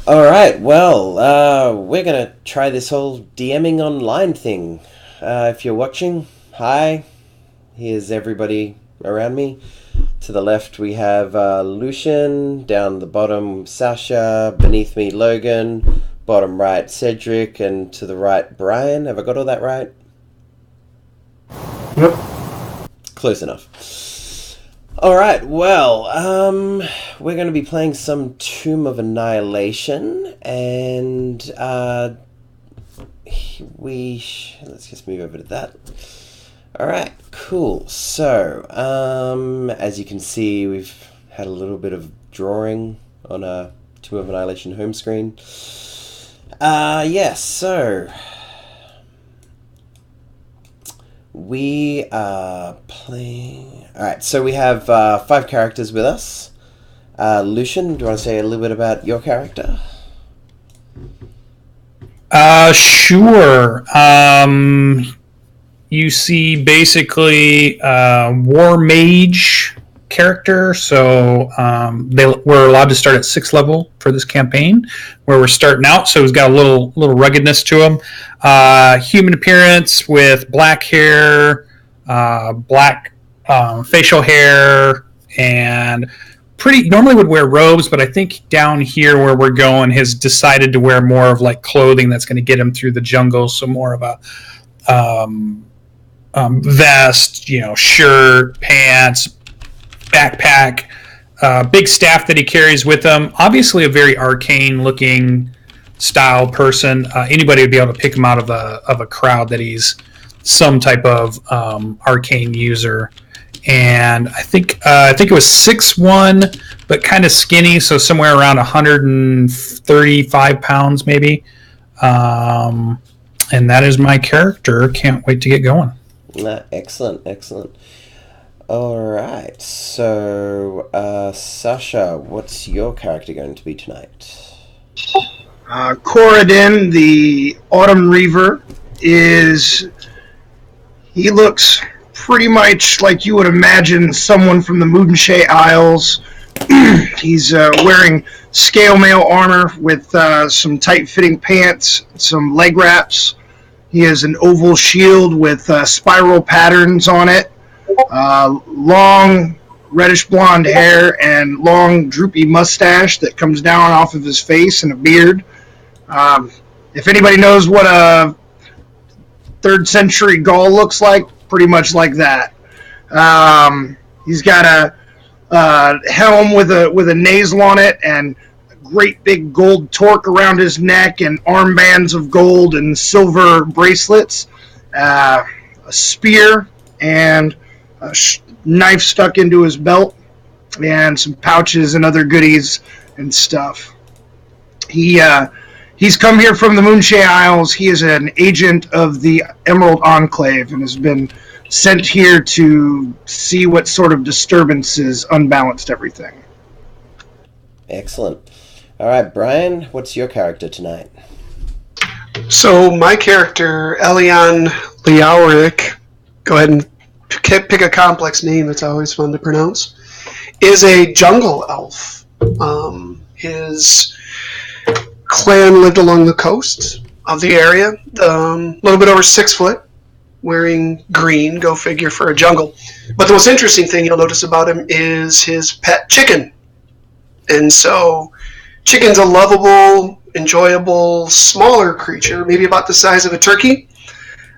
All right, well, we're gonna try this whole DMing online thing. If you're watching, hi. Here's everybody around me. To the left, we have Lucian. Down the bottom, Sasha. Beneath me, Logan. Bottom right, Cedric. And to the right, Brian. Have I got all that right? Yep. Close enough. All right, well, we're going to be playing some Tomb of Annihilation, and let's just move over to that. All right, cool. So, as you can see, we've had a little bit of drawing on a Tomb of Annihilation home screen. Yes, so we are playing. All right, so we have 5 characters with us. Lucian, do you want to say a little bit about your character? Sure. You see basically war mage character, so we're allowed to start at 6th level for this campaign, where we're starting out. So he's got a little ruggedness to him. Human appearance with black hair, black facial hair, and normally would wear robes, but I think down here where we're going has decided to wear more of like clothing that's going to get him through the jungle. So more of a vest, shirt, pants, backpack, big staff that he carries with him. Obviously a very arcane looking style person. Anybody would be able to pick him out of a crowd that he's some type of arcane user. And I think it was 6'1", but kind of skinny, so somewhere around 135 pounds maybe. And that is my character. Can't wait to get going. Excellent. All right, so Sasha, what's your character going to be tonight? Corridin, the Autumn Reaver, he looks pretty much like you would imagine someone from the Moonshae Isles. He's wearing scale mail armor with some tight-fitting pants, some leg wraps. He has an oval shield with spiral patterns on it, long reddish blonde hair, and long droopy mustache that comes down off of his face, and a beard. If anybody knows what a 3rd century Gaul looks like, pretty much like that. He's got a helm with a nasal on it, and a great big gold torque around his neck, and armbands of gold and silver bracelets, a spear, and a knife stuck into his belt, and some pouches and other goodies and stuff. He's come here from the Moonshae Isles. He is an agent of the Emerald Enclave and has been sent here to see what sort of disturbances unbalanced everything. Excellent. All right, Brian, what's your character tonight? So my character, Elion Liauric, go ahead and pick a complex name that's always fun to pronounce, is a jungle elf. His clan lived along the coast of the area, a little bit over 6 foot, wearing green, go figure for a jungle. But the most interesting thing you'll notice about him is his pet chicken. And so chicken's a lovable, enjoyable, smaller creature, maybe about the size of a turkey.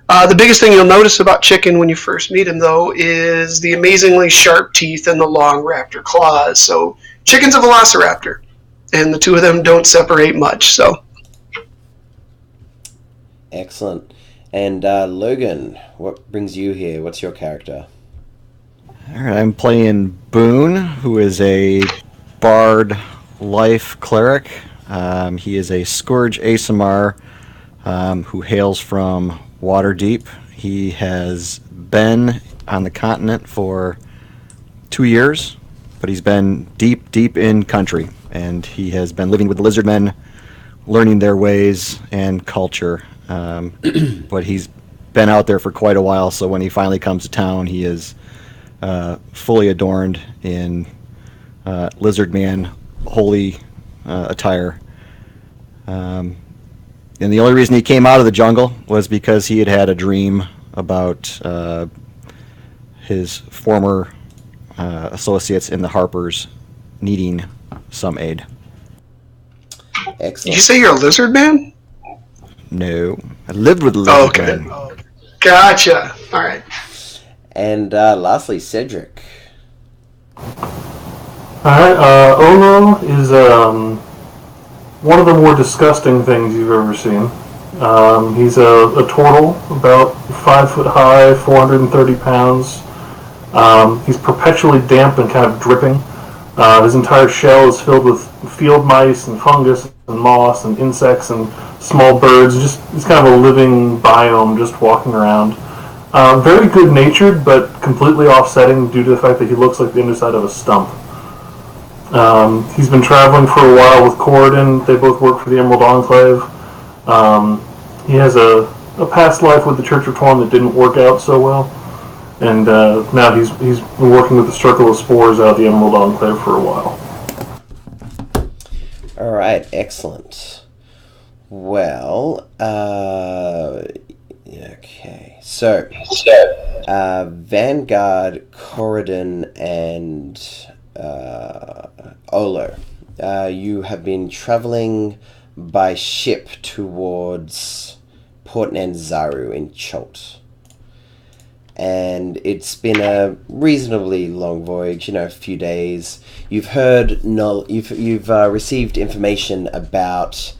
The biggest thing you'll notice about chicken when you first meet him, though, is the amazingly sharp teeth and the long raptor claws. So chicken's a velociraptor, and the two of them don't separate much. So Excellent. And Logan, what brings you here? What's your character? All right, I'm playing Boone, who is a bard life cleric. He is a Scourge Asimar who hails from Waterdeep. He has been on the continent for 2 years, but he's been deep in country, and he has been living with the lizardmen, learning their ways and culture. But he's been out there for quite a while, so when he finally comes to town, he is fully adorned in lizard man holy attire. And the only reason he came out of the jungle was because he had a dream about his former associates in the Harpers needing some aid. Excellent. Did you say you're a lizard man? No, I lived with the lizard man. Okay. Gotcha. All right. And lastly, Cedric. Alright, Olo is one of the more disgusting things you've ever seen. He's a turtle, about 5 foot high, 430 pounds. He's perpetually damp and kind of dripping. His entire shell is filled with field mice and fungus and moss and insects and small birds. He's kind of a living biome just walking around. Very good-natured, but completely offsetting due to the fact that he looks like the underside of a stump. He's been traveling for a while with Corridon. They both work for the Emerald Enclave. He has a past life with the Church of Torm that didn't work out so well. And now he's been working with the Circle of Spores out of the Emerald Enclave for a while. All right, excellent. Well, okay. So, Vanguard, Corridon, and Olo, you have been traveling by ship towards Port Nanzaru in Cholt. And it's been a reasonably long voyage, a few days. You've received information about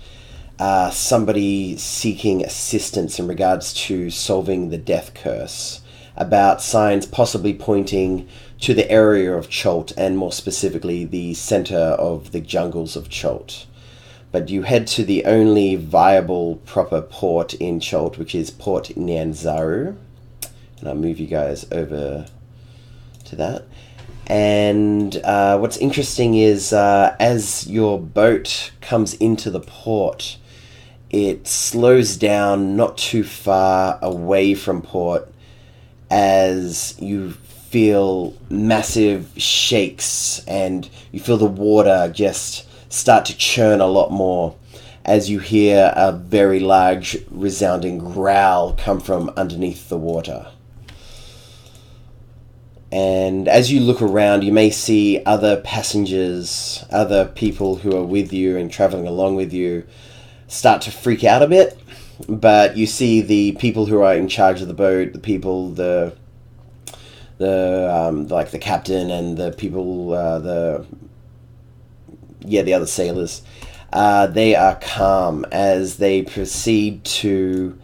somebody seeking assistance in regards to solving the death curse, about signs possibly pointing to the area of Cholt, and more specifically the center of the jungles of Cholt. But you head to the only viable proper port in Cholt, which is Port Nanzaru. And I'll move you guys over to that. And what's interesting is as your boat comes into the port, it slows down not too far away from port as you feel massive shakes and you feel the water just start to churn a lot more as you hear a very large resounding growl come from underneath the water. And as you look around, you may see other passengers, other people who are with you and traveling along with you start to freak out a bit. But you see the people who are in charge of the boat, the people, like the captain and the people, the other sailors, they are calm as they proceed to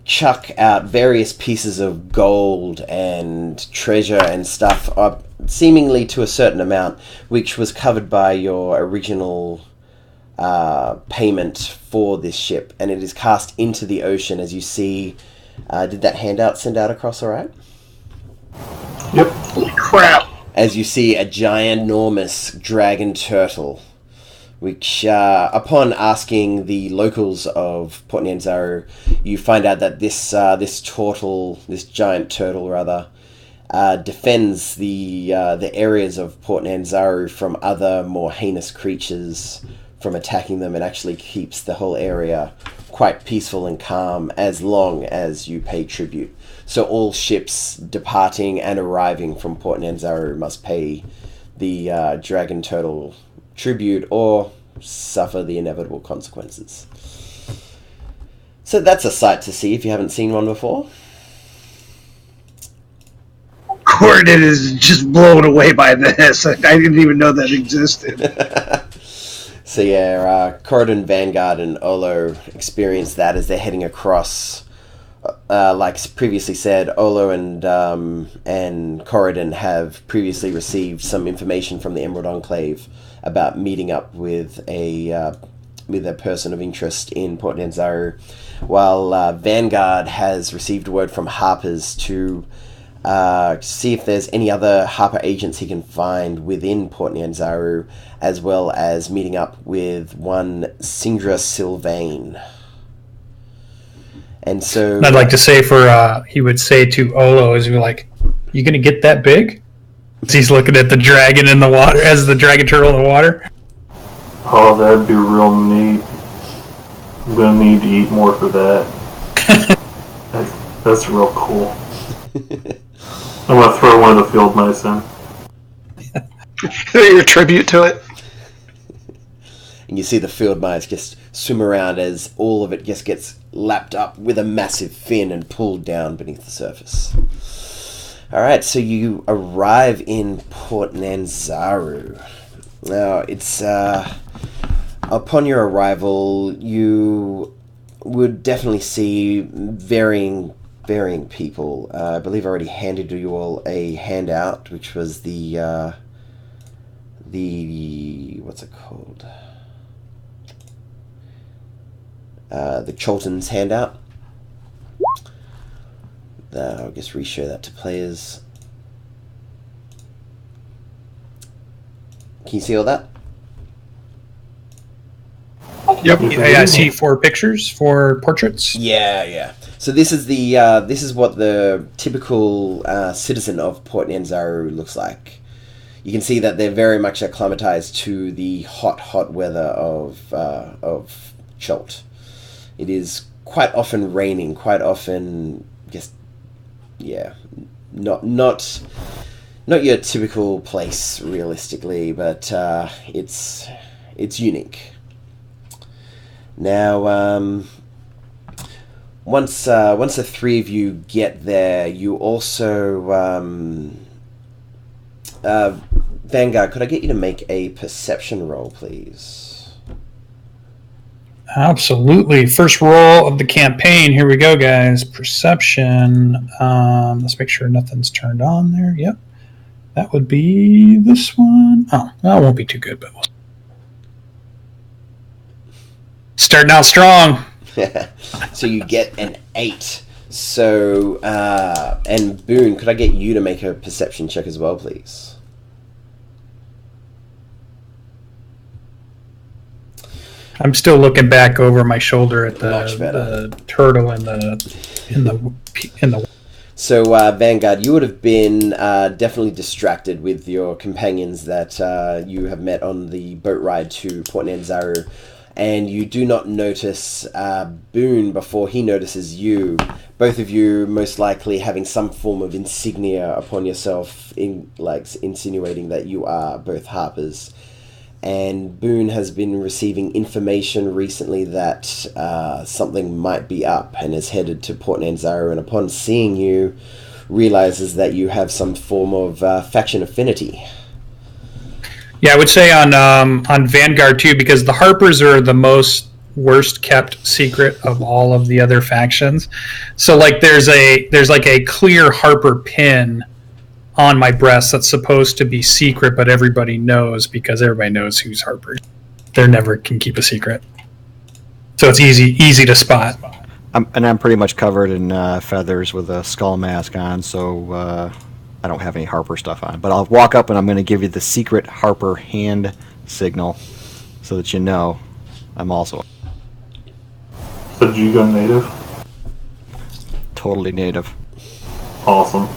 chuck out various pieces of gold and treasure and stuff up, seemingly to a certain amount, which was covered by your original payment for this ship, and it is cast into the ocean. As you see, did that handout send out across all right? Yep. Holy crap. As you see a ginormous dragon turtle, which upon asking the locals of Port Nanzaru, you find out that this giant turtle rather, defends the areas of Port Nanzaru from other more heinous creatures from attacking them, and actually keeps the whole area quite peaceful and calm as long as you pay tribute. So all ships departing and arriving from Port Nanzaru must pay the dragon turtle tribute or suffer the inevitable consequences. So that's a sight to see if you haven't seen one before. Corridon is just blown away by this. I didn't even know that existed. So yeah, Corridon, Vanguard, and Olo experience that as they're heading across. Like previously said, Olo and Corridon have previously received some information from the Emerald Enclave about meeting up with a person of interest in Port Nanzaru, while Vanguard has received word from Harper's to see if there's any other Harper agents he can find within Port Nanzaru, as well as meeting up with one Sindra Sylvain. And so I'd like to say he would say to Olo, as we're like, "You gonna get that big?" As he's looking at the dragon in the water, as the dragon turtle in the water. Oh, that'd be real neat. I'm gonna need to eat more for that. That's real cool. I'm gonna throw one of the field mice in. Your tribute to it. And you see the field mice just swim around as all of it just gets lapped up with a massive fin and pulled down beneath the surface. Alright, so you arrive in Port Nanzaru. Now, it's, upon your arrival, you would definitely see varying people. I believe I already handed you all a handout, which was the what's it called? The Cholton's handout. I'll just re-show that to players. Can you see all that? Yep. I see 4 pictures, 4 portraits. Yeah. So this is the this is what the typical citizen of Port Nanzaru looks like. You can see that they're very much acclimatized to the hot weather of Cholt. It is quite often raining, quite often just not your typical place realistically, but it's unique. Now, once the 3 of you get there, you also Vanguard, could I get you to make a perception roll, please? Absolutely. First roll of the campaign. Here we go, guys. Perception. Let's make sure nothing's turned on there. Yep. That would be this one. Oh, that won't be too good, but we'll... Starting out strong. So you get an 8. So, and Boone, could I get you to make a perception check as well, please? I'm still looking back over my shoulder at the turtle in the. So, Vanguard, you would have been definitely distracted with your companions that you have met on the boat ride to Port Nanzaru, and you do not notice Boone before he notices you. Both of you most likely having some form of insignia upon yourself, insinuating that you are both Harpers. And Boone has been receiving information recently that something might be up and is headed to Port Nanzaru, and upon seeing you, realizes that you have some form of faction affinity. Yeah, I would say on Vanguard too, because the Harpers are the worst kept secret of all of the other factions. So like there's like a clear Harper pin on my breast that's supposed to be secret, but everybody knows because everybody knows who's Harper. They never can keep a secret, so it's easy to spot. I'm pretty much covered in feathers with a skull mask on, so I don't have any Harper stuff on. But I'll walk up and I'm going to give you the secret Harper hand signal, so that you know I'm also. So did you go native? Totally native. Awesome.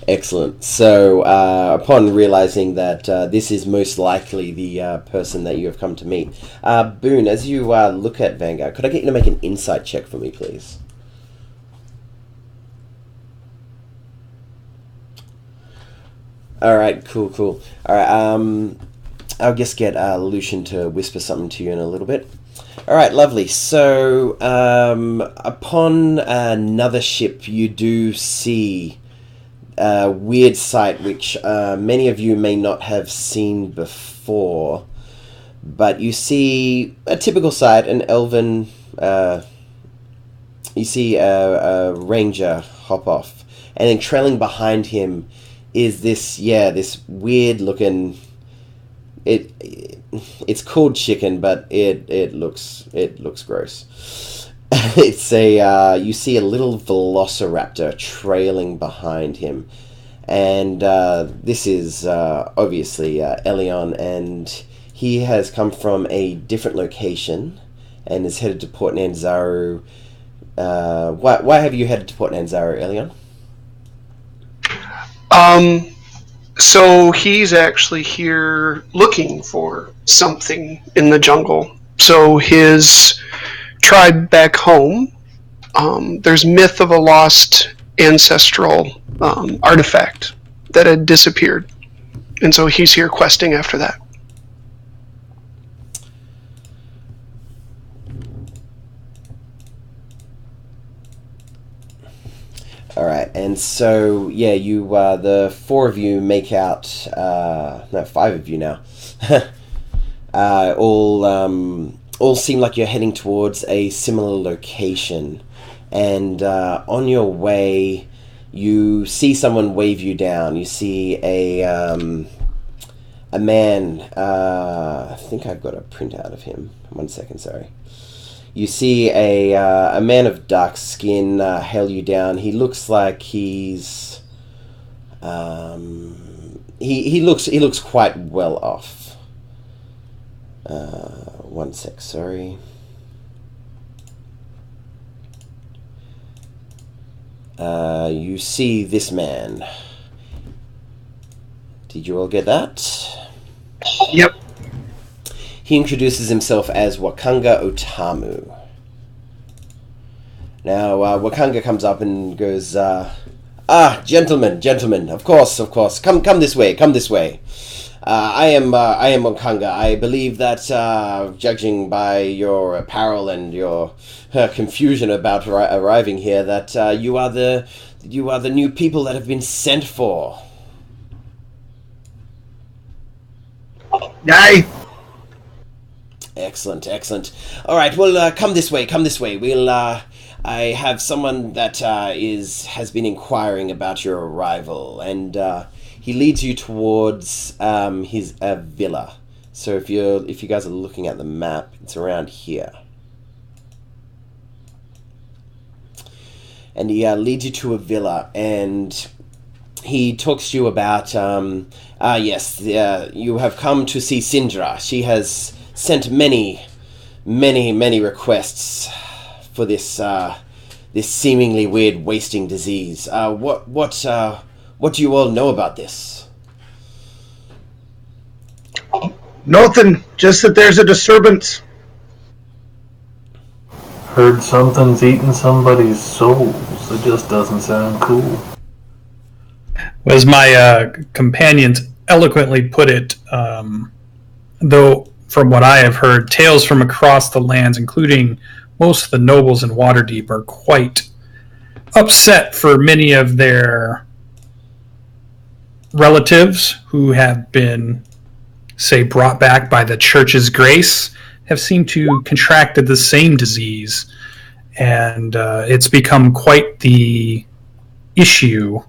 Excellent. So, upon realizing that this is most likely the person that you have come to meet, Boone, as you look at Vanguard, could I get you to make an insight check for me, please? All right, cool. All right, I'll just get Lucian to whisper something to you in a little bit. All right, lovely. So, upon another ship, you do see a weird sight which many of you may not have seen before, but you see a typical sight, an elven, you see a ranger hop off, and then trailing behind him is this weird looking, it's called chicken, but it looks gross. It's you see a little velociraptor trailing behind him, and this is obviously Elion, and he has come from a different location and is headed to Port Nanzaru. Why have you headed to Port Nanzaru, Elion? So he's actually here looking for something in the jungle. So his tribe back home, there's myth of a lost ancestral artifact that had disappeared. And so he's here questing after that. All right, and so yeah, you the four of you make out. No, five of you now. All seem like you're heading towards a similar location, and on your way, you see someone wave you down. You see a man. I think I've got a printout of him. 1 second, sorry. You see a man of dark skin hail you down. He looks like he's he looks quite well off. 1 sec, sorry. You see this man. Did you all get that? Yep. He introduces himself as Wakanga Otamu. Now, Wakanga comes up and goes, gentlemen, of course, come this way. I am Wakanga. I believe that, judging by your apparel and your confusion about arriving here, that you are the new people that have been sent for. Aye. Excellent. All right, well, come this way. We'll. I have someone that has been inquiring about your arrival, and he leads you towards his villa. So if you guys are looking at the map, it's around here, and he leads you to a villa, and he talks to you about yes, you have come to see Sindra. She has sent many requests for this seemingly weird wasting disease. What do you all know about this? Nothing. Just that there's a disturbance. Heard something's eating somebody's souls. It just doesn't sound cool. As my companions eloquently put it, though from what I have heard, tales from across the lands, including most of the nobles in Waterdeep, are quite upset for many of their relatives who have been, say, brought back by the church's grace, have seemed to contracted the same disease, and it's become quite the issue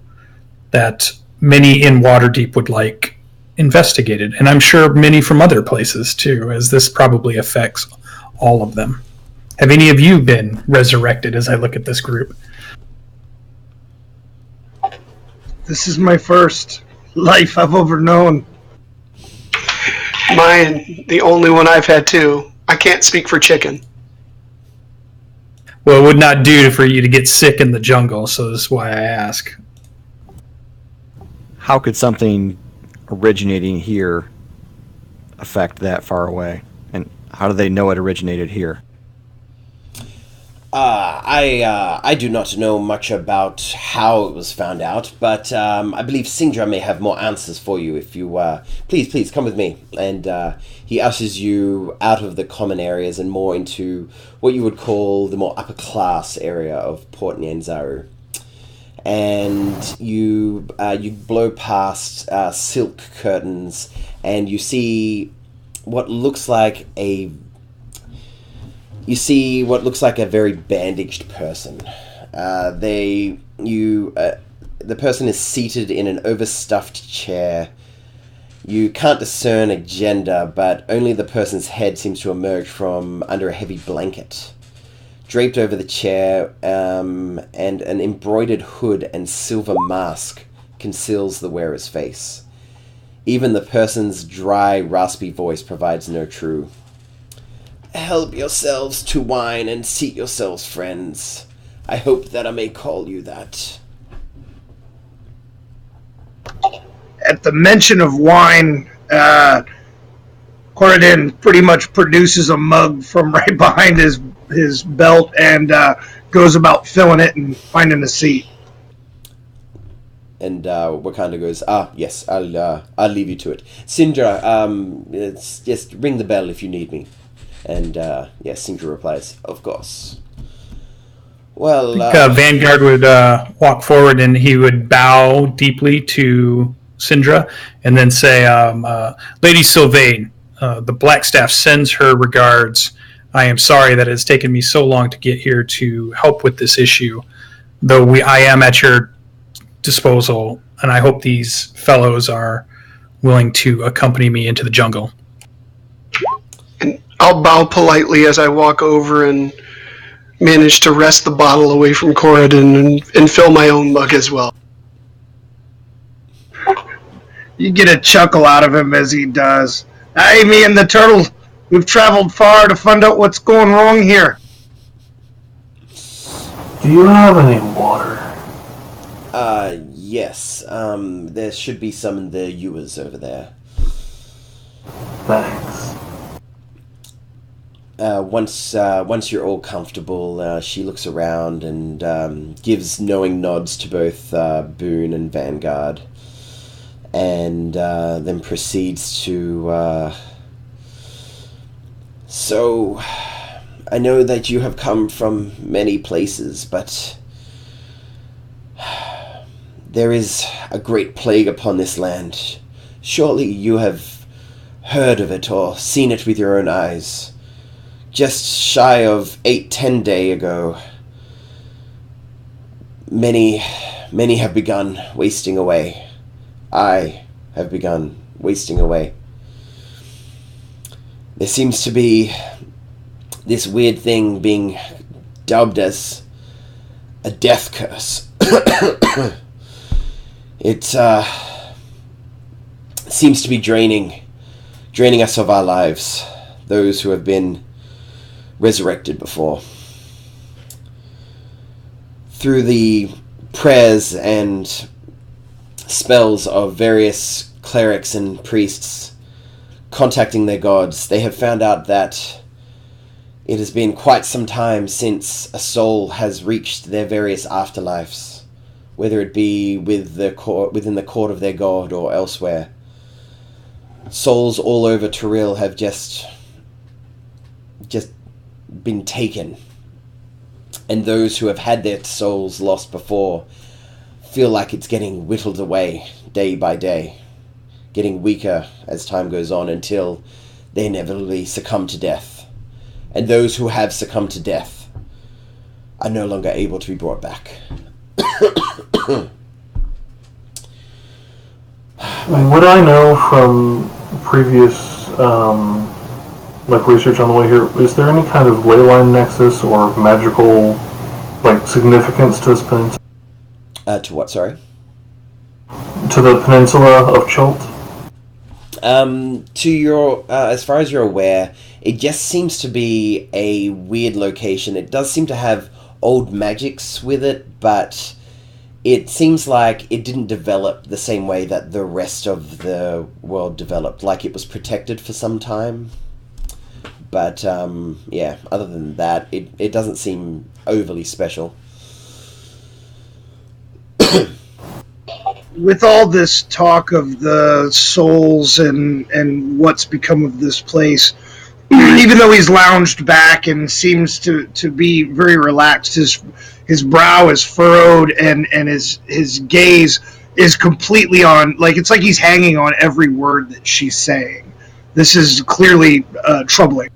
that many in Waterdeep would like investigated, and I'm sure many from other places too, as this probably affects all of them. Have any of you been resurrected as I look at this group? This is my first life I've ever known. Mine, the only one I've had too. I can't speak for chicken. Well, it would not do for you to get sick in the jungle, so this is why I ask. How could something originating here affect that far away? And how do they know it originated here? I do not know much about how it was found out, but I believe Sindra may have more answers for you if you... Please, come with me. And he ushers you out of the common areas and more into what you would call the more upper-class area of Port Nyanzaru. And you blow past silk curtains, and you see what looks like a very bandaged person. The person is seated in an overstuffed chair. You can't discern a gender, but only the person's head seems to emerge from under a heavy blanket. Draped over the chair, and an embroidered hood and silver mask conceals the wearer's face. Even the person's dry, raspy voice provides no true. Help yourselves to wine and seat yourselves, friends. I hope that I may call you that. At the mention of wine, Corridin pretty much produces a mug from right behind his his belt and goes about filling it and finding a seat. And Wakanda goes, yes, I'll leave you to it. Sindra, it's just ring the bell if you need me. And yes, Sindra replies, of course. Well, Vanguard would walk forward and he would bow deeply to Sindra and then say, Lady Sylvain, the Black Staff sends her regards. I am sorry that it has taken me so long to get here to help with this issue, though I am at your disposal, and I hope these fellows are willing to accompany me into the jungle. And I'll bow politely as I walk over and manage to wrest the bottle away from Corridon and fill my own mug as well. You get a chuckle out of him as he does. Hey, me and the turtle, we've traveled far to find out what's going wrong here. Do you have any water? Yes. There should be some in the ewers over there. Thanks. Once you're all comfortable, she looks around and gives knowing nods to both Boone and Vanguard, and then proceeds to... So, I know that you have come from many places, but there is a great plague upon this land. Surely you have heard of it or seen it with your own eyes. Just shy of 8-10 days ago, many have begun wasting away. I have begun wasting away. There seems to be this weird thing being dubbed as a death curse. It seems to be draining us of our lives, those who have been resurrected before. Through the prayers and spells of various clerics and priests contacting their gods, they have found out that it has been quite some time since a soul has reached their various afterlives, whether it be within the court of their god or elsewhere. Souls all over Toril have just been taken, and those who have had their souls lost before feel like it's getting whittled away day by day, getting weaker as time goes on until they inevitably succumb to death. And those who have succumbed to death are no longer able to be brought back. What I know from previous research on the way here, is there any kind of ley line nexus or magical significance to this peninsula? To what, sorry? To the peninsula of Chult? To your, as far as you're aware, it just seems to be a weird location. It does seem to have old magics with it, but it seems like it didn't develop the same way that the rest of the world developed, like it was protected for some time. But, yeah, other than that, it doesn't seem overly special. With all this talk of the souls and what's become of this place, even though he's lounged back and seems to be very relaxed, his brow is furrowed and his gaze is completely on, it's like he's hanging on every word that she's saying. This is clearly troubling.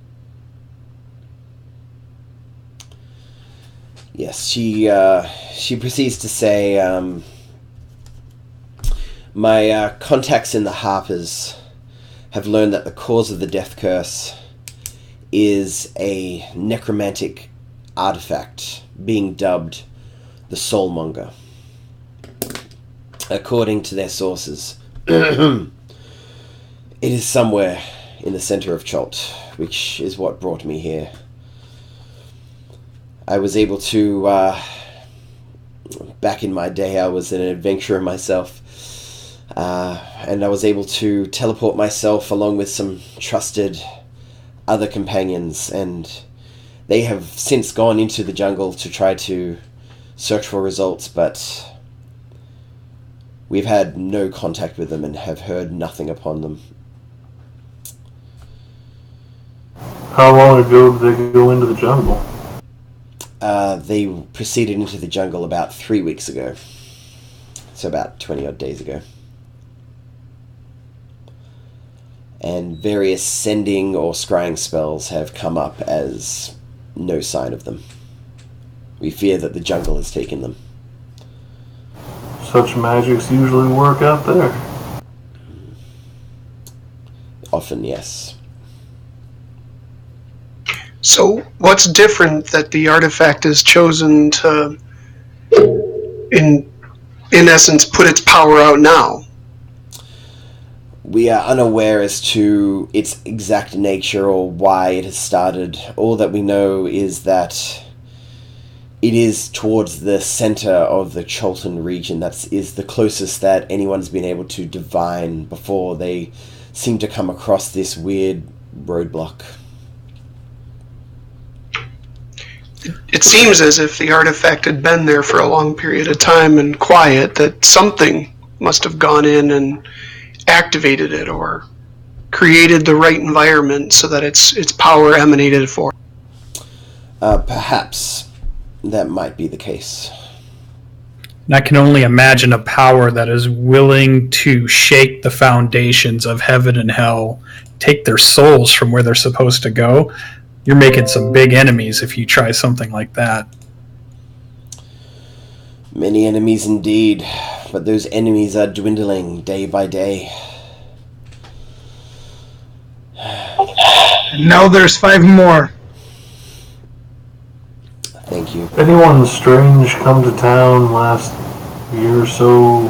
Yes, she proceeds to say, my contacts in the Harpers have learned that the cause of the death curse is a necromantic artifact being dubbed the Soulmonger. According to their sources, it is somewhere in the center of Chult, which is what brought me here. I was able to, back in my day, I was an adventurer myself, and I was able to teleport myself along with some trusted other companions, and They have since gone into the jungle to try to search for results, but we've had no contact with them and have heard nothing upon them. How long ago did they go into the jungle? They proceeded into the jungle about 3 weeks ago. So about 20 odd days ago. And various sending or scrying spells have come up as no sign of them. We fear that the jungle has taken them. Such magics usually work out there. Often, yes. So, what's different that the artifact is chosen to, in essence, put its power out now? We are unaware as to its exact nature or why it has started. All that we know is that it is towards the center of the Cholton region. That is the closest that anyone's been able to divine before they seem to come across this weird roadblock. It seems as if the artifact had been there for a long period of time and quiet, that something must have gone in and activated it or created the right environment so that its power emanated forth. Perhaps that might be the case. And I can only imagine a power that is willing to shake the foundations of heaven and hell, take their souls from where they're supposed to go. You're making some big enemies if you try something like that. Many enemies indeed, but those enemies are dwindling day by day. And now there's 5 more. Thank you. Anyone strange come to town last year or so?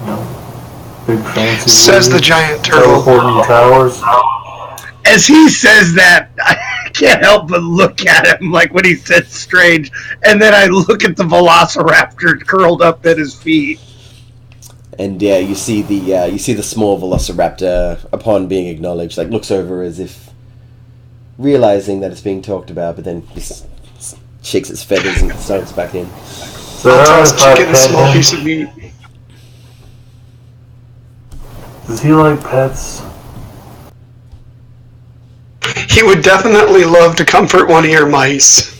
You know, big fancy. Says the giant turtle. Teleporting towers. As he says that, I can't help but look at him like when he said strange, and then I look at the velociraptor curled up at his feet. And yeah, you see the small velociraptor, upon being acknowledged, like looks over as if realizing that it's being talked about, but then just shakes its feathers and starts back in. So I'll toss chicken a small piece of meat. Does he like pets? He would definitely love to comfort one of your mice.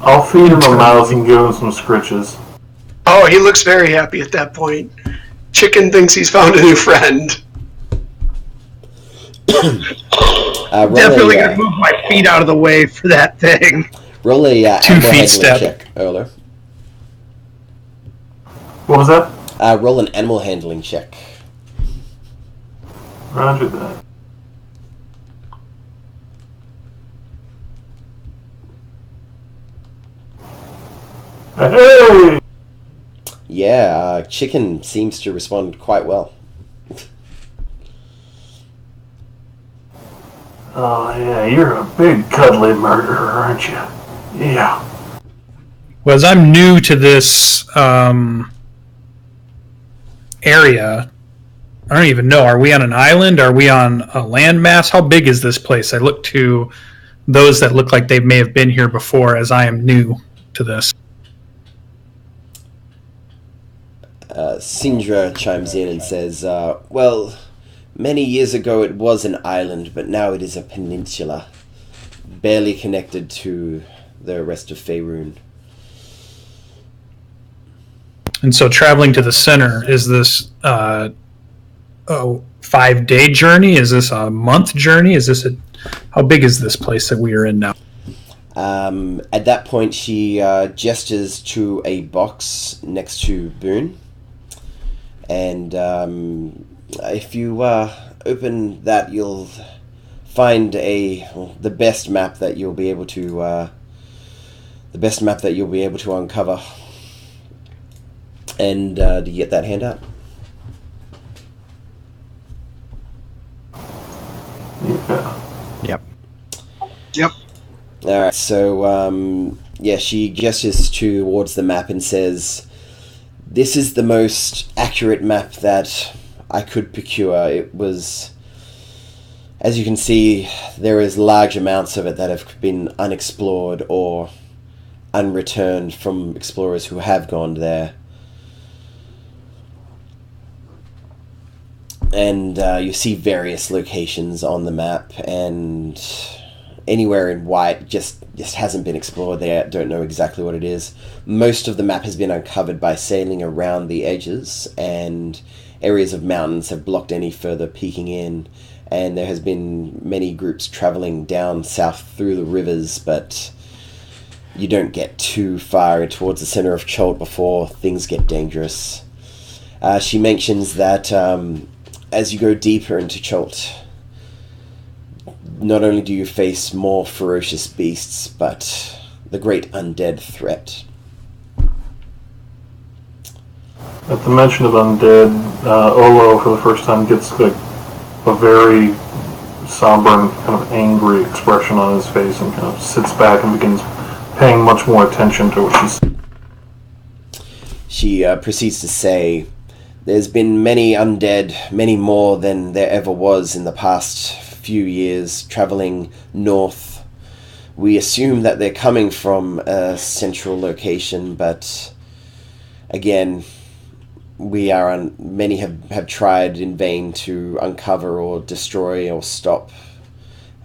I'll feed him a mouse and give him some scritches. Oh, he looks very happy at that point. Chicken thinks he's found a new friend. Definitely gonna move my feet out of the way for that thing. Roll a 2 feet handling step. check, Erler. What was that? Roll an animal handling check. Roger that. Hey! Yeah, chicken seems to respond quite well. Oh yeah, you're a big cuddly murderer, aren't you? Yeah. Well, as I'm new to this area, I don't even know. Are we on an island? Are we on a landmass? How big is this place? I look to those that look like they may have been here before, as I am new to this. Sindra chimes in and says, well, many years ago it was an island, but now it is a peninsula, barely connected to the rest of Faerun. And so traveling to the center, is this a 5-day journey? Is this a month journey? How big is this place that we are in now? At that point, she gestures to a box next to Boone. And if you open that, you'll find the best map that you'll be able to uncover. And do you get that handout? Yeah. Yep. All right. So she gestures towards the map and says, "This is the most accurate map that I could procure. It was As you can see, there is large amounts of it that have been unexplored or unreturned from explorers who have gone there. And you see various locations on the map, and anywhere in white just hasn't been explored. They don't know exactly what it is. Most of the map has been uncovered by sailing around the edges, and areas of mountains have blocked any further peeking in. And there has been many groups traveling down south through the rivers, but you don't get too far towards the center of Cholt before things get dangerous. She mentions that as you go deeper into Cholt, not only do you face more ferocious beasts, but the great undead threat. At the mention of undead, Olo for the first time gets like a very somber and kind of angry expression on his face, and kind of sits back and begins paying much more attention to what she's saying. She proceeds to say, there's been many undead, many more than there ever was in the past few years, traveling north. We assume that they're coming from a central location, but again, many have tried in vain to uncover or destroy or stop,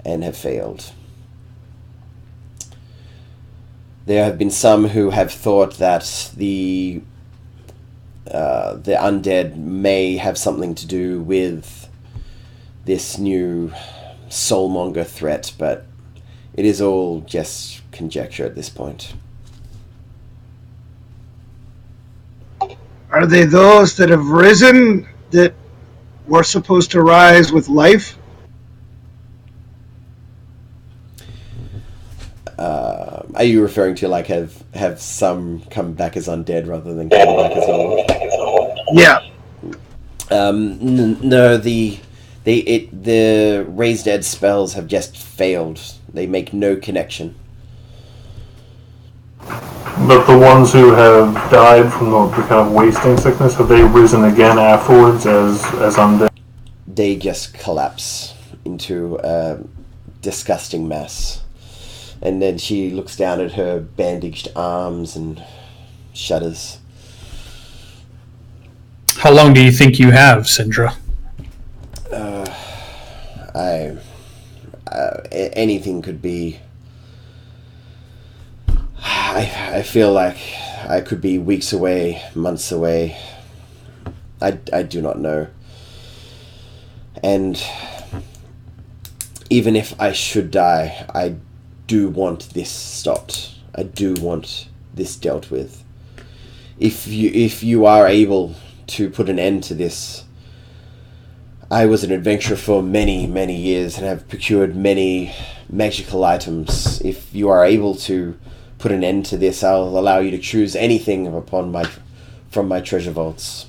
and have failed. There have been some who have thought that the undead may have something to do with this new soulmonger threat, but it is all just conjecture at this point. Are they those that have risen that were supposed to rise with life? Are you referring to like have some come back as undead rather than come back as normal? Yeah. No, the raised dead spells have just failed. They make no connection. But the ones who have died from the kind of wasting sickness, have they risen again afterwards as undead? They just collapse into a disgusting mess. And then she looks down at her bandaged arms and shudders. How long do you think you have, Syndra? Anything could be. I feel like I could be weeks away, months away. I do not know. And even if I should die, I do want this stopped. I do want this dealt with. If you are able to put an end to this. I was an adventurer for many, many years and have procured many magical items. If you are able to put an end to this, I'll allow you to choose anything from my treasure vaults.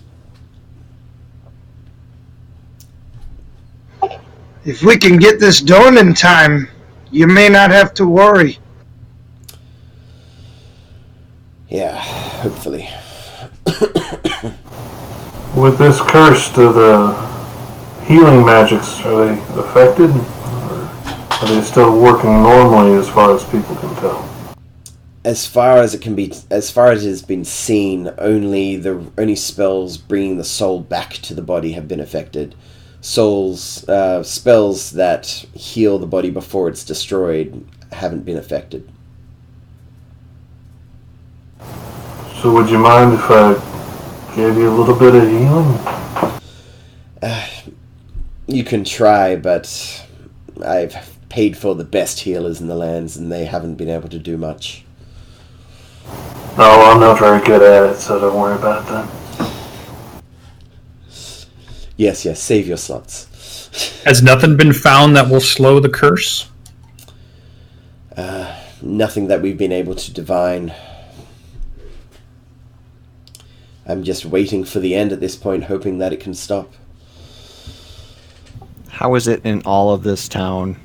If we can get this done in time, you may not have to worry. Yeah, hopefully. With this curse, do the healing magics, are they affected? Or are they still working normally as far as people can tell? As far as it has been seen, only spells bringing the soul back to the body have been affected. Spells that heal the body before it's destroyed haven't been affected. So would you mind if I gave you a little bit of healing? You can try, but I've paid for the best healers in the lands, and they haven't been able to do much. Oh, I'm not very good at it, so don't worry about that. Yes, save your slots. Has nothing been found that will slow the curse? Nothing that we've been able to divine. I'm just waiting for the end at this point, hoping that it can stop. How is it in all of this town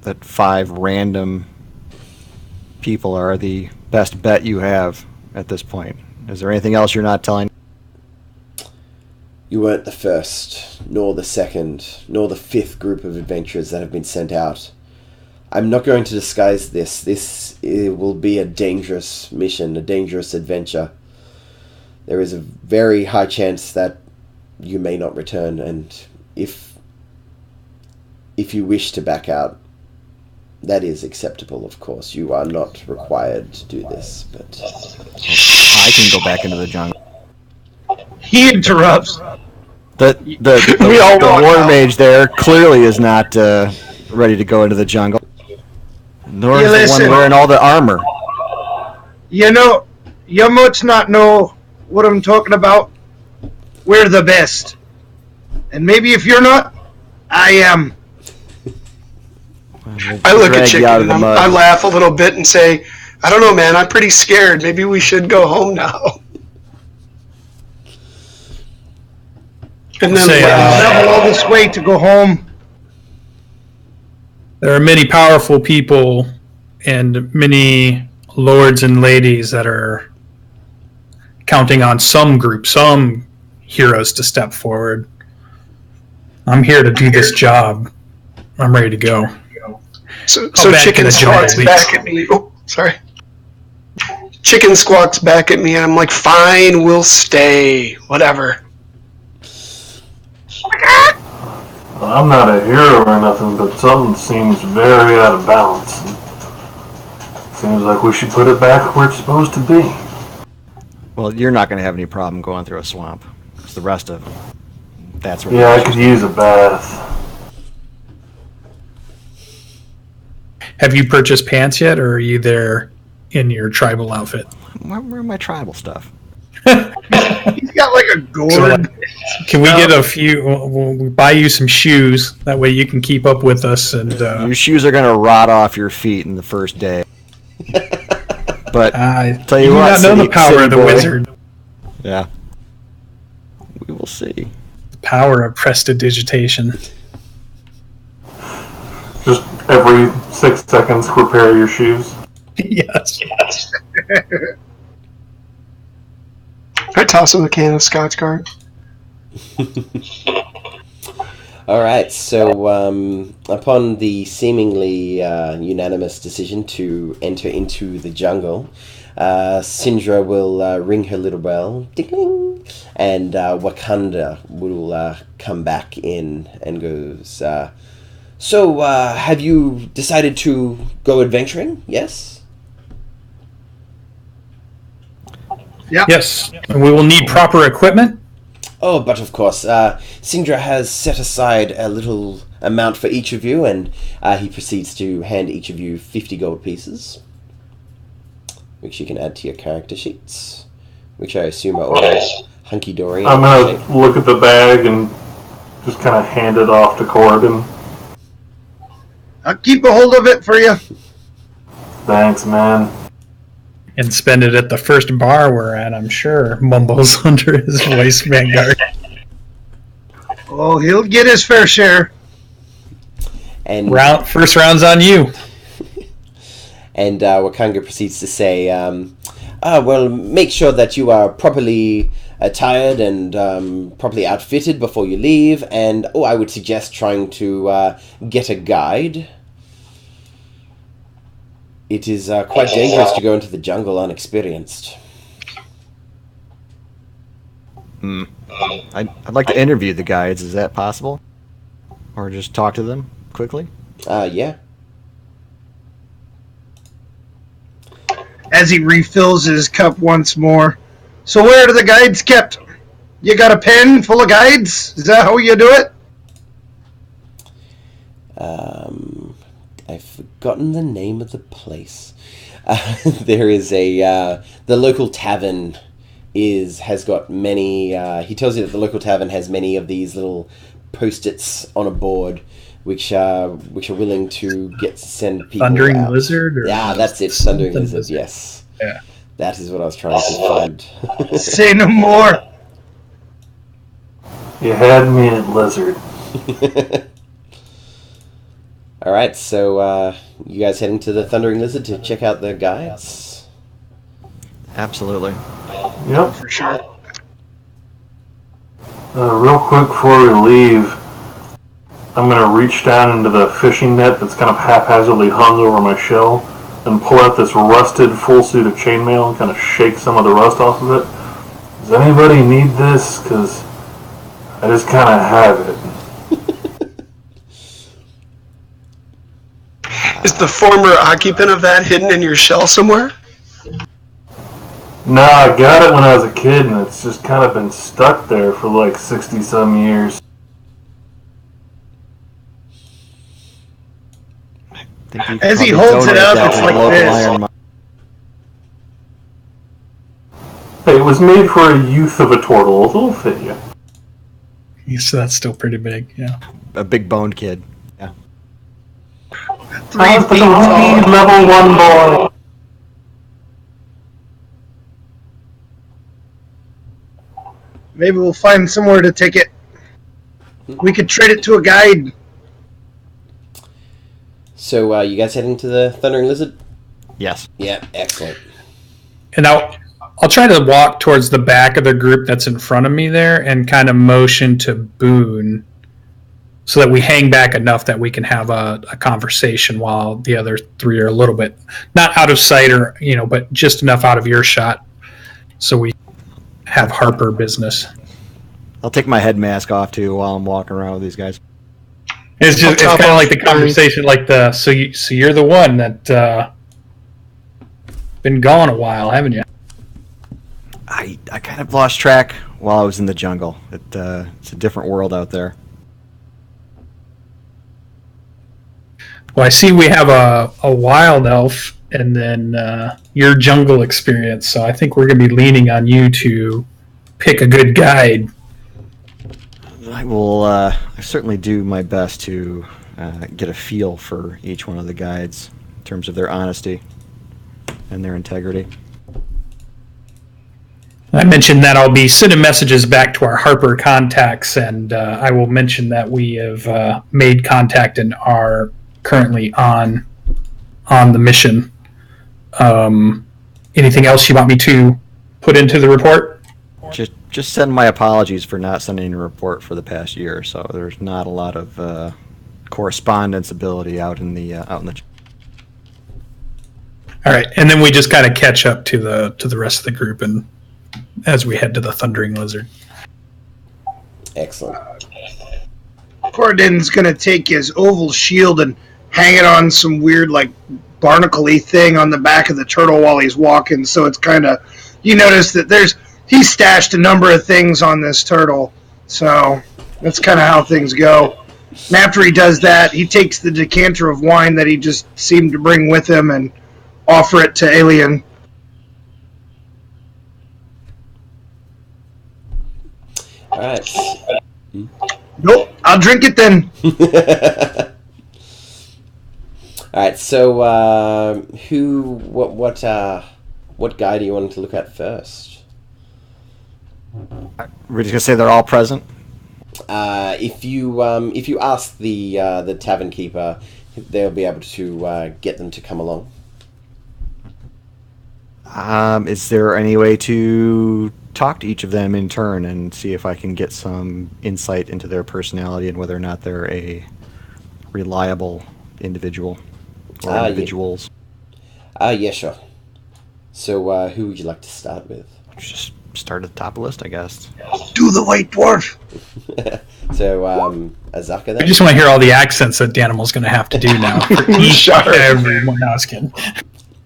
that 5 random people are the best bet you have at this point? Is there anything else you're not telling? You weren't the first, nor the second, nor the fifth group of adventurers that have been sent out. I'm not going to disguise this. It will be a dangerous mission, a dangerous adventure. There is a very high chance that you may not return, and if you wish to back out, that is acceptable, of course. You are not required to do this, but... I can go back into the jungle. He interrupts. The war mage there clearly is not ready to go into the jungle. Nor is the one wearing all the armor. You know, you must not know what I'm talking about. We're the best. And maybe if you're not, I am. I look at Chicken and I laugh a little bit and say, I don't know, man, I'm pretty scared. Maybe we should go home now. And then travel all this way to go home. There are many powerful people and many lords and ladies that are counting on some group, some heroes to step forward. I'm here to do this job. I'm ready to go. So Chicken squawks back at me. Oh, sorry. Chicken squawks back at me, and I'm like, fine, we'll stay. Whatever. I'm not a hero or nothing, but something seems very out of balance. Seems like we should put it back where it's supposed to be. Well, you're not going to have any problem going through a swamp. It's the rest of them. That's where. Yeah, I could use a bath. Have you purchased pants yet, or are you there in your tribal outfit? Where are my tribal stuff? He's got like a gourd. So, can we get a few? We'll buy you some shoes. That way you can keep up with us. And your shoes are going to rot off your feet in the first day. But tell you what, not know the power of the wizard. Yeah, we will see. The power of prestidigitation. Just every 6 seconds, repair your shoes. Yes. I toss him a can of Scotch Guard. All right, so upon the seemingly unanimous decision to enter into the jungle, Syndra will ring her little bell, ding, and Wakanda will come back in and goes, so have you decided to go adventuring? Yes? Yeah. Yes, and we will need proper equipment. Oh, but of course, Syndra has set aside a little amount for each of you, and he proceeds to hand each of you 50 gold pieces, which you can add to your character sheets, which I assume are all hunky-dory. I'm going to look at the bag and just kind of hand it off to Corbin. I'll keep a hold of it for you. Thanks, man. And spend it at the first bar we're at, I'm sure. Mumbles under his voice, Vanguard. Oh, he'll get his fair share. And first round's on you. And Wakanga proceeds to say, well, make sure that you are properly attired and properly outfitted before you leave. And, I would suggest trying to get a guide. It is quite dangerous to go into the jungle unexperienced. I'd like to interview the guides. Is that possible? Or just talk to them quickly? Yeah. As he refills his cup once more. So where are the guides kept? You got a pen full of guides? Is that how you do it? I've forgotten the name of the place. There is the local tavern has got many, he tells you that the local tavern has many of these little post-its on a board which are willing to send people Thundering out. Lizard? Or yeah, that's it, Thundering Lizard, yes. Yeah. That is what I was trying to find. Say no more. You had me at Lizard. Alright, so you guys heading to the Thundering Lizard to check out the guides? Absolutely. Yep. For sure. Real quick before we leave, I'm going to reach down into the fishing net that's kind of haphazardly hung over my shell and pull out this rusted full suit of chainmail and kind of shake some of the rust off of it. Does anybody need this? Because I just kind of have it. Is the former occupant of that hidden in your shell somewhere? No, I got it when I was a kid, and it's just kind of been stuck there for like 60-some years. As he holds it up, it's like this. Hey, it was made for a youth of a turtle. It'll fit you. So that's still pretty big, yeah. A big boned kid. Yeah. 3 feet tall. Level 1 boy. Maybe we'll find somewhere to take it. We could trade it to a guide. So, you guys heading to the Thundering Lizard? Yes. Yeah, excellent. And I'll try to walk towards the back of the group that's in front of me there and kind of motion to Boone so that we hang back enough that we can have a conversation while the other three are a little bit, not out of sight or, but just enough out of earshot so we have Harper business. I'll take my head mask off too while I'm walking around with these guys. It's kind of like the conversation, like so you're the one that been gone a while, haven't you? I kind of lost track while I was in the jungle. It's a different world out there. Well, I see we have a wild elf and then your jungle experience, so I think we're going to be leaning on you to pick a good guide. I will I certainly do my best to get a feel for each one of the guides in terms of their honesty and their integrity. I mentioned that I'll be sending messages back to our Harper contacts, and I will mention that we have made contact and are currently on the mission. Anything else you want me to put into the report? Just send my apologies for not sending a report for the past year or so. There's not a lot of correspondence ability out in the All right, and then we just kind of catch up to the rest of the group, and as we head to the Thundering Lizard. Excellent. Cordin's gonna take his oval shield and hang it on some weird, like, barnacle-y thing on the back of the turtle while he's walking. So it's kind of, you notice that he's stashed a number of things on this turtle. So that's kind of how things go. And after he does that, he takes the decanter of wine that he just seemed to bring with him and offer it to Alien. All right. Nope, I'll drink it then. All right. So, what guy do you want to look at first? We're just gonna say they're all present. If you ask the tavern keeper, they'll be able to get them to come along. Is there any way to talk to each of them in turn and see if I can get some insight into their personality and whether or not they're a reliable individual or individuals? Yeah, sure. So, who would you like to start with? Just start at the top of the list, I guess. Do the white dwarf. So, Azaka then? I just want to hear all the accents that Danimal's going to have to do now for each everyone. No, I was kidding.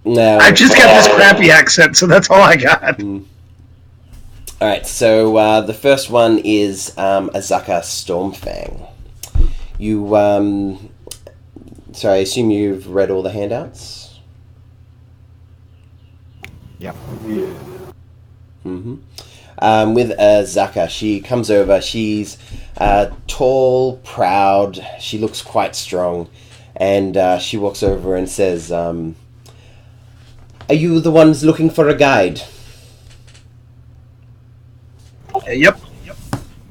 No. I just got this crappy accent, so that's all I got. All right, so the first one is Azaka Stormfang. So I assume you've read all the handouts? Yep. Yeah. Mm-hmm. With Azaka, she comes over. She's tall, proud. She looks quite strong. And she walks over and says, are you the ones looking for a guide? Yep.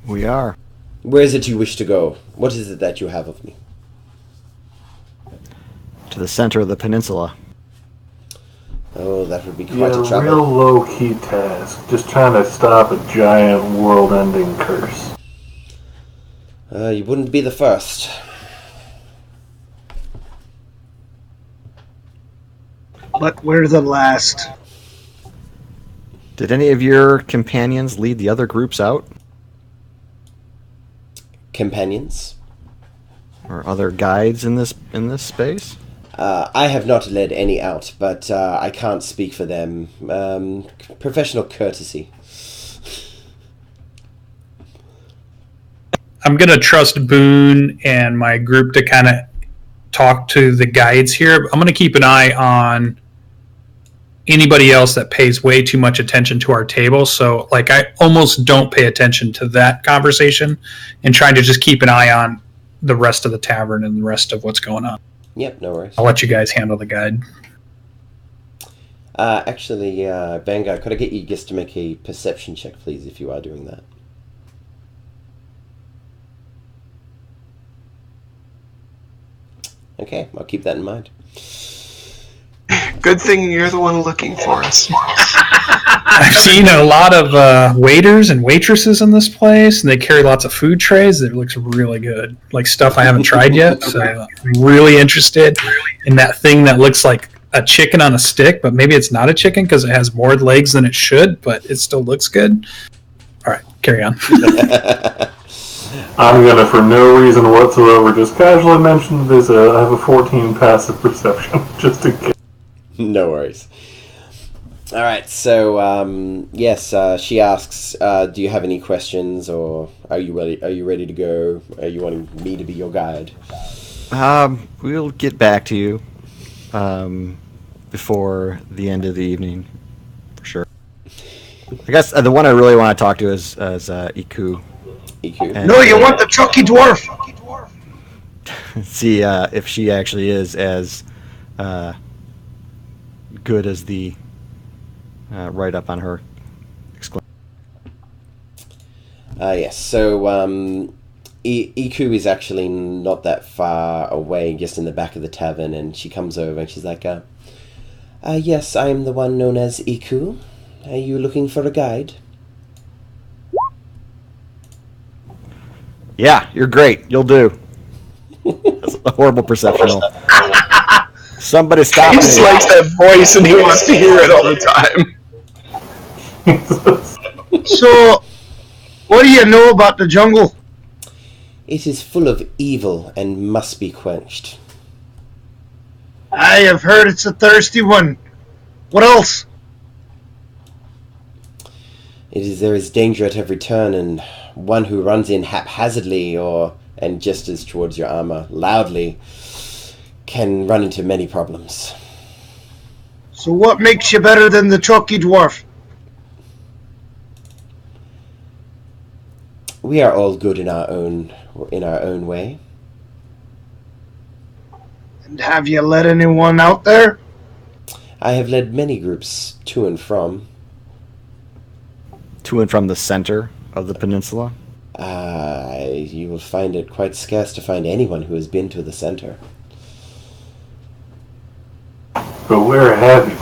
We are. Where is it you wish to go? What is it that you have of me? To the center of the peninsula. Oh, that would be quite a Yeah, trouble. real low-key task. Just trying to stop a giant world-ending curse. You wouldn't be the first. But we're the last. Did any of your companions lead the other groups out? Companions? Or other guides in this space? I have not led any out, but I can't speak for them. Professional courtesy. I'm going to trust Boone and my group to kind of talk to the guides here. I'm going to keep an eye on anybody else that pays way too much attention to our table. So, like, I almost don't pay attention to that conversation and trying to just keep an eye on the rest of the tavern and the rest of what's going on. Yep, no worries. I'll let you guys handle the guide. Actually, Vanguard, could I get you just to make a perception check, please, if you are doing that? Okay, I'll keep that in mind. Good thing you're the one looking for us. I've seen a lot of waiters and waitresses in this place, and they carry lots of food trays that looks really good, like stuff I haven't tried yet. So I'm really interested in that thing that looks like a chicken on a stick, but maybe it's not a chicken because it has more legs than it should, but it still looks good. All right, carry on. I'm gonna, for no reason whatsoever, just casually mention this. I have a 14 passive perception, just in case. No worries. All right, so yes, she asks, "Do you have any questions, or are you ready? Are you ready to go? Are you wanting me to be your guide?" We'll get back to you before the end of the evening, for sure. I guess the one I really want to talk to is Iku. EQ. And, No, you want the Chucky Dwarf. see if she actually is as good as the write-up on her. Yes, so Iku is actually not that far away, just in the back of the tavern, and she comes over and she's like, yes, I am the one known as Iku. Are you looking for a guide? Yeah, you're great. You'll do. That's a horrible perception roll. Somebody stop He me. just likes that voice and he wants to hear it all the time. So, what do you know about the jungle? It is full of evil and must be quenched. I have heard it's a thirsty one. What else? There is danger at every turn, and one who runs in haphazardly and gestures towards your armor loudly can run into many problems. So what makes you better than the Chucky Dwarf? We are all good in our own way. And have you let anyone out there? I have led many groups to and from. To and from the center of the peninsula? You will find it quite scarce to find anyone who has been to the center. But where have you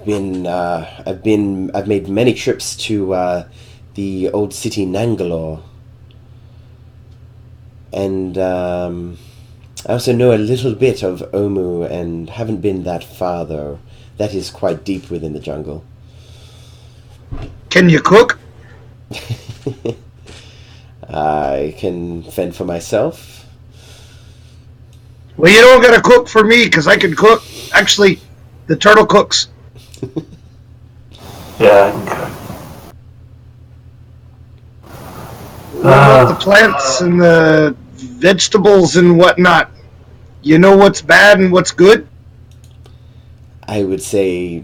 been? I've made many trips to the old city Nangalore. And I also know a little bit of Omu and haven't been that far, though. That is quite deep within the jungle. Can you cook? I can fend for myself. Well, you don't gotta cook for me, because I can cook. Actually, the turtle cooks. Yeah, I can cook. What about the plants and the vegetables and whatnot? You know what's bad and what's good? I would say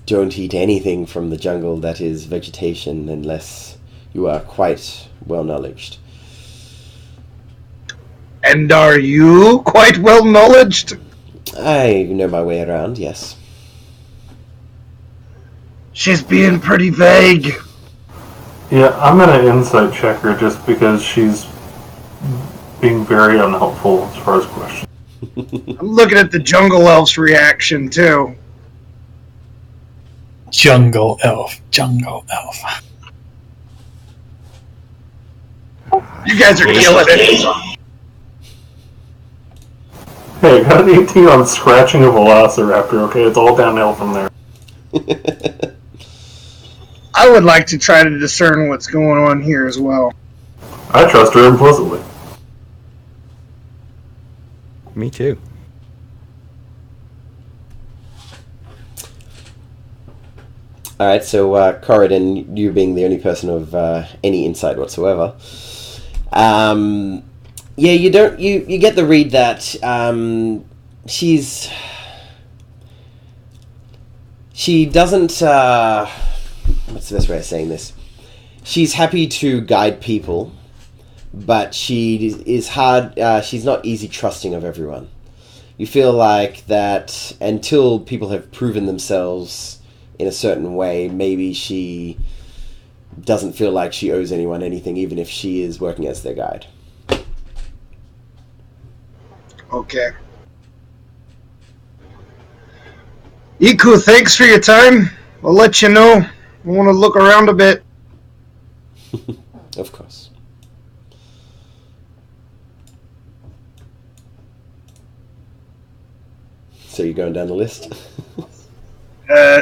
don't eat anything from the jungle that is vegetation unless you are quite well-knowledged. And are you quite well-knowledged? I know my way around, yes. She's being pretty vague. Yeah, I'm gonna insight check her just because she's being very unhelpful as far as questions. I'm looking at the jungle elf's reaction, too. Jungle elf. You guys are killing it. Hey, I got an 18 on scratching a velociraptor, okay? It's all downhill from there. I would like to try to discern what's going on here as well. I trust her implicitly. Me too. All right, so Corridon, you being the only person of any insight whatsoever, yeah, you don't you get the read that she doesn't what's the best way of saying this? She's happy to guide people, but she is hard. She's not easy trusting of everyone. You feel like that until people have proven themselves in a certain way, maybe she doesn't feel like she owes anyone anything, even if she is working as their guide. Okay. Iku, thanks for your time. I'll let you know. I want to look around a bit. Of course. So you're going down the list?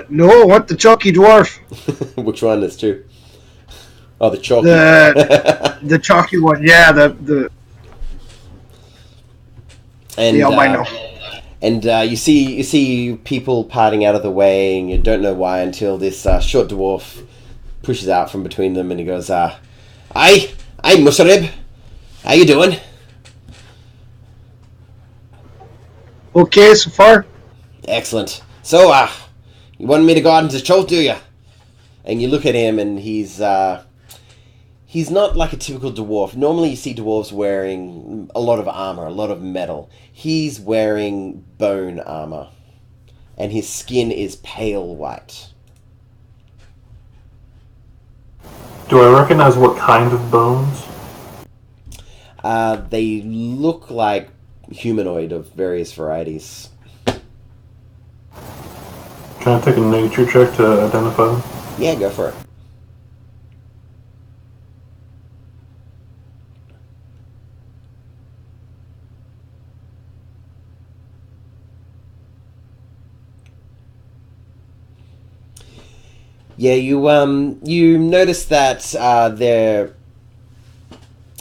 No, I want the chalky dwarf. Which one? There's two. Oh, the chalky. The chalky one, yeah, the and albino. And you see people parting out of the way, and you don't know why until this short dwarf pushes out from between them, and he goes, "Aye, Musarib, how you doing?" Okay, so far. Excellent. So, you wanted me to go out into Cholt, do you? And you look at him, and he's not like a typical dwarf. Normally you see dwarves wearing a lot of armor, a lot of metal. He's wearing bone armor, and his skin is pale white. Do I recognize what kind of bones? They look like humanoid of various varieties. Can I take a nature check to identify them? Yeah, go for it. Yeah, you notice that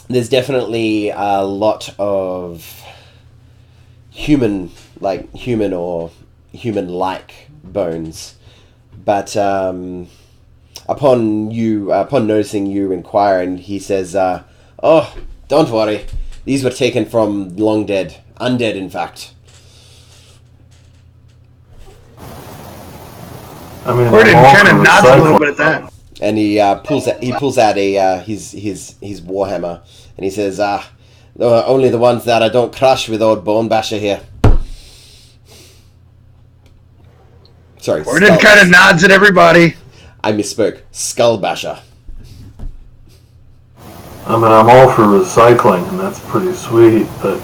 there's definitely a lot of human or human-like bones, but upon noticing you inquire, and he says, "Oh, don't worry, these were taken from long dead, undead, in fact." I mean, Gordon I'm all kind for of nods a little recycling. bit at that. And he pulls out a his warhammer, and he says, "Only the ones that I don't crush with old Bone Basher here." Sorry, Gordon kind of nods at everybody. I misspoke. Skull Basher. I mean, I'm all for recycling, and that's pretty sweet, but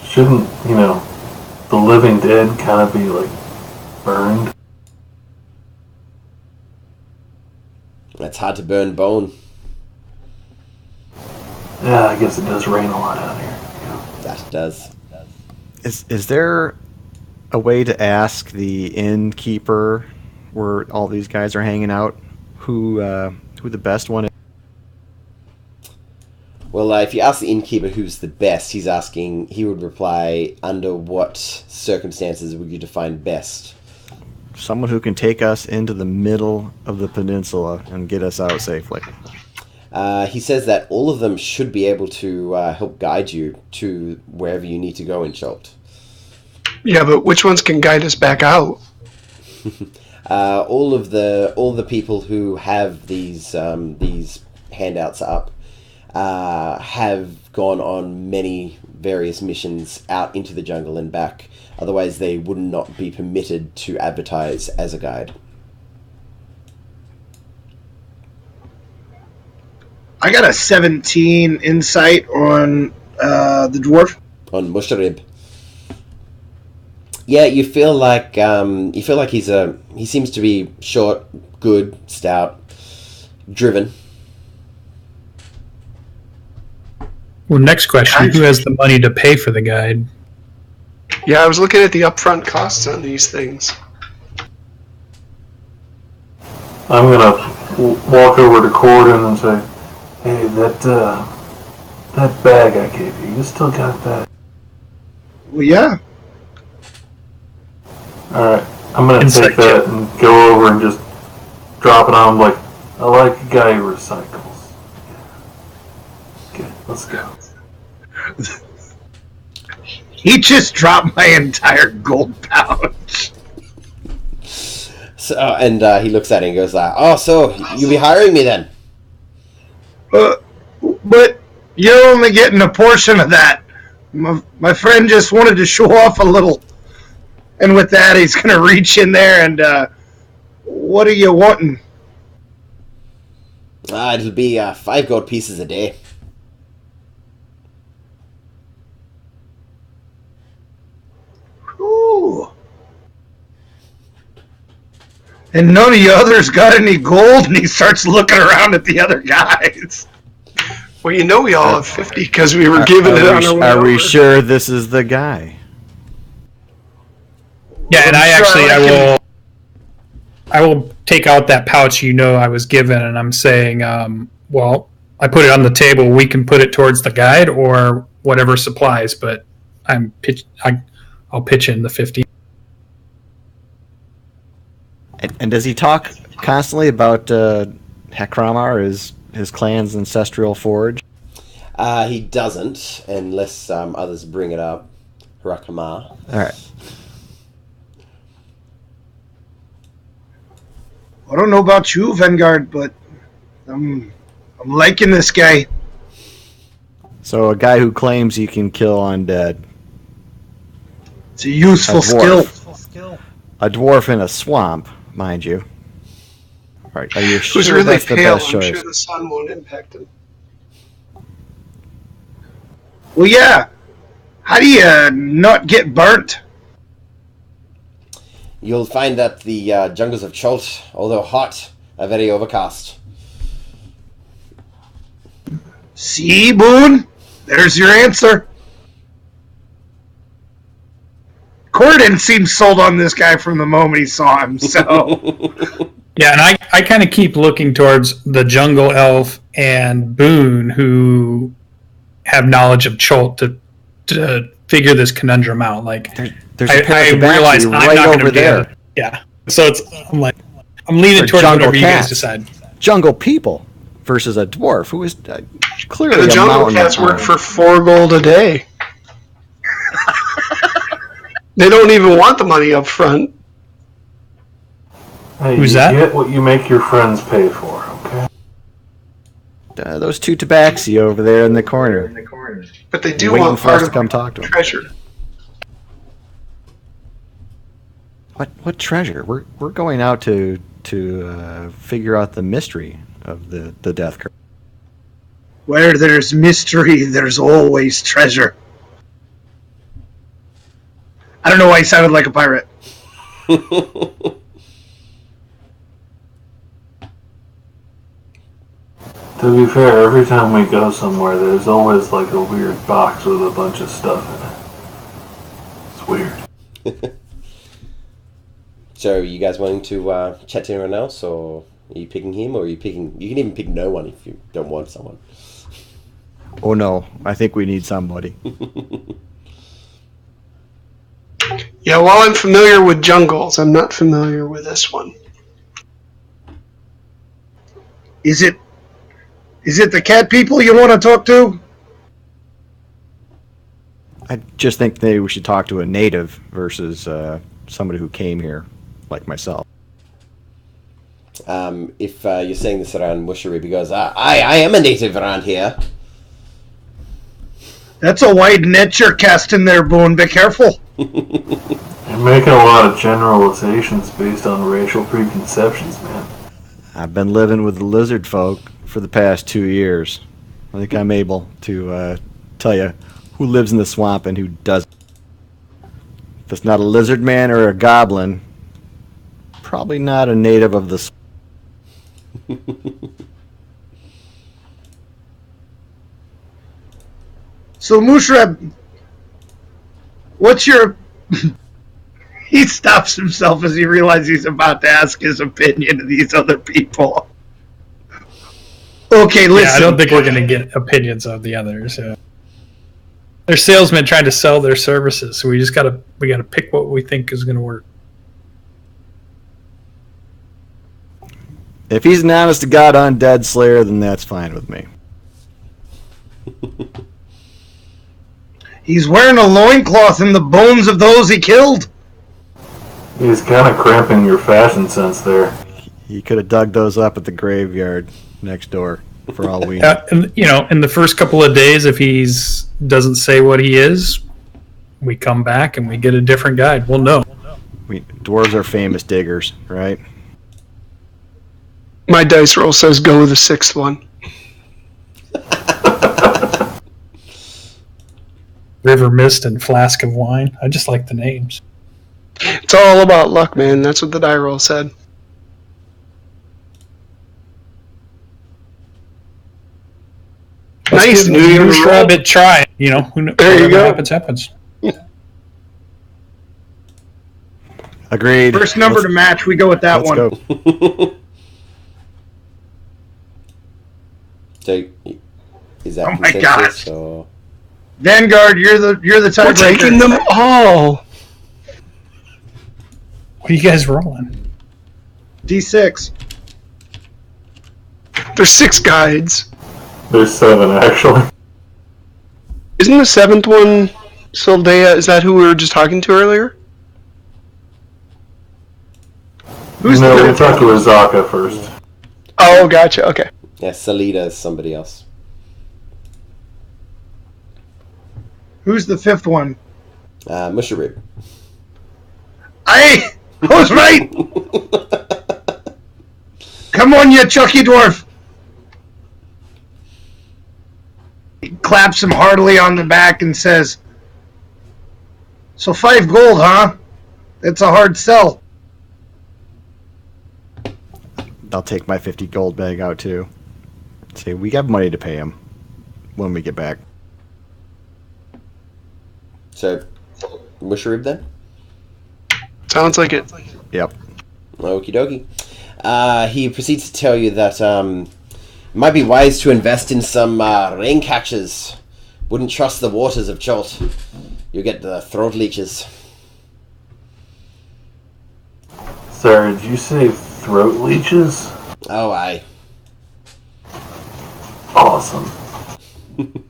shouldn't, the living dead kind of be, burned? It's hard to burn bone. Yeah, I guess it does rain a lot out here. That does. Is there a way to ask the innkeeper where all these guys are hanging out who the best one is? Well, if you ask the innkeeper who's the best, he would reply, under what circumstances would you define best? Someone who can take us into the middle of the peninsula and get us out safely. He says that all of them should be able to help guide you to wherever you need to go in Cholt. Yeah, but which ones can guide us back out? All the people who have these handouts up have gone on many various missions out into the jungle and back. Otherwise, they would not be permitted to advertise as a guide. I got a 17 insight on the dwarf. On Musharib. Yeah, you feel like he seems to be short, good, stout, driven. Well, next question: who has the money to pay for the guide? Yeah, I was looking at the upfront costs on these things. I'm gonna walk over to Corden and say, "Hey, that bag I gave you, you still got that?" Well, yeah. All right, I'm gonna Inside take that and go over and just drop it on him like, "I like a guy who recycles." Okay, let's go. He just dropped my entire gold pouch. So, and he looks at it and goes, "Oh, so you be hiring me then?" But you're only getting a portion of that. My friend just wanted to show off a little. And with that, he's going to reach in there and, what are you wanting? It'll be 5 gold pieces a day. Ooh. And none of you others got any gold, and he starts looking around at the other guys. Well, you know we all have 50 because we were given it on our way Are we over. sure this is the guy? Yeah, and I'm sure I will take out that pouch I was given, and I'm saying, well, I put it on the table. We can put it towards the guide or whatever supplies, but I'll pitch in the 50. And does he talk constantly about Hekramar, his clan's ancestral forge? He doesn't, unless others bring it up. Harakamar. All right. I don't know about you, Vanguard, but I'm liking this guy. So a guy who claims he can kill undead. It's a useful skill. A dwarf in a swamp, mind you. All right, are you sure Who's really that's the pale, best I'm choice? sure the sun won't impact him. Well, yeah. How do you not get burnt? You'll find that the jungles of Cholt, although hot, are very overcast. See, Boone? There's your answer. Corden seemed sold on this guy from the moment he saw him, so... Yeah, and I kind of keep looking towards the jungle elf and Boone, who have knowledge of Cholt to figure this conundrum out. Like, There's I a pair of realize Tabaxi I'm right not over gonna be there. able to- yeah, so I'm leaning Or towards jungle whatever you guys cats. decide. Jungle people versus a dwarf who is clearly The a jungle mountain. cats work for 4 gold a day. They don't even want the money up front. Hey, Who's you that? get what you make your friends pay for, okay? Those 2 Tabaxi over there in the corner. But they do Waiting want for part us to of come the talk to 'em. treasure. What treasure? We're going out to figure out the mystery of the death curse. Where there's mystery, there's always treasure. I don't know why he sounded like a pirate. To be fair, every time we go somewhere, there's always like a weird box with a bunch of stuff in it. It's weird. So, are you guys wanting to chat to anyone else, or are you picking him, or are you picking... You can even pick no one if you don't want someone. Oh no, I think we need somebody. Yeah, while I'm familiar with jungles, I'm not familiar with this one. Is it the cat people you want to talk to? I just think maybe we should talk to a native versus somebody who came here, like myself. If you're saying this around Mushery, because I am a native around here. That's a wide net you're casting there, Boone. Be careful. You're making a lot of generalizations based on racial preconceptions, man. I've been living with the lizard folk for the past 2 years. I think I'm able to tell you who lives in the swamp and who doesn't. If it's not a lizard man or a goblin, probably not a native of the swamp. So, Mushrab, what's your... He stops himself as he realizes he's about to ask his opinion of these other people. Okay, listen. Yeah, I don't think we're going to get opinions of the others. They're salesmen trying to sell their services, so we got to pick what we think is going to work. If he's an honest to God undead slayer, then that's fine with me. He's wearing a loincloth in the bones of those he killed. He's kind of cramping your fashion sense there. He could have dug those up at the graveyard next door, for all we know. And, in the first couple of days, if he doesn't say what he is, we come back and we get a different guide. We'll know. Dwarves are famous diggers, right? My dice roll says go with the sixth one. River Mist and Flask of Wine. I just like the names. It's all about luck, man. That's what the die roll said. Nice. New Shrub it try. Who knows? There you go. Happens. Agreed. First number to match, we go with that one. So, is that Oh my consensus, gosh. or... Vanguard, you're the We're tiebreaker. taking them all. What are you guys rolling? D6. There's 6 guides. There's 7, actually. Isn't the 7th one Soldea? Is that who we were just talking to earlier? Who's no, the we'll talk to Azaka first. Oh, gotcha. Okay. Yeah, Salida is somebody else. Who's the 5th one? Musharib. I was right. Come on, you Chucky dwarf. He claps him heartily on the back and says, "So 5 gold, huh? That's a hard sell." I'll take my 50 gold bag out too. Say, we have money to pay him when we get back. So, Musharib then? Sounds like it. Yep. Okie dokie. He proceeds to tell you that it might be wise to invest in some rain catchers. Wouldn't trust the waters of Cholt. You get the throat leeches. Sorry, did you say throat leeches? Oh, aye. Awesome.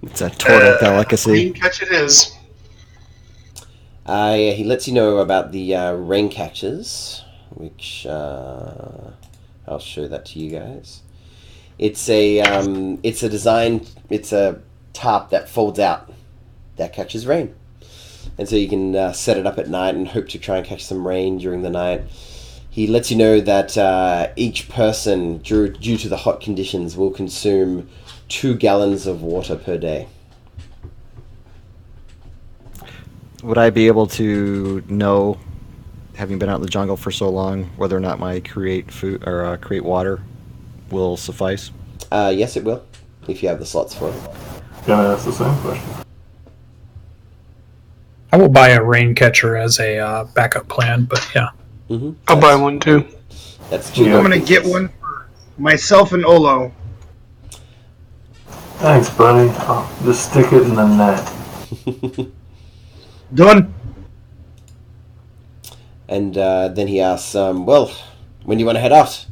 It's a total delicacy. Green catch it is. He lets you know about the rain catchers, which I'll show that to you guys. It's a design. It's a tarp that folds out that catches rain, and so you can set it up at night and hope to try and catch some rain during the night. He lets you know that each person, due to the hot conditions, will consume 2 gallons of water per day. Would I be able to know, having been out in the jungle for so long, whether or not my create food or create water will suffice? Yes, it will, if you have the slots for it. Gonna ask the same question. I will buy a rain catcher as a backup plan, but yeah. Mm-hmm. I'll buy one too. That's 2 Yeah. I'm going to get one for myself and Olo. Thanks, buddy. I'll just stick it in the net. Done. And then he asks, well, when do you want to head out?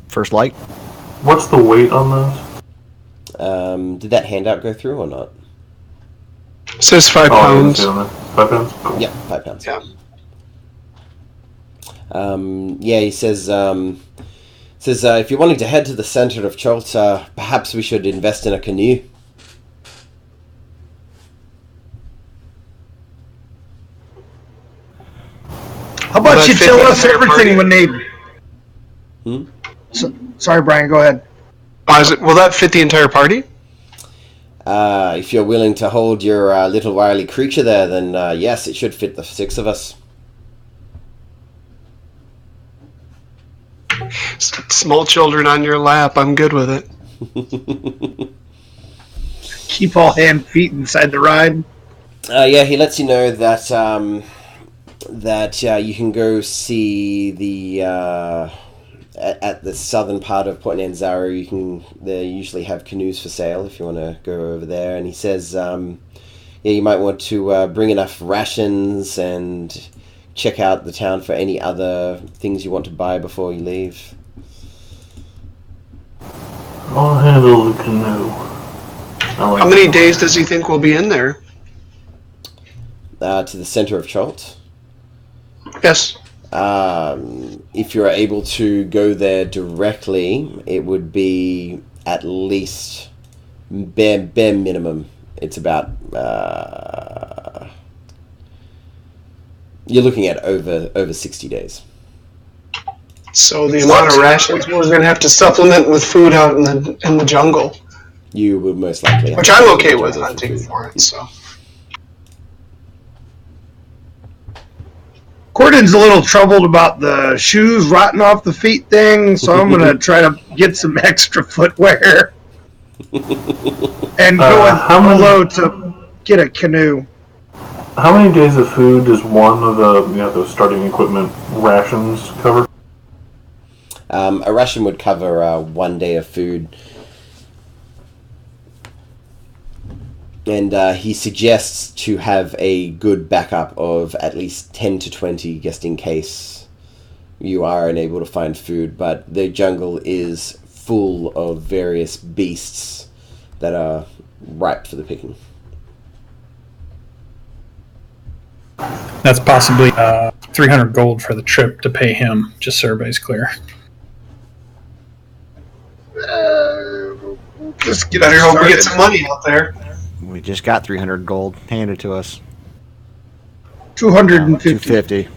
First light? What's the weight on those? Did that handout go through or not? It says 5 Oh, I didn't pounds. see on there. 5 pounds? Cool. Yeah, 5 pounds. Yeah. He says, if you're wanting to head to the center of Cholt, perhaps we should invest in a canoe. How about Will you that fit tell the us entire everything party? when they... Sorry, Brian, go ahead. Will that fit the entire party? If you're willing to hold your little wily creature there, then yes, it should fit the 6 of us. Small children on your lap. I'm good with it. Keep all hand feet inside the ride. Yeah, he lets you know that you can go see the at the southern part of Port Nanzaru. They usually have canoes for sale if you want to go over there. And he says, yeah, you might want to bring enough rations and check out the town for any other things you want to buy before you leave. I'll handle the canoe. How many days does he think we'll be in there? To the center of Cholt. Yes. If you're able to go there directly, it would be at least bare minimum. It's about you're looking at over 60 days. So the amount of rations we're going to have to supplement with food out in the jungle. You would most likely have which to I'm go okay to the with jungle hunting food. for it, so. Cordon's a little troubled about the shoes rotting off the feet thing, so I'm going to try to get some extra footwear. And go below to get a canoe. How many days of food does one of the starting equipment rations cover? A ration would cover 1 day of food. And he suggests to have a good backup of at least 10 to 20 just in case you are unable to find food. But the jungle is full of various beasts that are ripe for the picking. That's possibly 300 gold for the trip to pay him, just so everybody's clear. Just get Better hope we get some money out there. We just got 300 gold handed to us. 250. 250.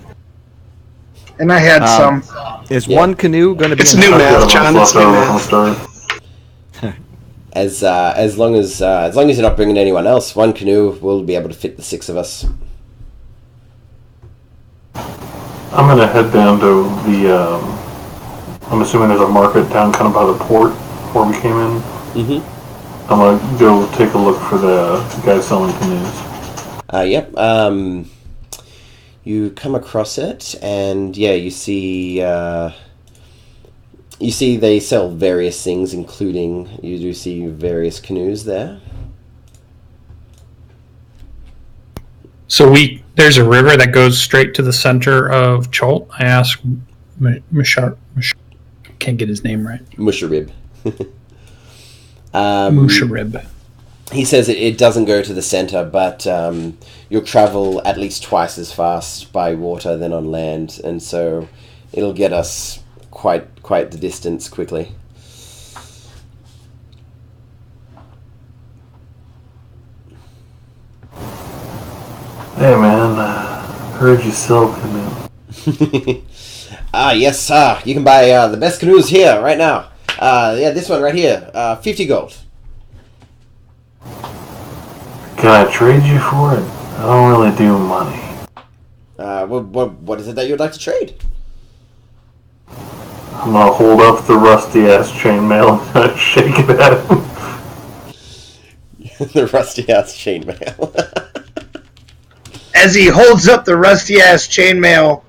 And I had some. Is one canoe going to be? It's new math, John. It's new math. As long as you're not bringing anyone else, one canoe will be able to fit the 6 of us. I'm going to head down to the, I'm assuming there's a market down kind of by the port where we came in. Mm-hmm. I'm going to go take a look for the guy selling canoes. Yep. You come across it, and yeah, you see they sell various things, including you do see various canoes there. So there's a river that goes straight to the center of Cholt. I asked Mishar, can't get his name right. Musharib. Musharib. He says it doesn't go to the center, but you'll travel at least twice as fast by water than on land, and so it'll get us quite the distance quickly. Hey man, heard you sell canoe. Yes, you can buy the best canoes here right now. Yeah, this one right here, 50 gold. Can I trade you for it? I don't really do money. What is it that you'd like to trade? I'm gonna hold up the rusty ass chainmail and shake it at him. The rusty ass chainmail. As he holds up the rusty ass chainmail,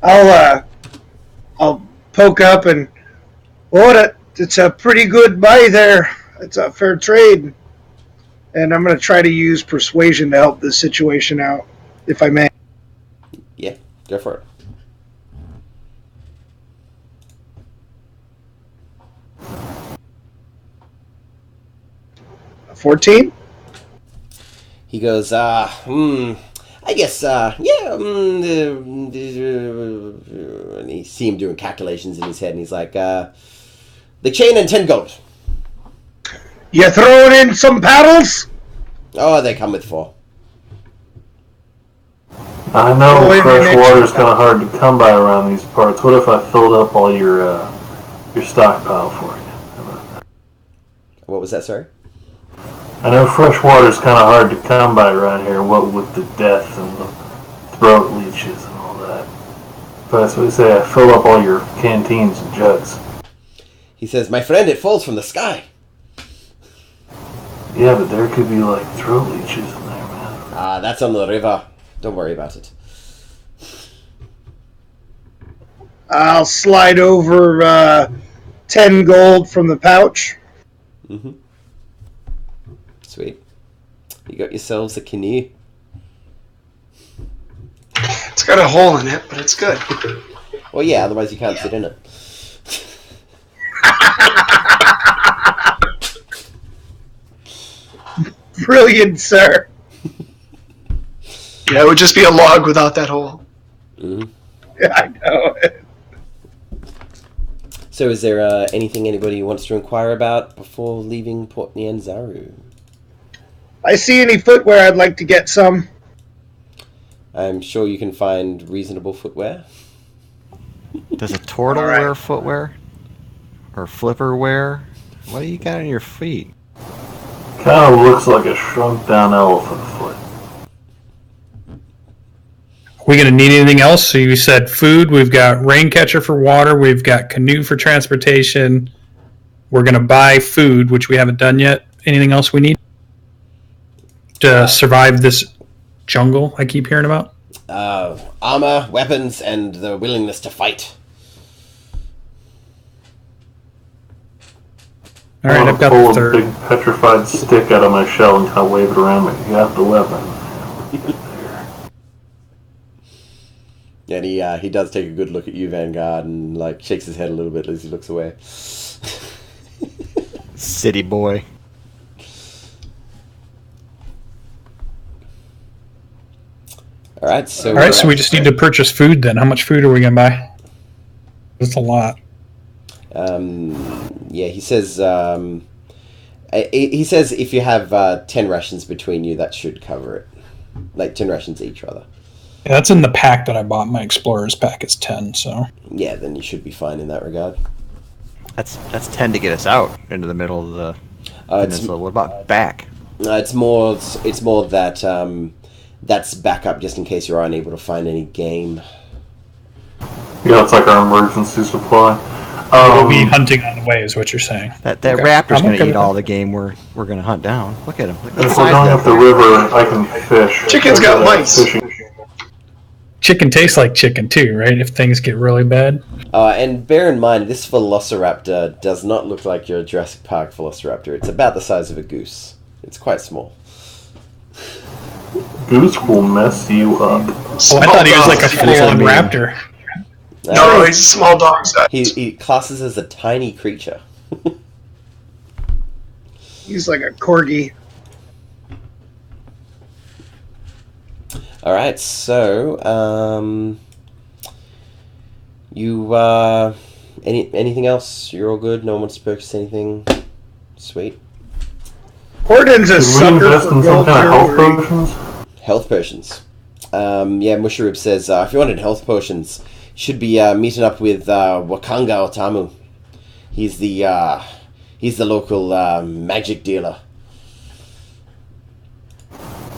I'll poke up and it's a pretty good buy there. It's a fair trade. And I'm going to try to use persuasion to help this situation out, if I may. Yeah, go for it. 14? He goes, I guess, yeah, and you see him doing calculations in his head, and he's like, the chain and 10 gold. You throwing in some paddles? Oh, they come with 4. I know fresh water's kind of hard to come by around these parts. What if I filled up all your stockpile for you? What was that, sorry? I know fresh water's kind of hard to come by around here, what with the death and the throat leeches and all that. But that's what they say, I fill up all your canteens and jugs. He says, my friend, it falls from the sky. Yeah, but there could be like throat leeches in there, man. Ah, that's on the river. Don't worry about it. I'll slide over 10 gold from the pouch. Mm-hmm. Sweet. You got yourselves a canoe. It's got a hole in it, but it's good. Well, yeah, otherwise you can't sit in it. Brilliant, sir. Yeah, it would just be a log without that hole. Mm-hmm. Yeah, I know. So is there anything anybody wants to inquire about before leaving Port Nyanzaru? I see any footwear, I'd like to get some. I'm sure you can find reasonable footwear. Does a turtle wear footwear? Or flipper wear? What do you got on your feet? Kind of looks like a shrunk down elephant foot. Are we going to need anything else? So you said food, we've got rain catcher for water, we've got canoe for transportation. We're going to buy food, which we haven't done yet. Anything else we need to survive this jungle I keep hearing about? Armor, weapons, and the willingness to fight. All right, I've got pull the a third. big petrified stick out of my shell and kind of wave it around me. You got the weapon. And he does take a good look at you, Vanguard, and like shakes his head a little bit as he looks away. City boy. All right, so We just need to purchase food then. How much food are we going to buy? That's a lot. Yeah, he says if you have 10 rations between you, that should cover it. Like 10 rations each, rather. Yeah, that's in the pack that I bought. My Explorer's pack is 10, so... Yeah, then you should be fine in that regard. That's 10 to get us out into the middle of the peninsula. What about back? It's more that that's backup just in case you're unable to find any game. Yeah, it's like our emergency supply. We'll be hunting on the way, is what you're saying. That Okay. raptor's I'm going okay to eat with all that. the game we're going to hunt down. Look at him. Look at And the if we're size going of up the river, I can fish. Chicken's got mice. Fishing. Chicken tastes like chicken too, right? If things get really bad. And bear in mind, this Velociraptor does not look like your Jurassic Park Velociraptor. It's about the size of a goose. It's quite small. Goose will mess you up. Oh, I thought he was like a full-on raptor. No, he's a small dog size. He classes as a tiny creature. He's like a corgi. All right, so you anything else? You're all good. No one wants to purchase anything. Sweet. Horton's a Did we sucker invest for in some gold kind of health jewelry. potions? Health potions. Yeah, Musharib says if you wanted health potions, you should be meeting up with Wakanga Otamu. He's the local magic dealer.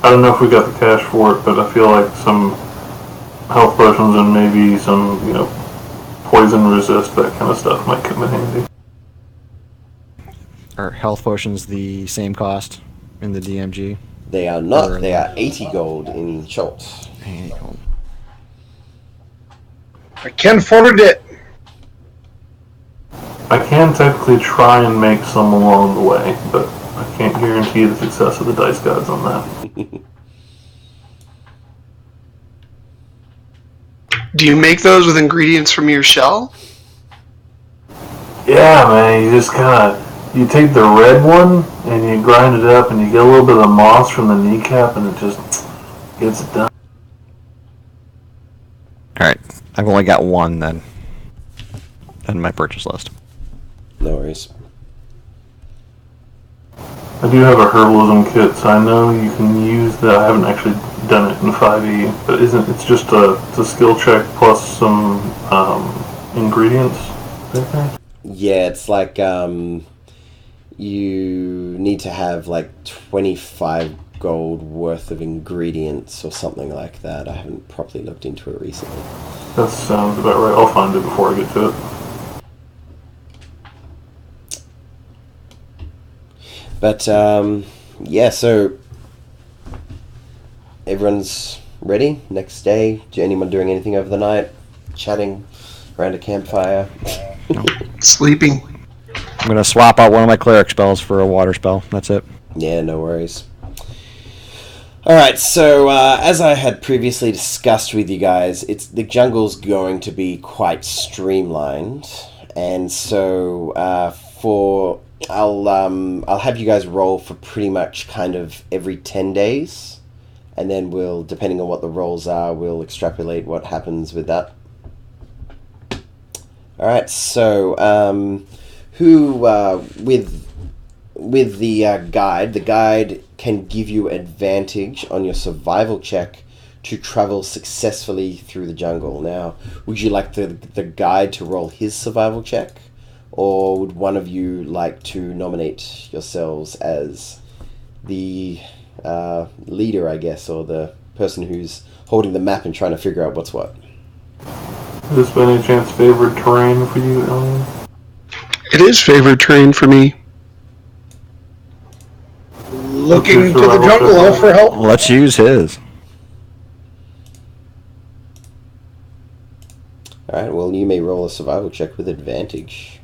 I don't know if we got the cash for it, but I feel like some health potions and maybe some, poison resist, that kind of stuff might come in handy. Are health potions the same cost in the DMG? They are not. They are 80 gold in short. I can afford it. I can technically try and make some along the way, but I can't guarantee the success of the dice gods on that. Do you make those with ingredients from your shell? Yeah, man, you just you take the red one and you grind it up and you get a little bit of the moss from the kneecap and it just gets it done. Alright, I've only got one then on my purchase list. No worries. I do have a herbalism kit, so I know you can use that. I haven't actually done it in 5e, but it's just a skill check plus some ingredients. Yeah, it's like you need to have like 25 gold worth of ingredients or something like that. I haven't properly looked into it recently. That sounds about right. I'll find it before I get to it. But yeah, so everyone's ready. Next day, anyone doing anything over the night? Chatting around a campfire? Sleeping. I'm going to swap out one of my cleric spells for a water spell. That's it. Yeah, no worries. Alright, so as I had previously discussed with you guys, the jungle's going to be quite streamlined, and so I'll have you guys roll for pretty much kind of every 10 days, and then we'll, depending on what the rolls are, we'll extrapolate what happens with that. Alright, so with the guide can give you advantage on your survival check to travel successfully through the jungle. Now, would you like the guide to roll his survival check, or would one of you like to nominate yourselves as the leader, I guess, or the person who's holding the map and trying to figure out what's what? Is this by any chance favored terrain for you, Ellen? It is favored terrain for me. Looking to the jungle elf for help. Let's use his. Alright, well, you may roll a survival check with advantage.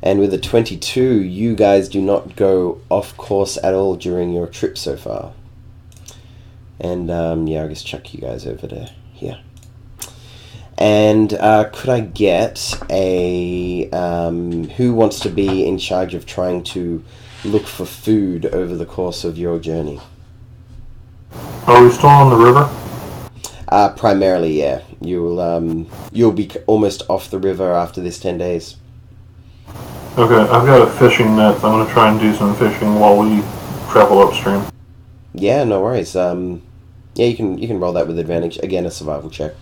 And with a 22, you guys do not go off course at all during your trip so far. And, yeah, I'll just chuck you guys over to here. And could I get a... who wants to be in charge of trying to look for food over the course of your journey? Are we still on the river? Primarily, yeah. You'll be almost off the river after this 10 days. Okay, I've got a fishing net. I'm going to try and do some fishing while we travel upstream. Yeah, no worries. Yeah, you can roll that with advantage. Again, a survival check.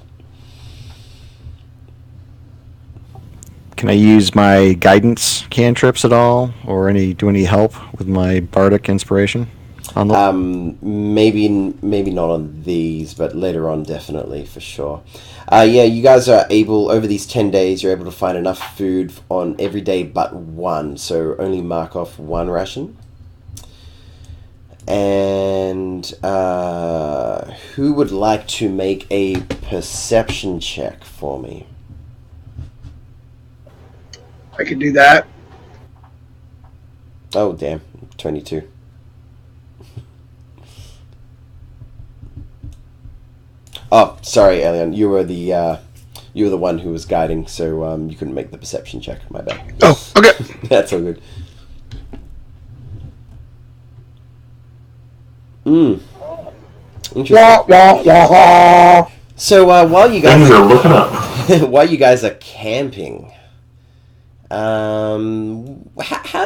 Can I use my guidance cantrips at all, or do any help with my bardic inspiration? On the maybe not on these, but later on, definitely, for sure. Yeah, you guys are able, over these 10 days, you're able to find enough food on every day but one, so only mark off one ration. And who would like to make a perception check for me? I could do that. Oh, damn. 22. Oh, sorry, Elian. You were the one who was guiding, so you couldn't make the perception check. My bad. Oh, okay. That's all good. Interesting. So while you guys are looking up, while you guys are camping, how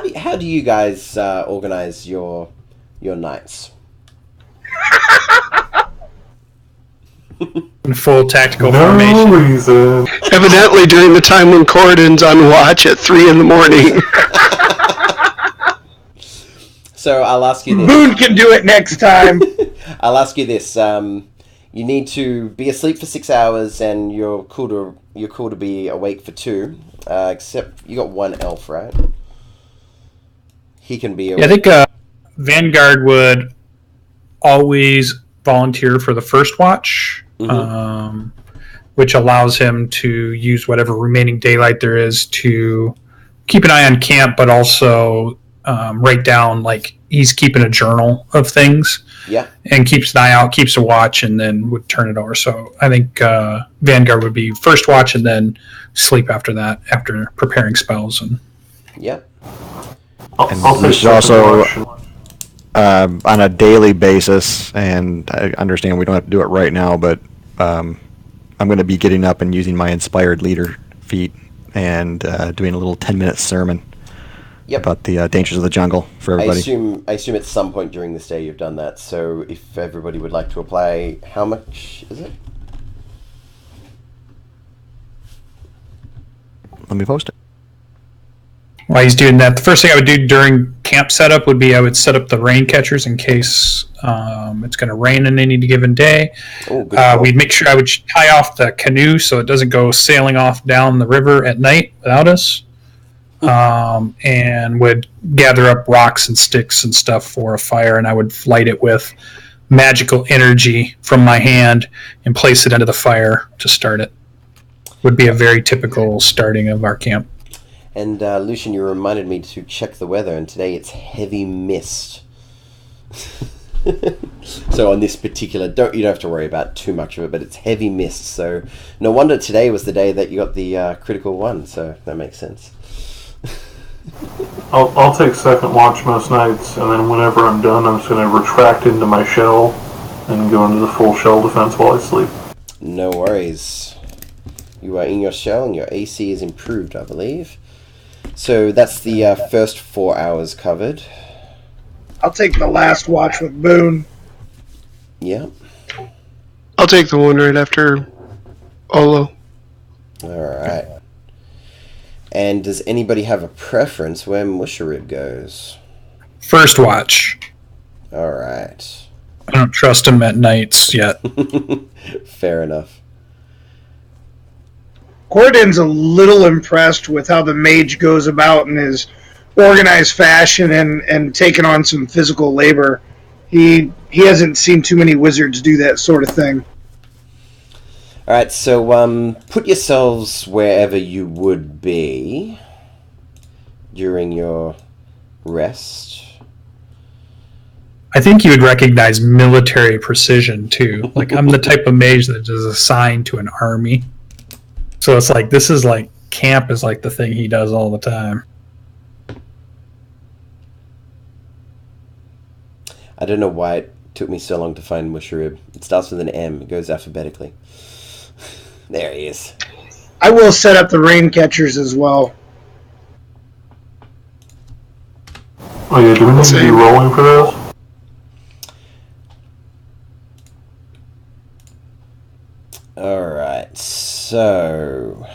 do you guys organize your nights? In full tactical formation. reason. Evidently during the time when Corridon's on watch at 3 in the morning. So I'll ask you this. Boone can do it next time. I'll ask you this. You need to be asleep for 6 hours, and you're cool to be awake for 2. Except you got one elf, right? He can be awake. Yeah, I think Vanguard would always volunteer for the first watch, which allows him to use whatever remaining daylight there is to keep an eye on camp, but also write down, like, he's keeping a journal of things. Yeah. And keeps an eye out, keeps a watch, and then would turn it over. So I think Vanguard would be first watch and then sleep after that, after preparing spells. And yeah. I'll we take should also, second watch. on a daily basis, and I understand we don't have to do it right now, but I'm going to be getting up and using my inspired leader feat and doing a little 10-minute sermon. Yep. About the dangers of the jungle for everybody. I assume at some point during this day you've done that. So if everybody would like to apply, how much is it? Let me post it. while he's doing that, the first thing I would do during camp setup would be I would set up the rain catchers in case it's going to rain in any given day. We'd make sure I would tie off the canoe so it doesn't go sailing off down the river at night without us. and would gather up rocks and sticks and stuff for a fire, and I would light it with magical energy from my hand and place it into the fire to start it. Would be a very typical starting of our camp. And Lucian, you reminded me to check the weather, and today it's heavy mist. So on this particular, you don't have to worry about too much of it, but it's heavy mist. So no wonder today was the day that you got the critical one. So that makes sense. I'll take second watch most nights, and then whenever I'm done, I'm just going to retract into my shell and go into the full shell defense while I sleep. No worries. You are in your shell, and your AC is improved, I believe. So that's the first 4 hours covered. I'll take the last watch with Boone. Yeah. I'll take the one right after Olo. Alright. And does anybody have a preference where Musharib goes? First watch. Alright. I don't trust him at nights yet. Fair enough. Corridon's a little impressed with how the mage goes about in his organized fashion and taking on some physical labor. He hasn't seen too many wizards do that sort of thing. Alright, so put yourselves wherever you would be during your rest. I think you would recognize military precision, too. Like, I'm the type of mage that is assigned to an army. So it's like, this is like, camp is like the thing he does all the time. I don't know why it took me so long to find Musharib. It starts with an M. It goes alphabetically. There he is. I will set up the rain catchers as well. Oh yeah, do we need to be rolling for those? Alright, so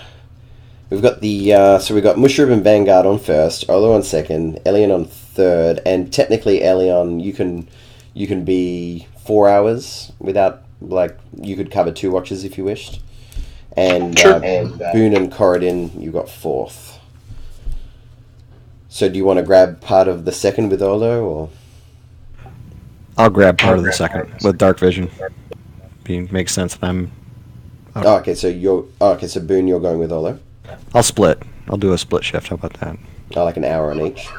we've got the we've got Musharib and Vanguard on first, Olo on second, Elion on third, and technically Elion you can be 4 hours without, like, you could cover 2 watches if you wished. And Sure. Boone and Corridon you got fourth. So do you want to grab part of the second with Olo, or? I'll grab part of the second with dark vision. Makes sense if I'm... Oh, okay, so so Boone, you're going with Olo. I'll split. I'll do a split shift. How about that? Oh, like an hour on each.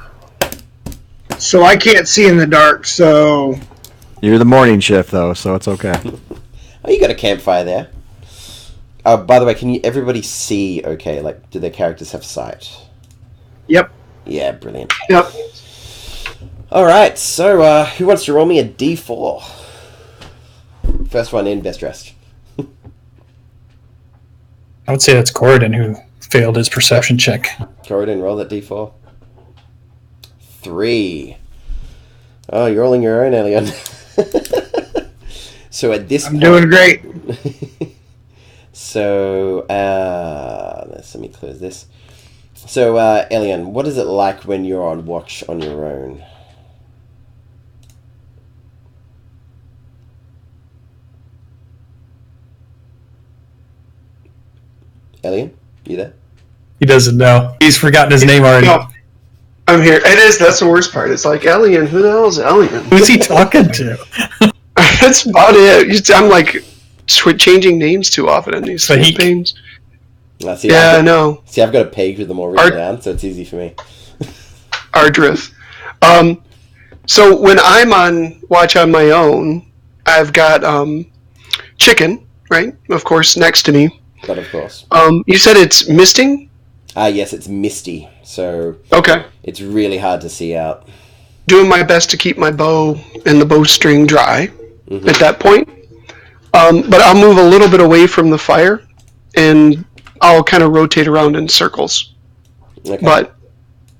So I can't see in the dark, so... You're the morning shift, though, so it's okay. Oh, you got a campfire there. By the way, can everybody see okay? Like, do their characters have sight? Yep. Yeah, brilliant. Yep. Alright, so who wants to roll me a d4? First one in, best dressed. I would say that's Corridon who failed his perception check. Corridon, roll that d4. 3. Oh, you're rolling your own, Elion. So at this I'm doing great. So, let me close this. So, Elion, what is it like when you're on watch on your own? Elion, you there? He doesn't know. He's forgotten his name already. No, I'm here. That's the worst part. It's like, Elion, who the hell is Elion? Who's he talking to? That's about it. I'm like changing names too often in these But campaigns. See, Yeah, I know. See, I've got a page with them all written down, so it's easy for me. Ardrith. So when I'm on watch on my own, I've got Chicken, right? Of course, next to me. But of course. You said it's misting? Yes, it's misty, so Okay. it's really hard to see out. Doing my best to keep my bow and the bowstring dry at that point. But I'll move a little bit away from the fire, and I'll kind of rotate around in circles. Okay. But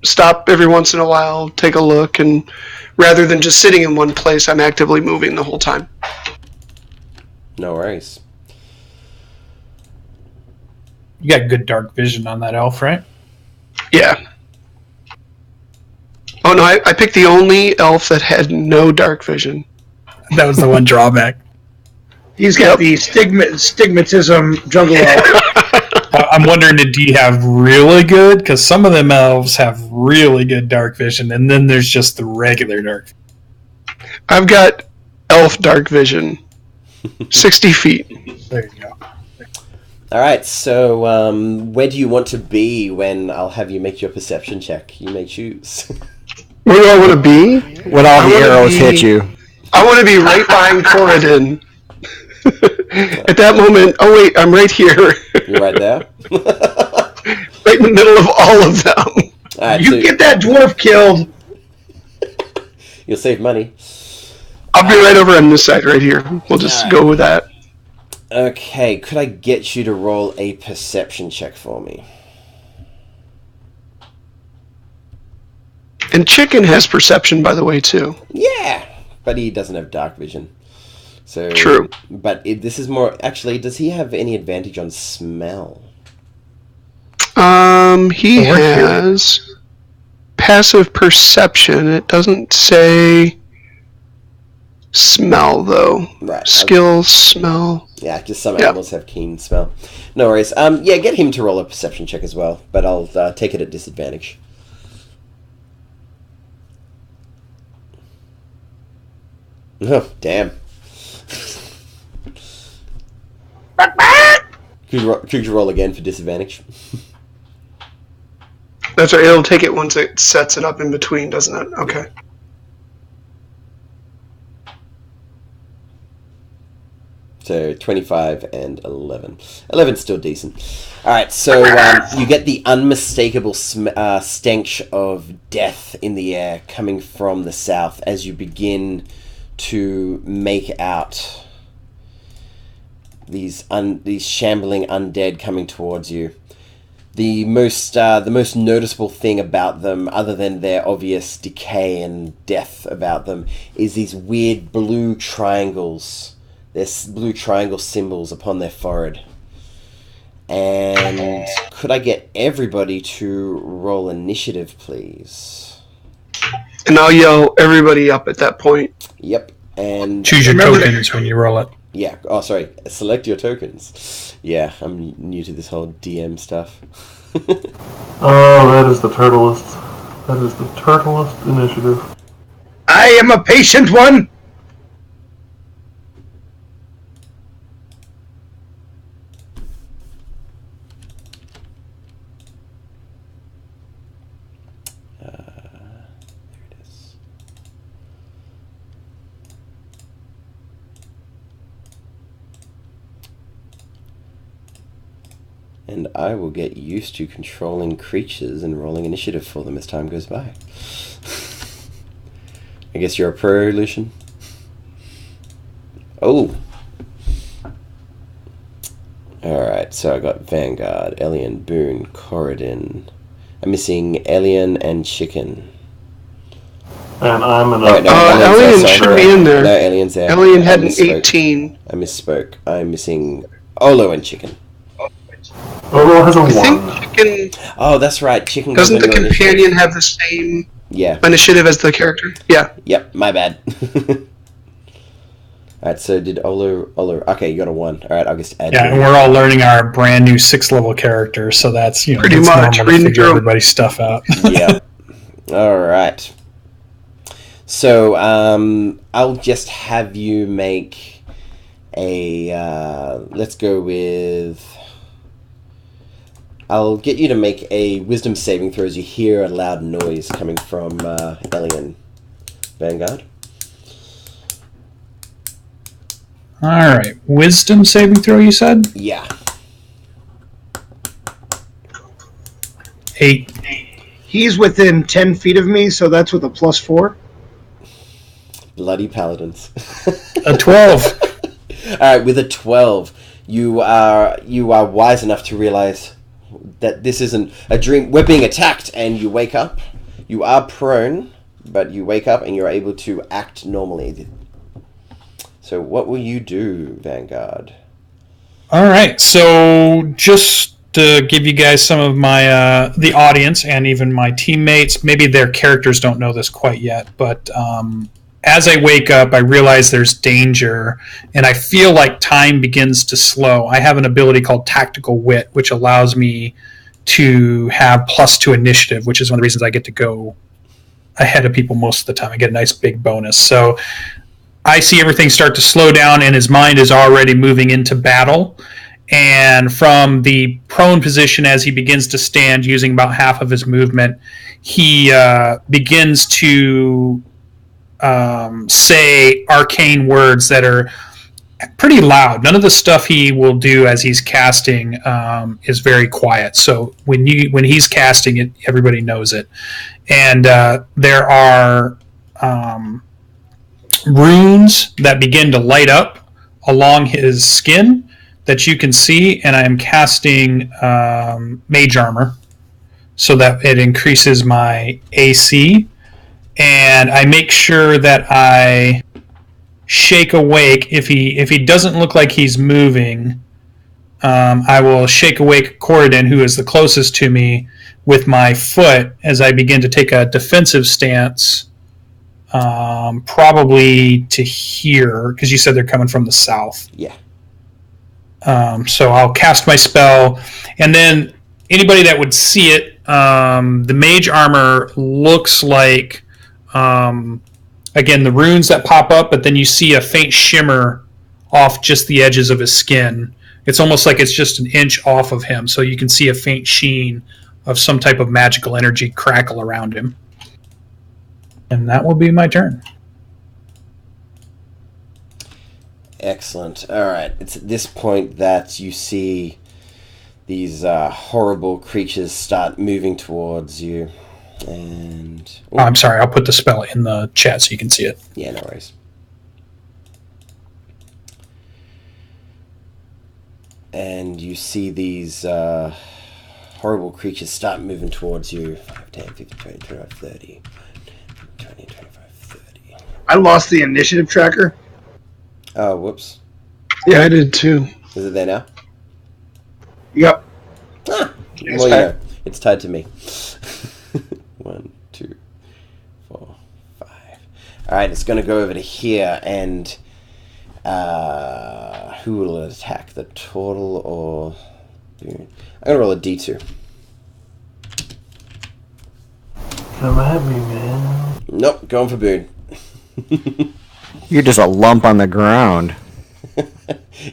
stop every once in a while, take a look, and rather than just sitting in one place, I'm actively moving the whole time. No worries. You got good dark vision on that elf, right? Yeah. Oh no, I picked the only elf that had no dark vision. That was the one drawback. He's got the stigmatism jungle elf. I'm wondering, do you have really good? Because some of them elves have really good dark vision, and then there's just the regular dark. I've got elf dark vision. 60 feet. There you go. All right, so where do you want to be when I'll have you make your perception check? You may choose. Where do I want to be? When all the arrows hit you. I want to be right behind Corridon. At that moment, oh wait, I'm right here. You're right there? Right in the middle of all of them. All right, You get that dwarf killed. You'll save money. I'll be right over on this side right here. We'll just go with that. Okay, could I get you to roll a perception check for me? And Chicken has perception, by the way, too. Yeah, but he doesn't have dark vision. So True. But this is more... Actually, does he have any advantage on smell? He has passive perception. It doesn't say smell, though. Right. Skills, smell. Yeah, because some animals have keen smell. No worries. Yeah, get him to roll a perception check as well, but I'll take it at disadvantage. Oh, damn. Could you roll again for disadvantage? That's right. It'll take it once it sets it up in between, doesn't it? Okay. So 25 and 11. 11's still decent. Alright, so you get the unmistakable stench of death in the air coming from the south as you begin to make out these shambling undead coming towards you. The most noticeable thing about them, other than their obvious decay and death about them, is these weird blue triangles. There's blue triangle symbols upon their forehead. And could I get everybody to roll initiative, please? And I'll yell everybody up at that point. Yep. And choose your tokens when you roll it. Yeah. Oh, sorry. Select your tokens. Yeah, I'm new to this whole DM stuff. Oh, that is the turtlest. That is the turtlest initiative. I am a patient one. And I will get used to controlling creatures and rolling initiative for them as time goes by. I guess you're a pro, Lucian? Oh! Alright, so I got Vanguard, Elian, Boone, Corridon. I'm missing Elian and Chicken. And I'm an... Elian should be in there. No, Elian's there. Elian I had an misspoke. 18. I misspoke. I'm missing Olo and Chicken. Olo has a I 1. think Chicken... Oh, that's right. Chicken Doesn't goes the on your initiative. companion have the same Yeah. initiative as the character? Yeah. Yep, my bad. Alright, so did Olo... Okay, you got a 1. Alright, I'll just add... Yeah, and we're all learning our brand new 6th-level characters, so that's, Pretty it's much. normal to Reading figure through. everybody's stuff out. Yeah. Alright. So, I'll just have you make a... let's go with... I'll get you to make a wisdom saving throw as you hear a loud noise coming from Elian. Vanguard. Alright, wisdom saving throw, you said? Yeah. 8. He's within 10 feet of me, so that's with a +4. Bloody paladins. A 12. Alright, with a 12, you are wise enough to realize that this isn't a dream. We're being attacked, and you wake up. You are prone, but you wake up and you're able to act normally. So what will you do, Vanguard? Alright, so just to give you guys some of my, the audience and even my teammates, maybe their characters don't know this quite yet, but as I wake up, I realize there's danger, and I feel like time begins to slow. I have an ability called Tactical Wit, which allows me to have +2 initiative, which is one of the reasons I get to go ahead of people most of the time. I get a nice big bonus. So I see everything start to slow down, and his mind is already moving into battle. And from the prone position, as he begins to stand, using about half of his movement, he begins to say arcane words that are pretty loud. None of the stuff he will do as he's casting is very quiet. So when he's casting it, everybody knows it. And there are runes that begin to light up along his skin that you can see, and I am casting Mage Armor so that it increases my AC, and I make sure that I shake awake. If he doesn't look like he's moving, I will shake awake Corridon, who is the closest to me, with my foot as I begin to take a defensive stance, probably to here, because you said they're coming from the south. Yeah. So I'll cast my spell, and then anybody that would see it, the Mage Armor looks like, again, the runes that pop up, but then you see a faint shimmer off just the edges of his skin. It's almost like it's just an inch off of him, so you can see a faint sheen of some type of magical energy crackle around him. And that will be my turn. Excellent. All right. It's at this point that you see these horrible creatures start moving towards you. And I'm sorry, I'll put the spell in the chat so you can see it. Yeah, no worries. And you see these horrible creatures start moving towards you. 5, 10, 15, 20, 25, 30. 20, 25, 30. I lost the initiative tracker. Oh, whoops. Yeah, I did too. Is it there now? Yep. Ah, well, yeah, it's tied to me. 1, 2, 4, 5. All right, it's going to go over to here, and who will it attack? The turtle or... I'm going to roll a d2. Come at me, man. Nope, going for Boone. You're just a lump on the ground.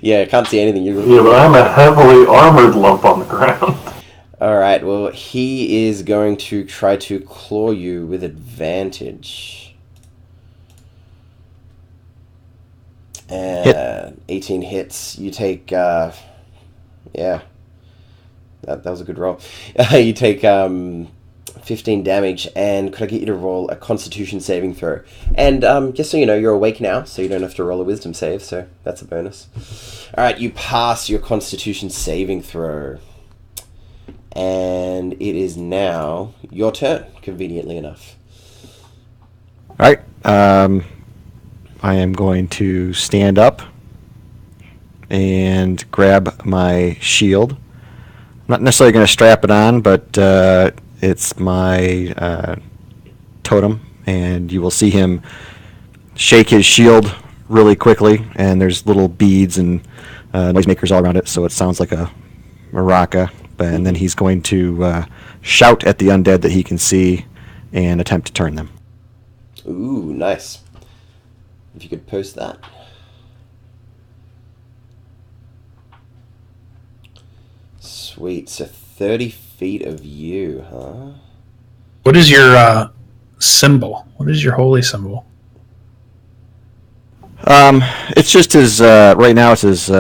Yeah, I can't see anything. Yeah, but I'm a heavily armored lump on the ground. Alright, well, he is going to try to claw you with advantage. And 18 hits. You take, yeah. That was a good roll. You take 15 damage, and could I get you to roll a Constitution saving throw? And just so you know, you're awake now, so you don't have to roll a Wisdom save, so that's a bonus. Alright, you pass your Constitution saving throw. And it is now your turn, conveniently enough. Alright, I am going to stand up and grab my shield. I'm not necessarily going to strap it on, but it's my totem, and you will see him shake his shield really quickly, and there's little beads and noisemakers all around it, so it sounds like a maraca. And then he's going to shout at the undead that he can see and attempt to turn them. Ooh, nice. If you could post that. Sweet. So 30 feet of you, huh? What is your symbol? What is your holy symbol? It's just his, right now it's his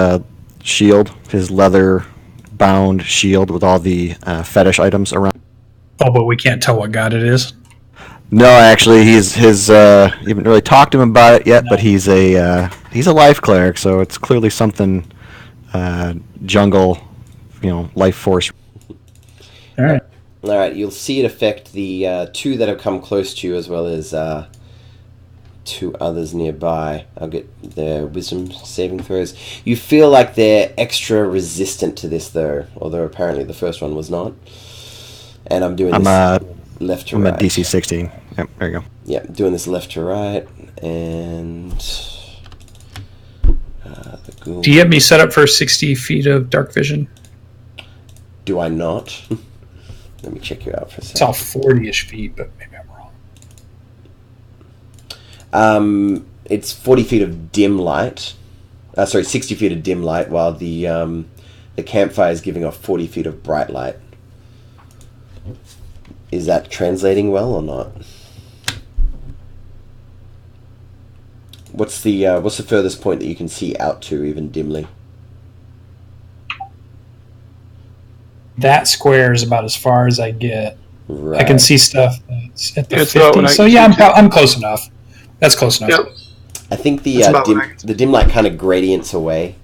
shield, his leather-bound shield with all the fetish items around. Oh, but we can't tell what god it is? No, actually, you haven't really talked to him about it yet, but he's a life cleric, so it's clearly something jungle, life force. All right. All right, you'll see it affect the two that have come close to you, as well as two others nearby. I'll get their wisdom saving throws. You feel like they're extra resistant to this, though, although apparently the first one was not. And I'm doing this left to right. I'm at DC 16. Yep, there you go. Yeah, doing this left to right, and the ghoul. Do you have me set up for 60 feet of dark vision? Do I not? Let me check you out for a It's all second. 40-ish feet, but maybe I'm wrong. It's 40 feet of dim light. 60 feet of dim light, while the campfire is giving off 40 feet of bright light. Is that translating well or not? What's the furthest point that you can see out to, even dimly? That square is about as far as I get. Right. I can see stuff that's at the It's about what 50. I So can yeah, see, I'm close enough. That's close enough. Yep. I think the That's about what I can the dim light kind of gradients away.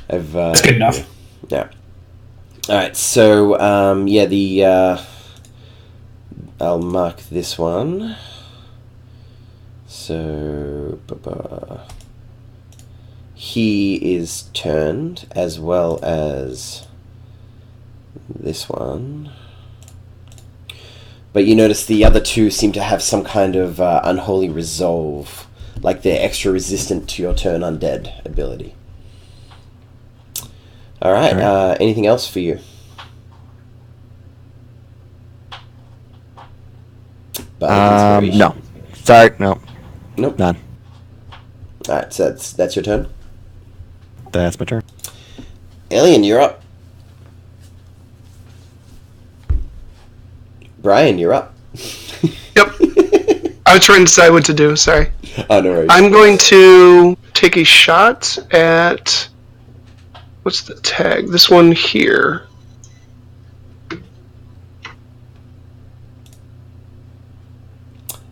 That's good enough. Yeah. All right. So I'll mark this one. So he is turned, as well as this one. But you notice the other two seem to have some kind of unholy resolve, like they're extra resistant to your turn undead ability. All right. Anything else for you? No. Sorry, no. Nope. None. All right. So that's your turn. That's my turn. Alien, you're up. Brian, you're up. Yep. I was trying to decide what to do. Sorry. Oh, no worries. I'm going to take a shot at... What's the tag? This one here.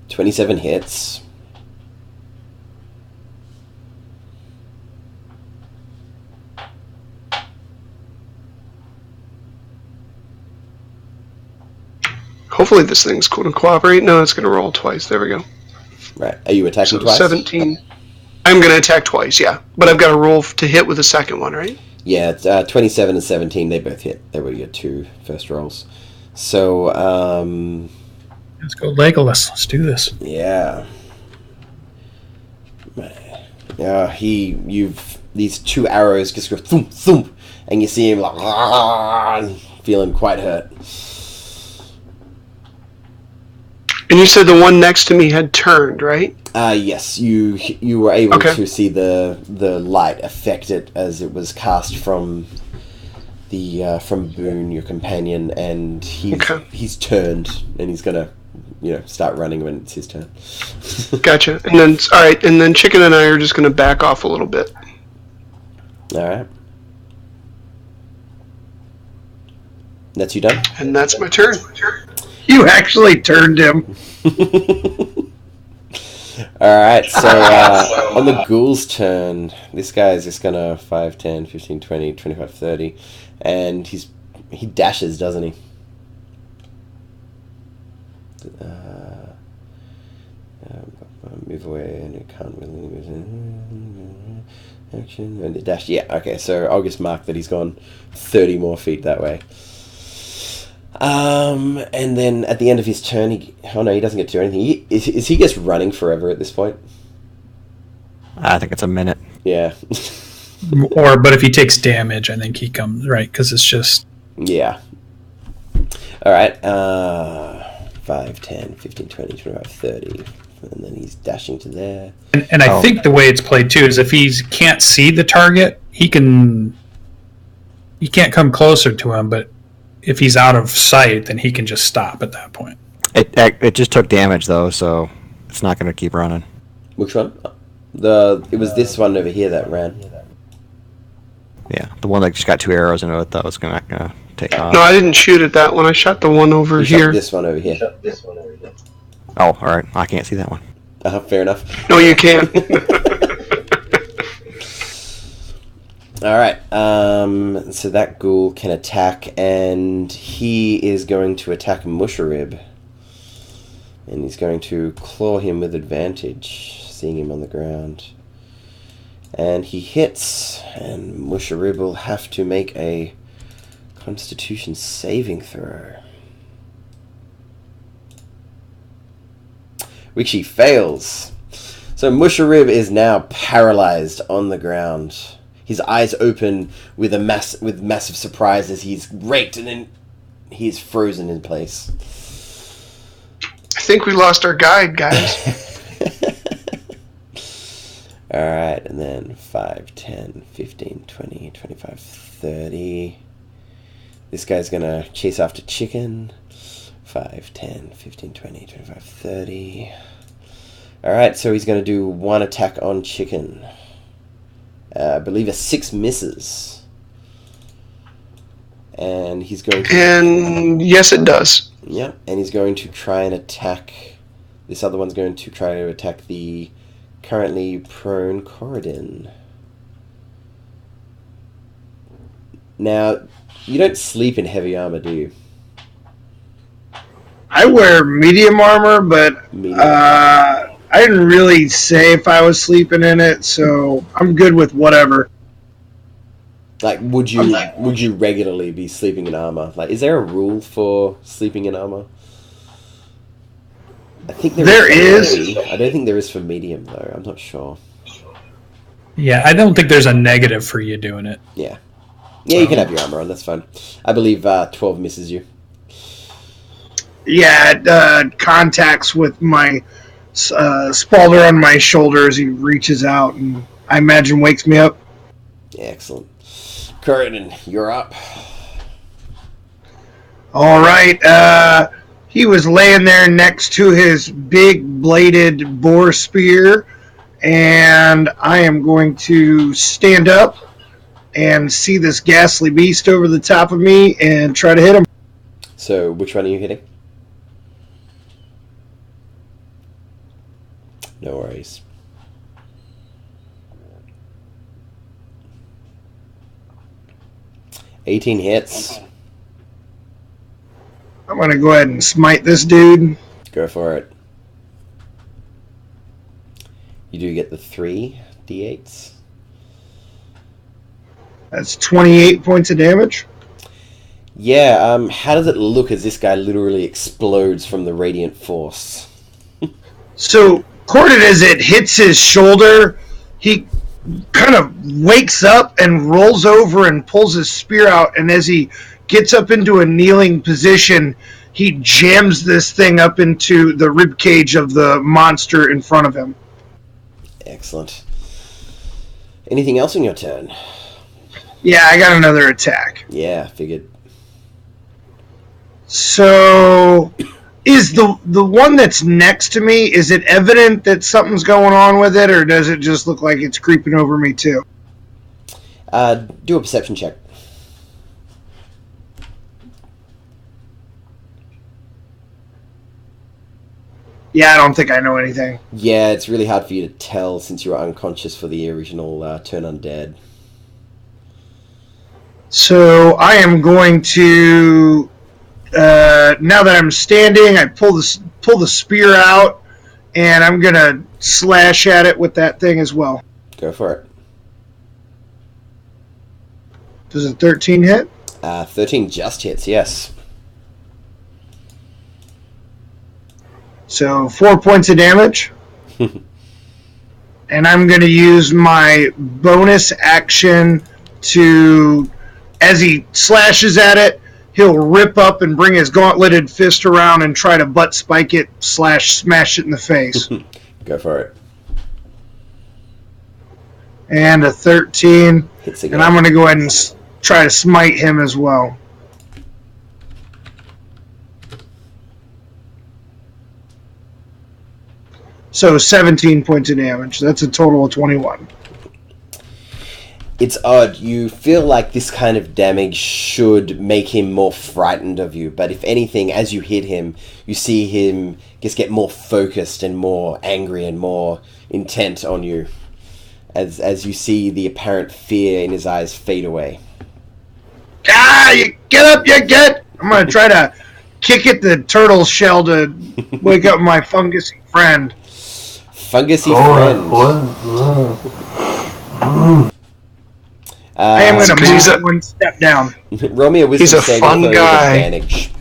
$27 hits. Hopefully this thing's going to cooperate. No, it's going to roll twice. There we go. Right. Are you attacking So twice? 17. I'm going to attack twice, yeah. But I've got to roll to hit with the second one, right? Yeah, it's, 27 and 17, they both hit. They were your two first rolls. So, Let's go Legolas. Let's do this. yeah. These two arrows just go thump, thump, and you see him like, feeling quite hurt. And you said the one next to me had turned, right? Yes, you were able Okay. to see the light affect it as it was cast from from Boone, your companion, and he's turned and he's gonna start running when it's his turn. Gotcha. And then, all right, and then Chicken and I are just going to back off a little bit. All right, that's you done. And that's my turn. You actually turned him. Alright, so on the ghoul's turn, this guy is just gonna 5, 10, 15, 20, 25, 30, and he dashes, doesn't he? Move away, and it can't really move. Action, and dash, yeah, okay, so I'll just mark that he's gone 30 more feet that way. And then at the end of his turn, he doesn't get to do anything. Is he just running forever at this point? I think it's a minute. Yeah. But if he takes damage, I think he comes, right? Because it's just... Yeah. Alright, 5, 10, 15, 20, 25, 30. And then he's dashing to there. And I think the way it's played, too, is if he can't see the target, he can't come closer to him, but if he's out of sight, then he can just stop at that point. It just took damage, though, so it's not going to keep running. Which one? It was this one over here that ran. Yeah, the one that just got 2 arrows into it, that was going to take off. No, I didn't shoot at that one. I shot the one over You shot here. this one over here. Oh, all right. I can't see that one. Fair enough. No, you can. Alright, so that ghoul can attack, and he is going to attack Musharib. And he's going to claw him with advantage, seeing him on the ground. And he hits, and Musharib will have to make a Constitution saving throw. which he fails. So Musharib is now paralyzed on the ground. His eyes open with massive surprise as he's raked and then he's frozen in place. I think we lost our guide, guys. Alright, and then 5, 10, 15, 20, 25, 30. This guy's gonna chase after chicken. 5, 10, 15, 20, 25, 30. Alright, so he's gonna do one attack on chicken. I believe a 6 misses. And he's going to... And yes, it does. Yep, and he's going to try and attack... This other one's going to try to attack the currently prone Corridon. Now, you don't sleep in heavy armor, do you? I wear medium armor, but I didn't really say if I was sleeping in it, so I'm good with whatever. Like, would you regularly be sleeping in armor? Like, is there a rule for sleeping in armor? I think there is. I don't think there is for medium, though. I'm not sure. Yeah, I don't think there's a negative for you doing it. Yeah. Yeah, you can have your armor on. That's fine. I believe 12 misses you. Yeah, it contacts with my spalder on my shoulder as he reaches out and I imagine wakes me up. Yeah, excellent. Corridon, you're up. All right. He was laying there next to his big bladed boar spear, and I am going to stand up and see this ghastly beast over the top of me and try to hit him. So, which one are you hitting? No worries. $18 hits. I'm going to go ahead and smite this dude. Go for it. You do get the 3 d8s. That's 28 points of damage. Yeah, how does it look as this guy literally explodes from the radiant force? So, Corridon, as it hits his shoulder, he kind of wakes up and rolls over and pulls his spear out, and as he gets up into a kneeling position, he jams this thing up into the rib cage of the monster in front of him. Excellent. Anything else in your turn? Yeah, I got another attack. Yeah, figured. So, is the one that's next to me, is it evident that something's going on with it, or does it just look like it's creeping over me too? Do a perception check. Yeah, I don't think I know anything. Yeah, it's really hard for you to tell since you were unconscious for the original turn undead. So I am going to, now that I'm standing, I pull the spear out, and I'm going to slash at it with that thing as well. Go for it. Does a 13 hit? 13 just hits, yes. So 4 points of damage. And I'm going to use my bonus action to, as he slashes at it, he'll rip up and bring his gauntleted fist around and try to butt spike it / smash it in the face. Go for it. And a 13. Hits again. And I'm going to go ahead and try to smite him as well. So 17 points of damage. That's a total of 21. It's odd. You feel like this kind of damage should make him more frightened of you, but if anything, as you hit him, you see him just get more focused and more angry and more intent on you, as you see the apparent fear in his eyes fade away. Ah, you get up, you get! I'm going to try to kick at the turtle shell to wake up my fungusy friend. Fungusy friend. I am going to he's move one step down. Roll me a wisdom He's a saving fun throw with guy. advantage.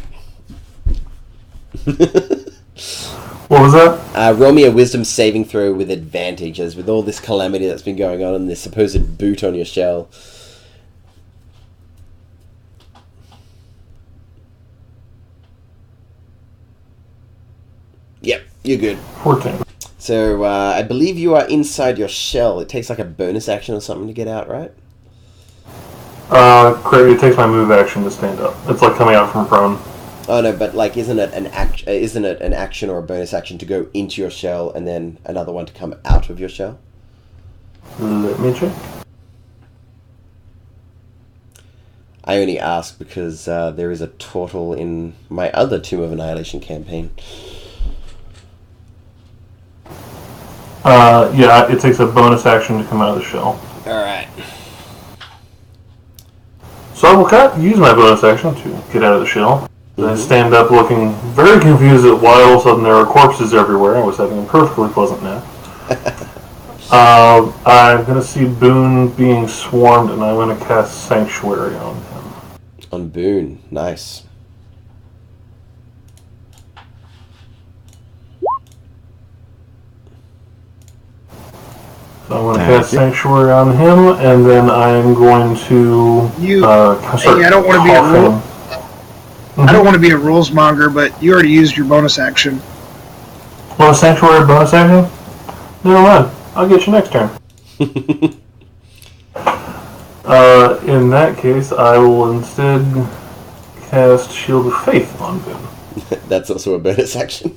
What was that? Roll me a wisdom saving throw with advantage, as with all this calamity that's been going on and this supposed boot on your shell. Yep, you're good. 14. So, I believe you are inside your shell. It takes like a bonus action or something to get out, right? Craig, it takes my move action to stand up. It's like coming out from prone. Oh no, but like, isn't it an action or a bonus action to go into your shell and then another one to come out of your shell? Let me check. I only ask because there is a turtle in my other Tomb of Annihilation campaign. Yeah, it takes a bonus action to come out of the shell. Alright. So I will use my bonus action to get out of the shell. I stand up looking very confused at why all of a sudden there are corpses everywhere. I was having a perfectly pleasant nap. I'm going to see Boone being swarmed, and I'm going to cast Sanctuary on him. On Boone. Nice. So I'm going to cast Sanctuary on him, and then I'm going to start I don't want to be a coughing. I don't want to be a rules monger, but you already used your bonus action. Well, Sanctuary bonus action? Never mind. I'll get you next turn. In that case, I will instead cast Shield of Faith on Boone. That's also a bonus action.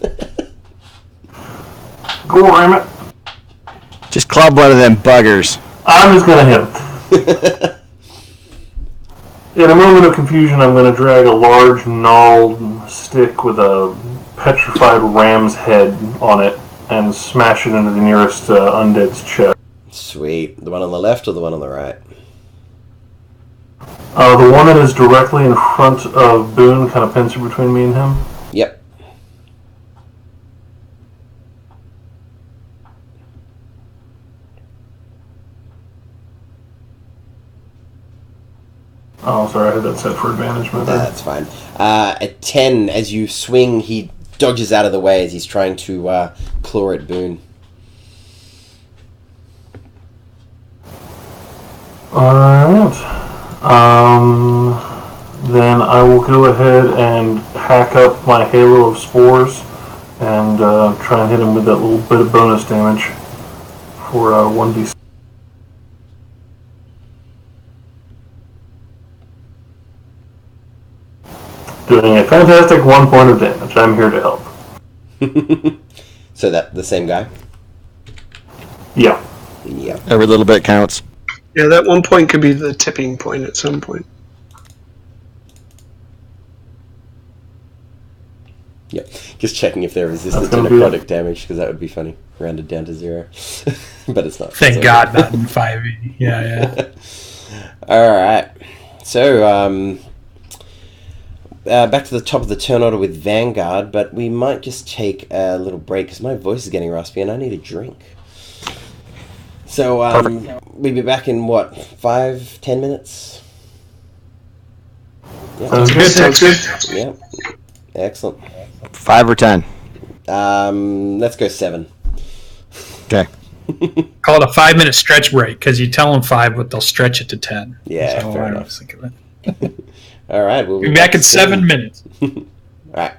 Go ram it. Just club one of them buggers. I'm just going to hit him. In a moment of confusion, I'm going to drag a large, gnarled stick with a petrified ram's head on it and smash it into the nearest undead's chest. Sweet. The one on the left or the one on the right? The one that is directly in front of Boone, kind of pincer between me and him. Yep. Oh, sorry, I had that set for advantage. That's fine. At 10, as you swing, he dodges out of the way as he's trying to claw at Boone. Alright. Then I will go ahead and hack up my Halo of Spores and try and hit him with that little bit of bonus damage for 1d6. Doing a fantastic 1 point of damage. I'm here to help. So that the same guy? Yeah. Yeah. Every little bit counts. Yeah, that 1 point could be the tipping point at some point. Yep. Just checking if they're resistant to necrotic damage, because that would be funny. Rounded down to 0. But it's not. Thank God, not in 5e. Yeah. Alright. So, back to the top of the turn order with Vanguard, but we might just take a little break because my voice is getting raspy and I need a drink. So, we'll be back in, 5-10 minutes? Yep. Sounds good. Yep. Excellent. 5 or 10. Let's go 7. Okay. Call it a 5-minute stretch break because you tell them 5, but they'll stretch it to 10. Yeah, so fair I enough. think of it. All right, we'll Be back in 7 minutes. All right.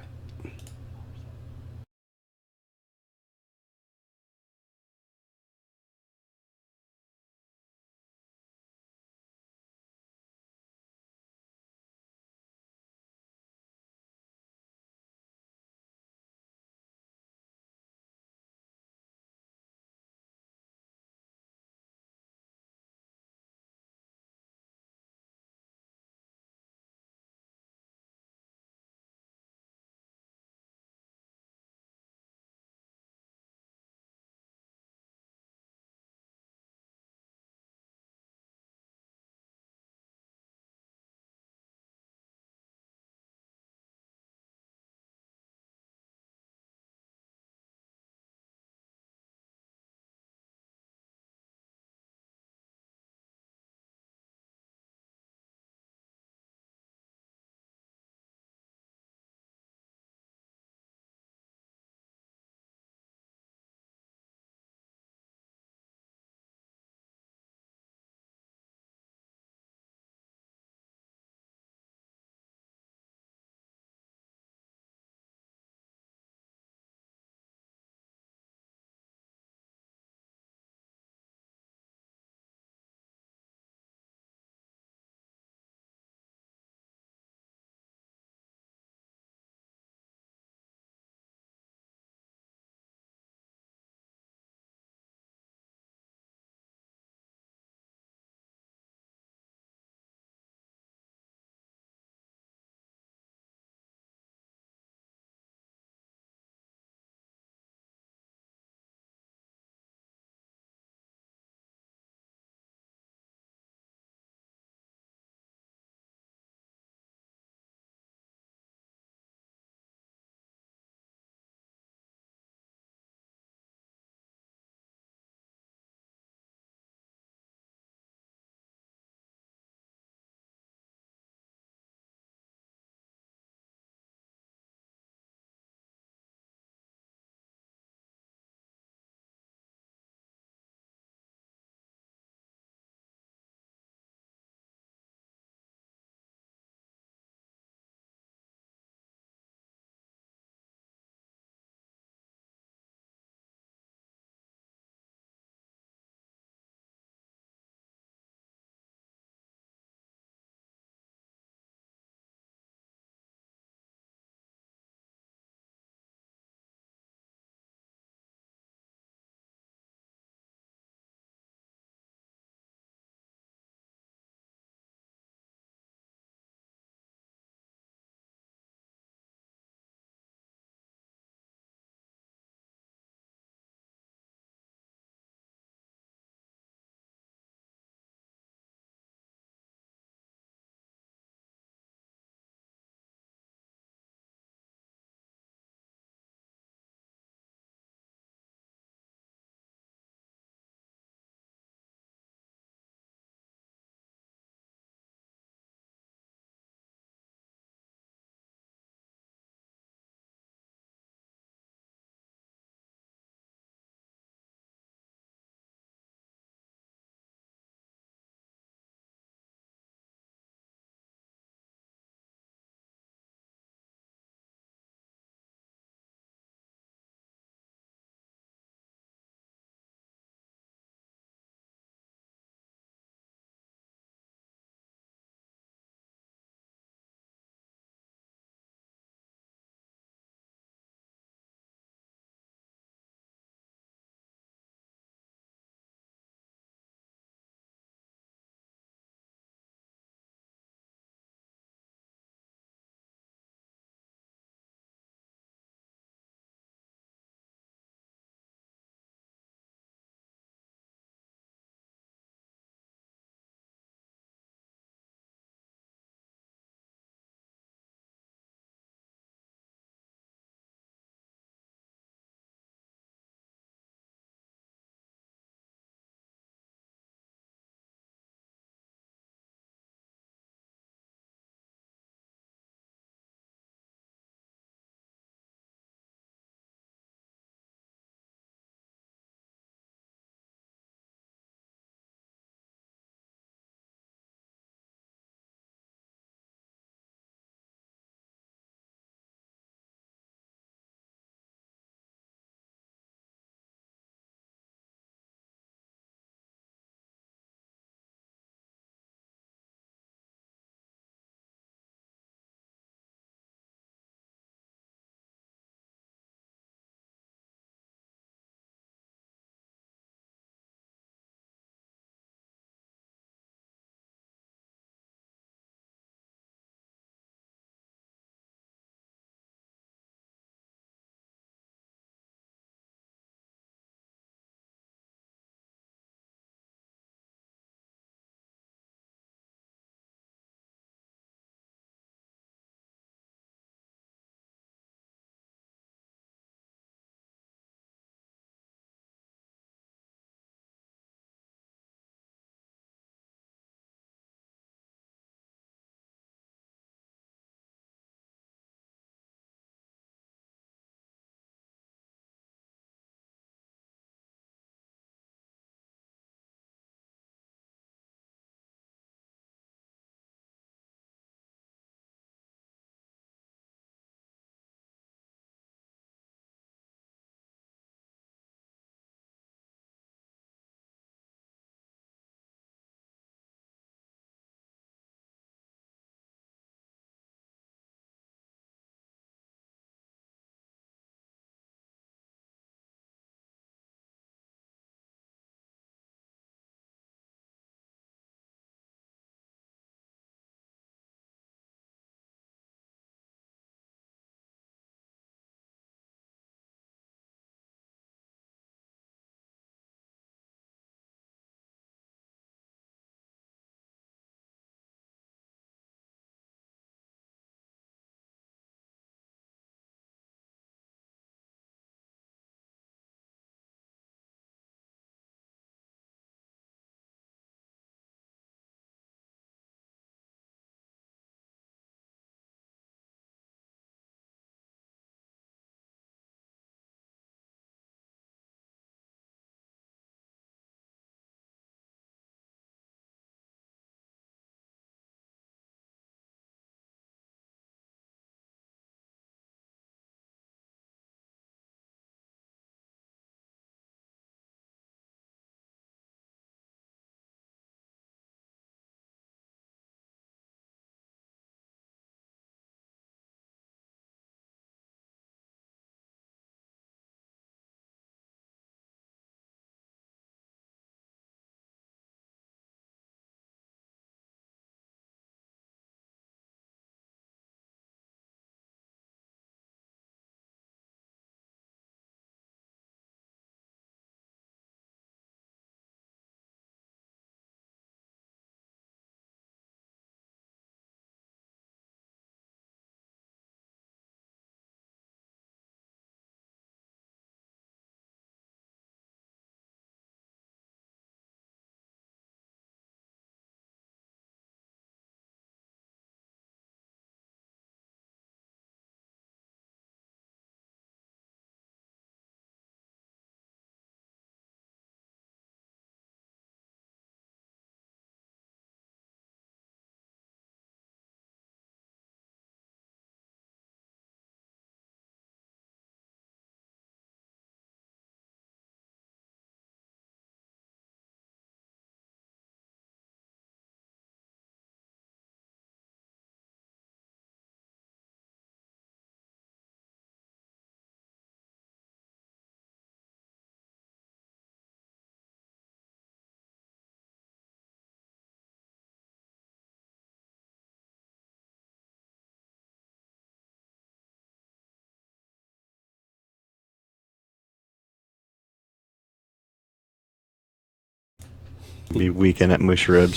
Be weekend at Mushrib.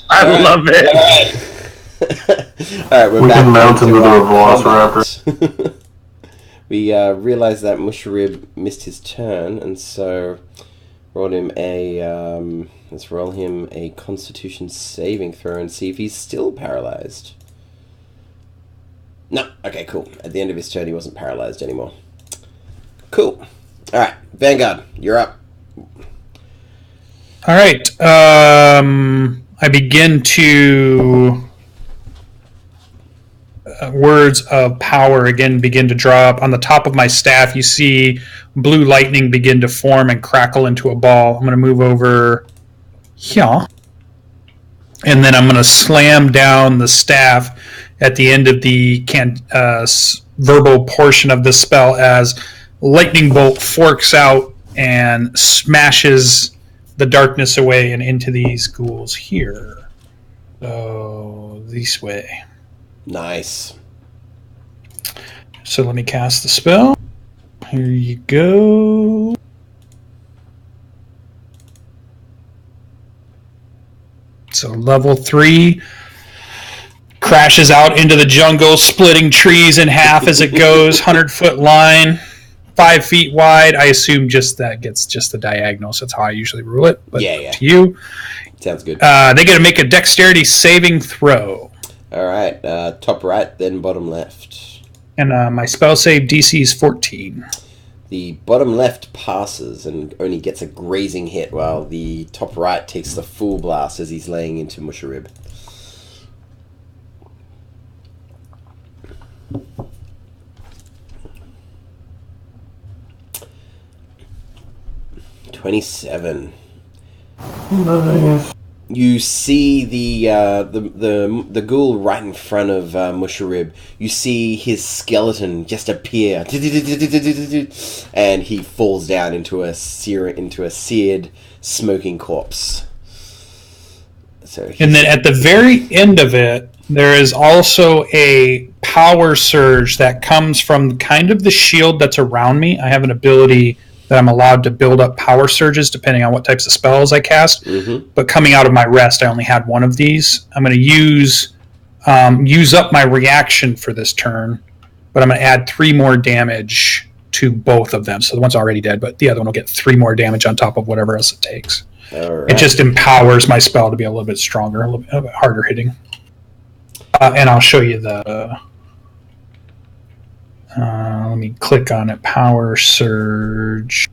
I love it. All right, we're We back can mount him into with a our velociraptor. We realized that Mushrib missed his turn, and so rolled him a let's roll him a Constitution saving throw and see if he's still paralyzed. No, okay, cool. At the end of his turn, he wasn't paralyzed anymore. Cool. All right, Vanguard, you're up. All right. I begin to words of power again begin to draw up. On the top of my staff, you see blue lightning begin to form and crackle into a ball. I'm going to move over here. And then I'm going to slam down the staff at the end of the verbal portion of the spell as lightning bolt forks out and smashes the darkness away and into these ghouls here. So, this way. Nice. So let me cast the spell. Here you go. So level 3 crashes out into the jungle, splitting trees in half as it goes. 100-foot line, 5 feet wide. I assume just that gets just the diagonal. So that's how I usually rule it. But Yeah. to you, Sounds good. they got to make a dexterity saving throw. All right, top right, then bottom left. And my spell save DC is 14. The bottom left passes and only gets a grazing hit, while the top right takes the full blast as he's laying into Mushrib. $27. Nice. You see the ghoul right in front of Mushrib. You see his skeleton just appear, and he falls down into a seared, smoking corpse. And then at the very end of it, there is also a power surge that comes from kind of the shield that's around me. I have an ability that I'm allowed to build up power surges depending on what types of spells I cast. Mm-hmm. But coming out of my rest, I only had one of these. I'm going to use up my reaction for this turn, but I'm going to add 3 more damage to both of them. So the one's already dead, but the other one will get 3 more damage on top of whatever else it takes. All right. It just empowers my spell to be a little bit stronger, a little bit harder hitting. And I'll show you the... let me click on it. Power Surge.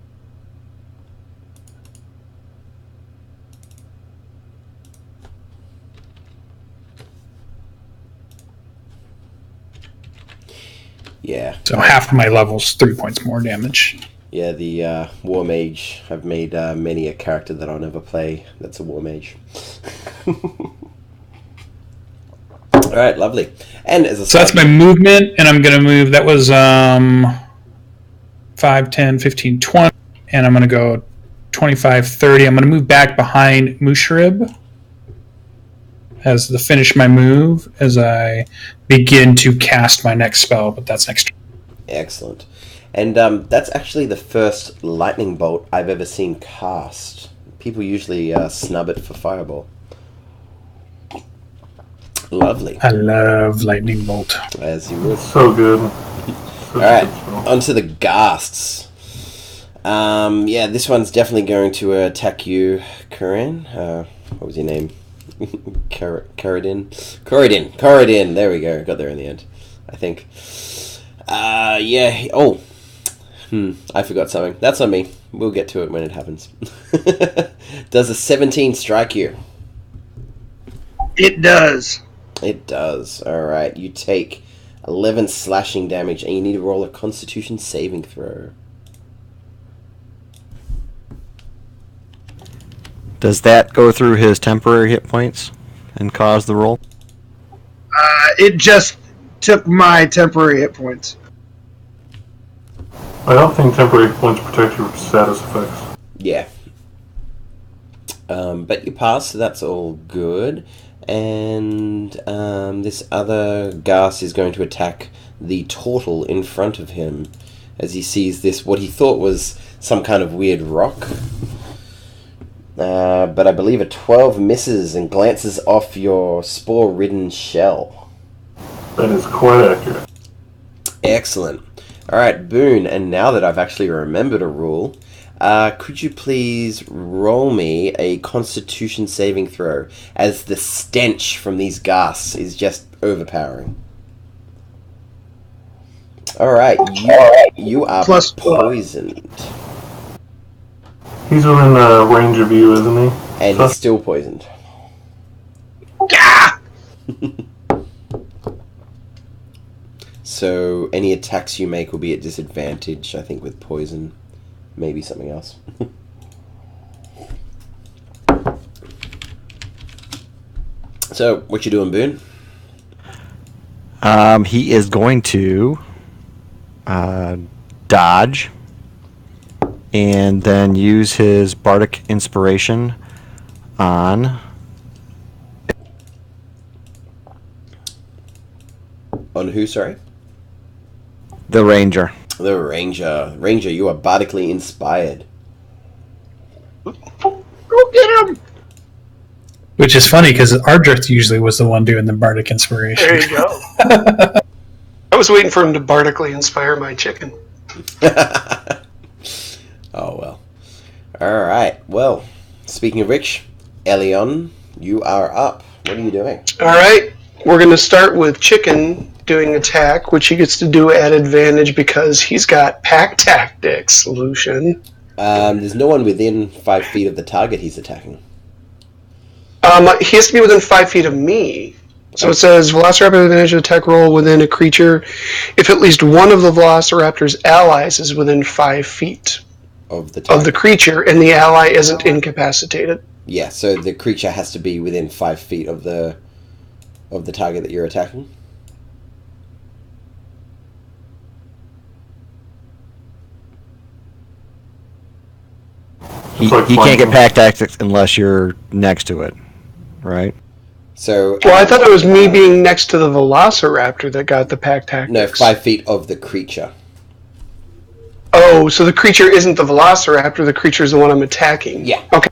Yeah. So half of my level's 3 points more damage. Yeah, the War Mage. I've made many a character that I'll never play that's a War Mage. Alright, lovely. And as a So that's my movement, and I'm going to move. That was 5, 10, 15, 20. And I'm going to go 25, 30. I'm going to move back behind Mushrib as to finish my move as I begin to cast my next spell, but that's next turn. Excellent. And that's actually the first lightning bolt I've ever seen cast. People usually snub it for fireball. Lovely. I love lightning bolt. As you would. So good. Alright, onto the ghasts. Yeah, this one's definitely going to attack you, Corinne. What was your name? Corridin? Corridin. There we go. Got there in the end, I think. Yeah. Oh. I forgot something. That's on me. We'll get to it when it happens. Does a 17 strike you? It does. It does. Alright, you take 11 slashing damage, and you need to roll a Constitution saving throw. Does that go through his temporary hit points and cause the roll? It just took my temporary hit points. I don't think temporary hit points protect you from status effects. Yeah. But you pass, so that's all good. And this other ghast is going to attack the turtle in front of him as he sees this, what he thought was some kind of weird rock. But I believe a 12 misses and glances off your spore-ridden shell. That is quite accurate. Excellent. Alright, Boone, and now that I've actually remembered a rule, could you please roll me a Constitution saving throw, as the stench from these ghasts is just overpowering. Alright, you are Plus poisoned. He's within range of you, isn't he? And he's still poisoned. Yeah! So any attacks you make will be at disadvantage, I think, with poison. Maybe something else. So, what you doing, Boone? He is going to dodge and then use his bardic inspiration on Who, sorry? the ranger. The Ranger. Ranger, you are bardically inspired. Go get him! Which is funny because Ardrith usually was the one doing the bardic inspiration. There you go. I was waiting for him to bardically inspire my chicken. Oh, well. Alright, well, speaking of which, Elion, you are up. What are you doing? Alright, we're going to start with Chicken doing attack, which he gets to do at advantage because he's got pack tactics, Lucian. There's no one within 5 feet of the target he's attacking. He has to be within 5 feet of me. So it says Velociraptor advantage attack roll within a creature if at least one of the Velociraptor's allies is within 5 feet Of the target. of the creature and the ally isn't incapacitated. Yeah, so the creature has to be within 5 feet of the target that you're attacking. He like can't get flanking. pack tactics unless you're next to it, right? So Well, I thought it was me being next to the Velociraptor that got the pack tactics. no, 5 feet of the creature. Oh, so the creature isn't the Velociraptor, the creature is the one I'm attacking. Yeah. Okay.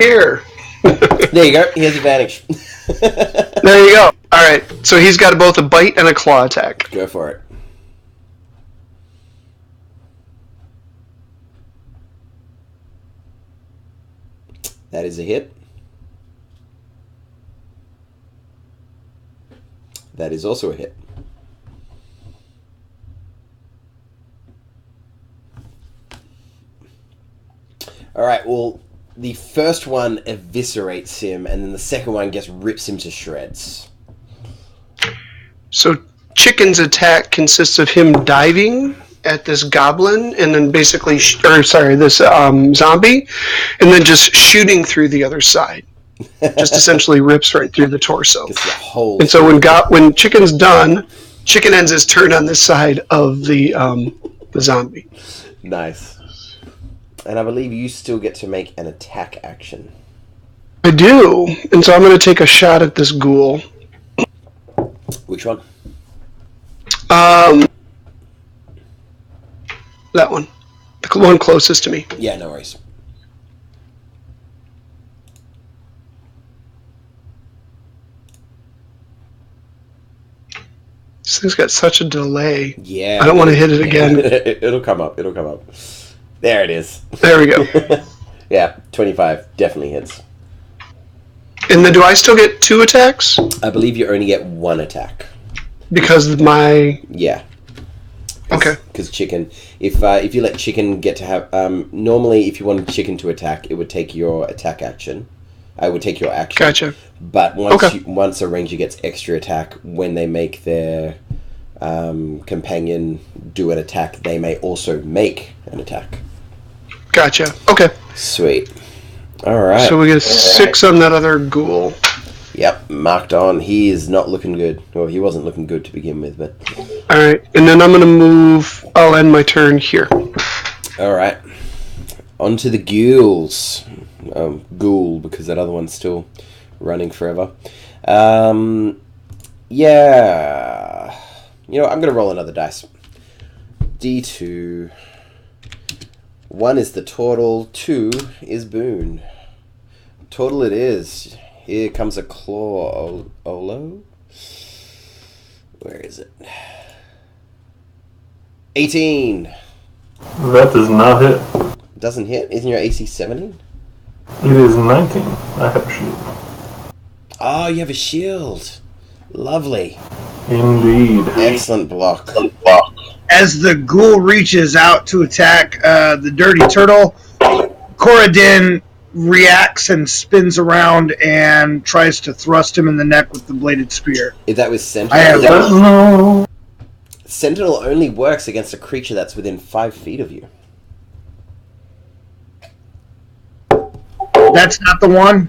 Here. There you go. He has advantage. There you go. Alright, so he's got both a bite and a claw attack. Go for it. That is a hit. That is also a hit. Alright, well, the first one eviscerates him, and then the second one just rips him to shreds. So Chicken's attack consists of him diving at this goblin and then basically, this zombie, and then just shooting through the other side. Just essentially rips right through the torso. Just a hole. And so when Chicken's done, Chicken ends his turn on this side of the zombie. Nice. And I believe you still get to make an attack action. I do, and so I'm going to take a shot at this ghoul. Which one? That one. The one closest to me. Yeah, no worries. This thing's got such a delay. Yeah. I don't want to hit it again. It'll come up. It'll come up. There it is. There we go. Yeah, 25 definitely hits. And then do I still get 2 attacks? I believe you only get 1 attack. Because of my... Yeah. Okay. Because chicken, if you let chicken get to have, normally if you wanted chicken to attack, it would take your attack action. I would take your action. Gotcha. But once Okay. once a ranger gets extra attack, when they make their companion do an attack, they may also make an attack. Gotcha. Okay. Sweet. All right. So we get a 6 on that other ghoul. Yep, marked on. He is not looking good. Well, he wasn't looking good to begin with, but... Alright, and then I'm going to move... I'll end my turn here. Alright. On to the ghouls. Ghoul, because that other one's still running forever. Yeah. You know, I'm going to roll another dice. D2 1 is the turtle, 2 is Boone. Turtle it is. Here comes a claw. Olo? Where is it? 18. That does not hit. Doesn't hit? Isn't your AC 17? It is 19. I have a shield. Oh, you have a shield. Lovely. Indeed. Excellent block. As the ghoul reaches out to attack the dirty turtle, Corridin reacts and spins around and tries to thrust him in the neck with the bladed spear. If that was Sentinel, I have No. Sentinel only works against a creature that's within 5 feet of you. That's not the one?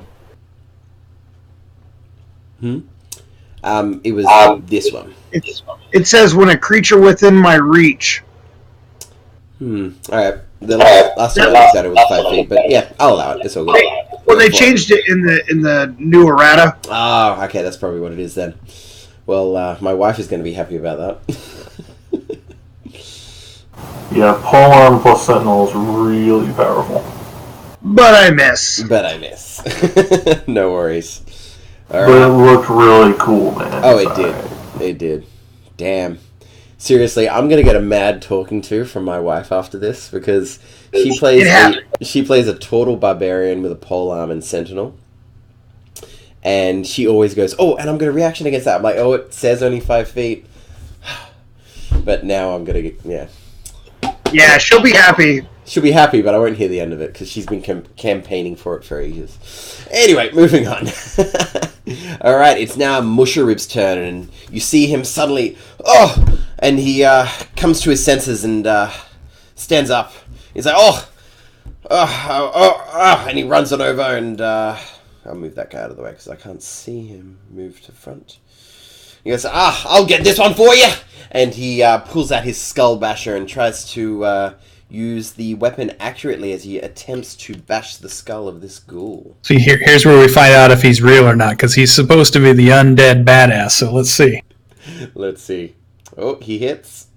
It was this one. It says when a creature within my reach. Alright. The last time I looked at it was 5 feet, but yeah, I'll allow it. It's all good. Well, they changed it in the new errata. Oh, okay, that's probably what it is then. Well, my wife is going to be happy about that. Yeah, polearm plus sentinel is really powerful. But I miss. No worries. But it looked really cool, man. Oh, it did. It did. Damn. Seriously, I'm gonna get a mad talking to from my wife after this because she plays a turtle barbarian with a polearm and sentinel, and she always goes, "Oh, and I'm gonna reaction against that." I'm like, "Oh, it says only 5 feet," but now I'm gonna get Yeah, she'll be happy. She'll be happy, but I won't hear the end of it because she's been campaigning for it for ages. Anyway, moving on. All right, it's now Musharib's turn, and you see him suddenly. Oh, and he comes to his senses and stands up. He's like, and he runs on over and I'll move that guy out of the way because I can't see him move to front. He goes, I'll get this one for you, and he pulls out his skull basher and tries to use the weapon accurately as he attempts to bash the skull of this ghoul. See, here's where we find out if he's real or not, because he's supposed to be the undead badass, so let's see. Let's see. Oh, he hits.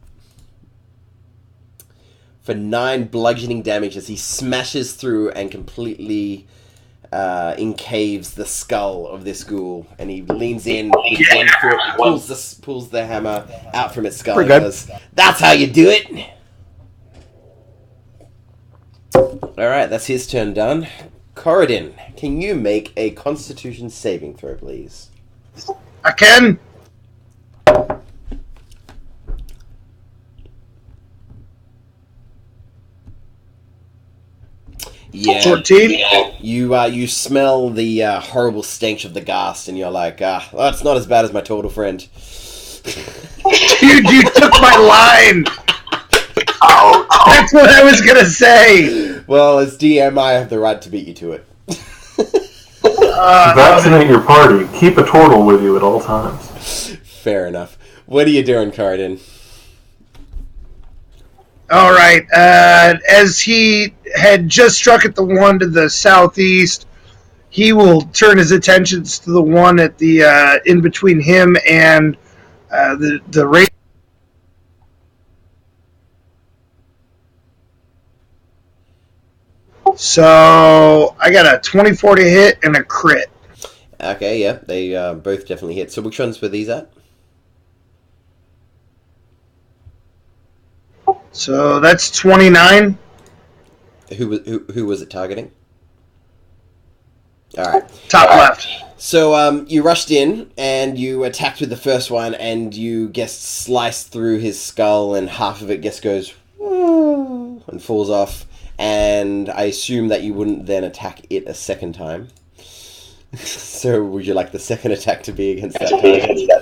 For 9 bludgeoning damage as he smashes through and completely encaves the skull of this ghoul. And he leans in with one foot, pulls the hammer out from its skull and goes, "That's how you do it!" Alright, that's his turn done. Corridin, can you make a Constitution saving throw, please? I can. Yeah. 14. You smell the horrible stench of the ghast, and you're like, that's not as bad as my turtle friend. Dude, you took my line. Oh, that's what I was gonna say. Well, as DM, I have the right to beat you to it. Vaccinate your party. Keep a turtle with you at all times. Fair enough. What are you doing, Corridin? All right. As he had just struck at the one to the southeast, he will turn his attentions to the one at the in between him and the race. So I got a 24 to hit and a crit. Okay, yeah, they both definitely hit. So which ones were these at? So that's 29. Who was it targeting? All right, Top left. So you rushed in and you attacked with the first one, and you sliced through his skull, and half of it goes and falls off. And I assume that you wouldn't then attack it a second time. So would you like the second attack to be against that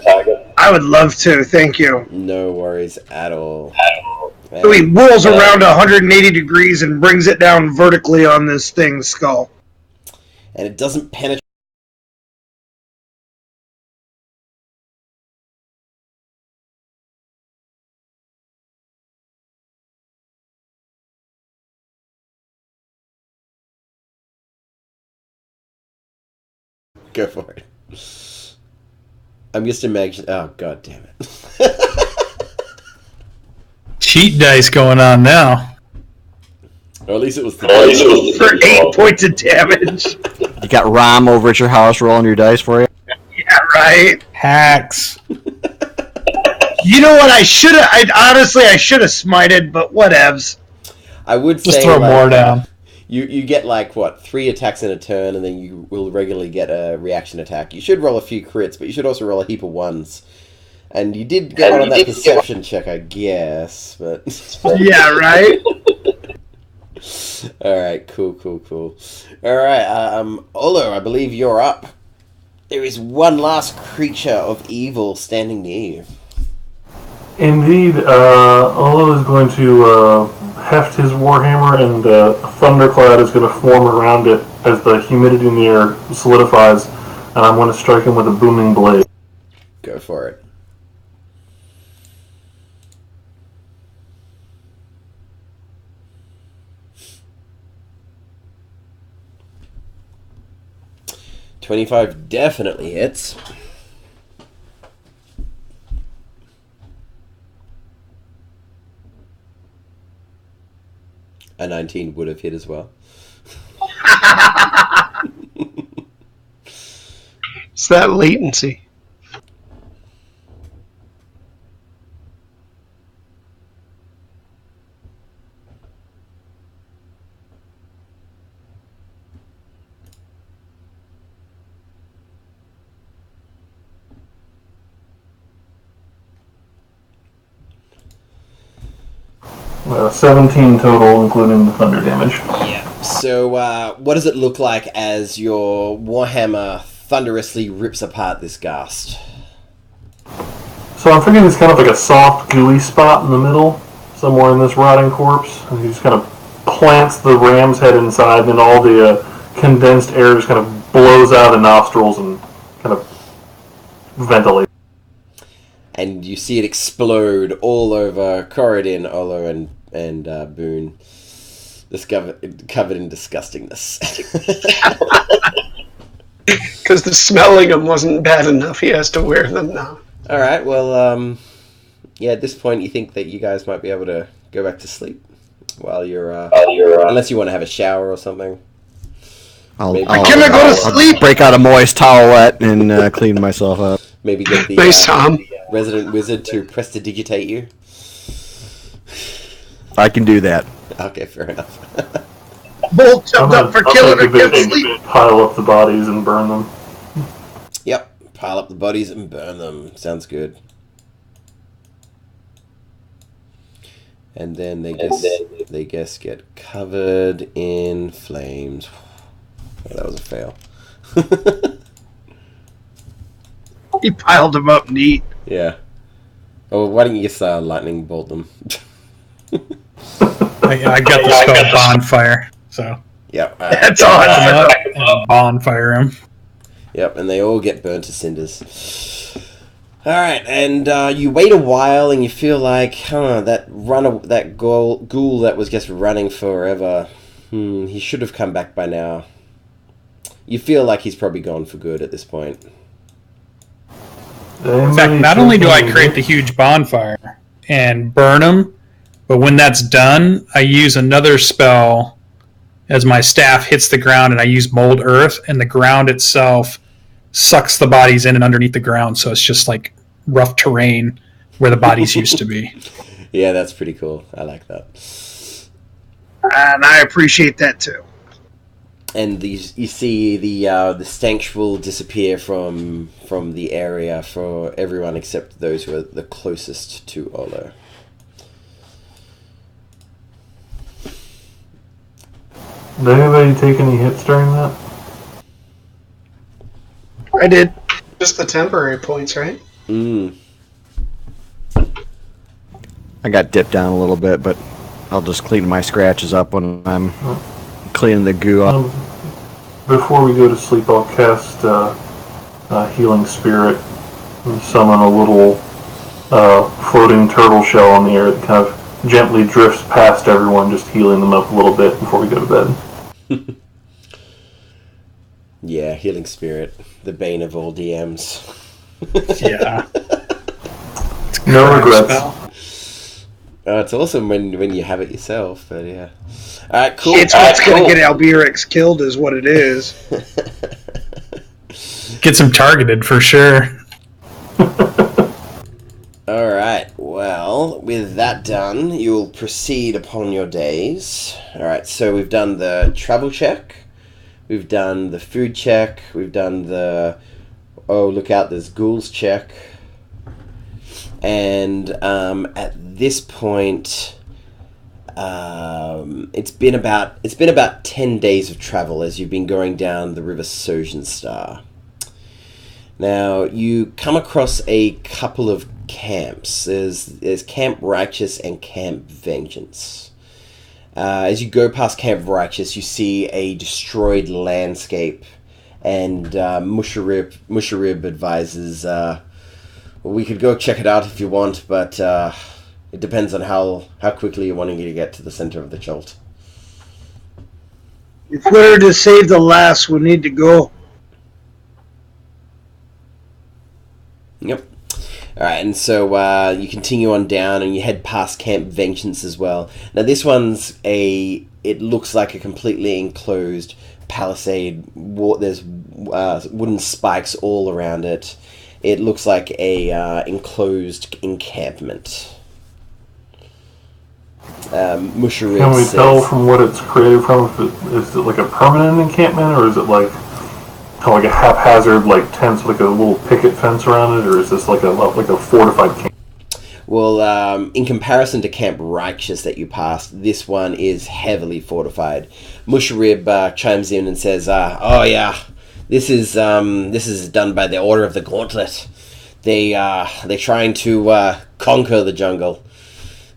target? I would love to, thank you. No worries at all. So he whirls around 180 degrees and brings it down vertically on this thing's skull. And it doesn't penetrate. Go for it. I'm just imagining. Oh, god damn it. Cheat dice going on now. Or at least it was the for 8 points of damage. You got Rom over at your house rolling your dice for you? Yeah, right. Hacks. You know what? I should have. I should have smited, but whatevs. I would Just say throw like, more down. You get like what 3 attacks in a turn, and then you will regularly get a reaction attack. You should roll a few crits, but you should also roll a heap of ones. And you did get one on that perception check, I guess. But Yeah, right. all right, cool. All right, Olo, I believe you're up. There is one last creature of evil standing near you. Indeed, Olo is going to heft his warhammer, and a thundercloud is going to form around it as the humidity in the air solidifies, and I'm going to strike him with a booming blade. Go for it. $25 definitely hits. A 19 would have hit as well. It's that latency. Well, 17 total, including the thunder damage. Yeah. So, what does it look like as your Warhammer thunderously rips apart this ghast? So I'm thinking it's kind of like a soft, gooey spot in the middle, somewhere in this rotting corpse. And he just kind of plants the ram's head inside, and all the condensed air just kind of blows out of the nostrils and kind of ventilates. And you see it explode all over Corridin, Olo, and Boone. This covered in disgustingness. Because the smelling them wasn't bad enough. He has to wear them now. All right. Well, yeah. At this point, you think that you guys might be able to go back to sleep while you're unless you want to have a shower or something. I'll go to sleep. Break out a moist towelette and clean myself up. Maybe get the Nice, Tom. resident wizard to prestidigitate you. I can do that. Okay, fair enough. Bolt jumped up for killing her. Get and sleep. pile up the bodies and burn them. Yep. Pile up the bodies and burn them. Sounds good. And then they get covered in flames. Oh, that was a fail. He piled them up neat. Yeah. Oh, why don't you just lightning bolt them? I got the spell bonfire, so Yep. That's awesome. and bonfire him. Yep, and they all get burnt to cinders. All right, and you wait a while, and you feel like, that ghoul that was just running forever. He should have come back by now. You feel like he's probably gone for good at this point. In fact, not only do I create the huge bonfire and burn him, but when that's done, I use another spell as my staff hits the ground, and I use Mold Earth, and the ground itself sucks the bodies in and underneath the ground, so it's just like rough terrain where the bodies used to be. Yeah, that's pretty cool. I like that. And I appreciate that too. And you see the stench will disappear from the area for everyone except those who are the closest to Olo. Did anybody take any hits during that? I did. Just the temporary points, right? I got dipped down a little bit, but I'll just clean my scratches up when I'm cleaning the goo up. Before we go to sleep, I'll cast Healing Spirit and summon a little floating turtle shell in the air that kind of gently drifts past everyone, just healing them up a little bit before we go to bed. Yeah, Healing Spirit, the bane of all DMs. Yeah. No regrets. Spell. Oh, it's awesome when you have it yourself, but yeah. Alright, cool. It's what's going to get Albirix killed is what it is. Gets him targeted for sure. Alright, well, with that done, you'll proceed upon your days. Alright, so we've done the travel check, we've done the food check, we've done the, oh, look out, there's ghouls check. And at this point, it's been about 10 days of travel as you've been going down the River Sojan Star. Now you come across a couple of camps. There's Camp Righteous and Camp Vengeance. As you go past Camp Righteous, you see a destroyed landscape, and Musharib advises. Well, we could go check it out if you want, but it depends on how quickly you're wanting to get to the center of the jolt. If we're to save the last, we need to go. Yep. Alright, and so you continue on down and you head past Camp Vengeance as well. Now this one's it looks like a completely enclosed palisade. There's wooden spikes all around it. It looks like a enclosed encampment. Musharib Can we says, tell from what it's created from? Is it like a permanent encampment, or is it like a haphazard tents with a little picket fence around it, or is this like a fortified camp? Well, in comparison to Camp Righteous that you passed, this one is heavily fortified. Musharib chimes in and says, "Oh yeah, this is done by the Order of the Gauntlet. They're trying to conquer the jungle.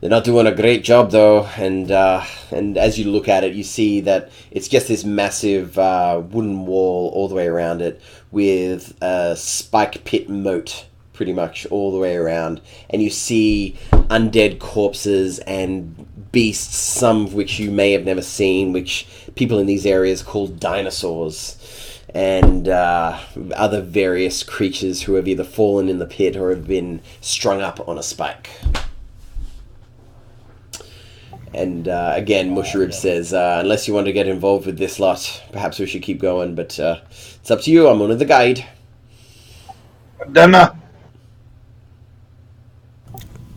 They're not doing a great job though, and as you look at it, you see that it's just this massive wooden wall all the way around it with a spike pit moat pretty much all the way around, and you see undead corpses and beasts, some of which you may have never seen, which people in these areas call dinosaurs, and other various creatures who have either fallen in the pit or have been strung up on a spike." And again, Musharib says, "Unless you want to get involved with this lot, perhaps we should keep going, but it's up to you. I'm only the guide." Dana.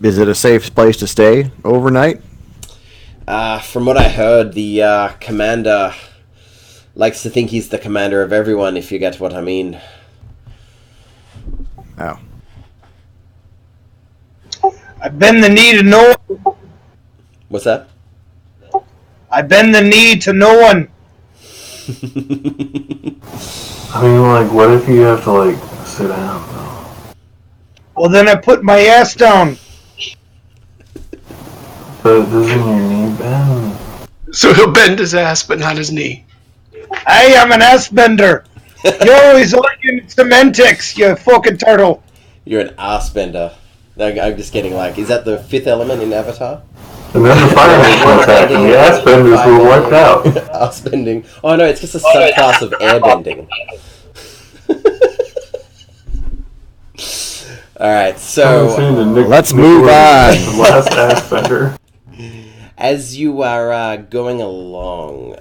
Is it a safe place to stay overnight? From what I heard, the commander likes to think he's the commander of everyone, if you get what I mean. Oh. I bend the knee to no one. What's that? I bend the knee to no one. I mean, what if you have to sit down though? Well, then I put my ass down. But doesn't your knee bend? So he'll bend his ass, but not his knee. I am an ass bender. You're always arguing semantics, you fucking turtle. You're an ass bender. I'm just getting is that the fifth element in Avatar? And then the fire nation attacked, and the ass benders were wiped out. Ass bending. Oh no, it's just a subclass of air bending. Alright, so let's move on. The last ass bender. As you are going along,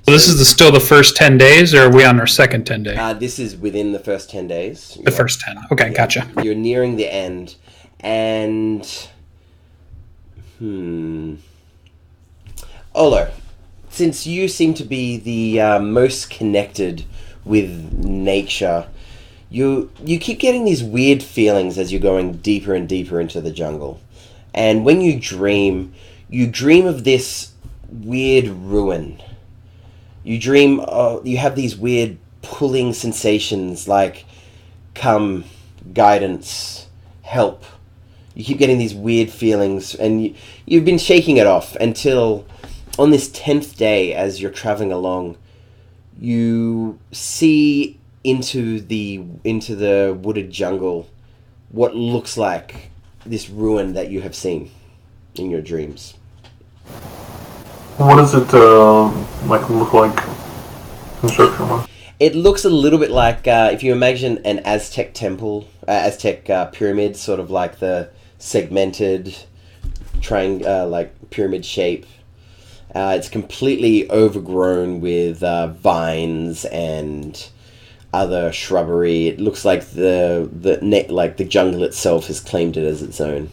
So this is still the first 10 days, or are we on our second 10 day? this is within the first 10 days. The first 10. Okay, gotcha. You're nearing the end, and Olo, since you seem to be the most connected with nature, you keep getting these weird feelings as you're going deeper and deeper into the jungle. And when you dream of this weird ruin. You dream, you have these weird pulling sensations like come, guidance, help. You keep getting these weird feelings, and you've been shaking it off until on this 10th day as you're traveling along, you see into the wooded jungle what looks like this ruin that you have seen in your dreams. What does it look like construction-wise? It looks a little bit like if you imagine an Aztec temple Aztec pyramid, sort of like the segmented like pyramid shape. It's completely overgrown with vines and other shrubbery. It looks like the jungle itself has claimed it as its own.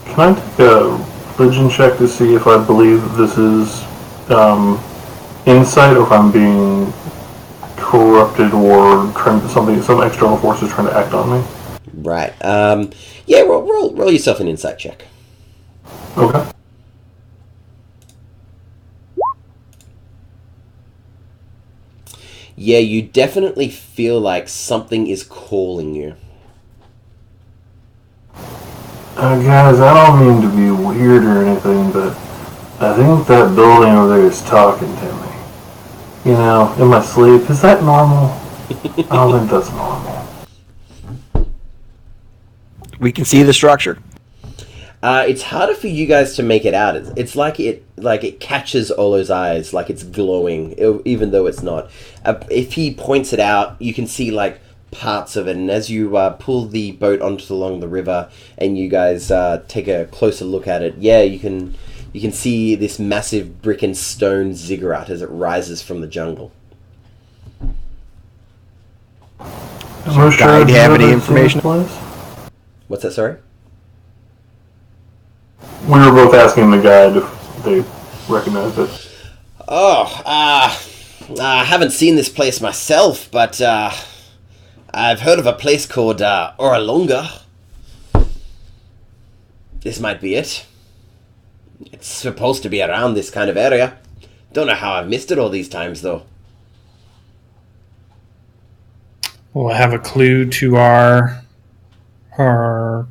Can I take a religion check to see if I believe this is insight, or if I'm being corrupted, or some external force is trying to act on me? Right. Yeah. Roll yourself an insight check. Okay. Yeah, you definitely feel like something is calling you. Guys, I don't mean to be weird or anything, but I think that building over there is talking to me. You know, in my sleep. Is that normal? I don't think that's normal. We can see the structure. It's harder for you guys to make it out. It's like it catches Olo's eyes, like it's glowing, even though it's not. If he points it out, you can see like parts of it. And as you pull the boat along the river, and you guys take a closer look at it, yeah, you can see this massive brick and stone ziggurat as it rises from the jungle. Guy, do you have any information? What's that? Sorry. We were both asking the guide if they recognized it. Oh, I haven't seen this place myself, but I've heard of a place called Oralunga. This might be it. It's supposed to be around this kind of area. Don't know how I've missed it all these times, though. We'll have a clue to our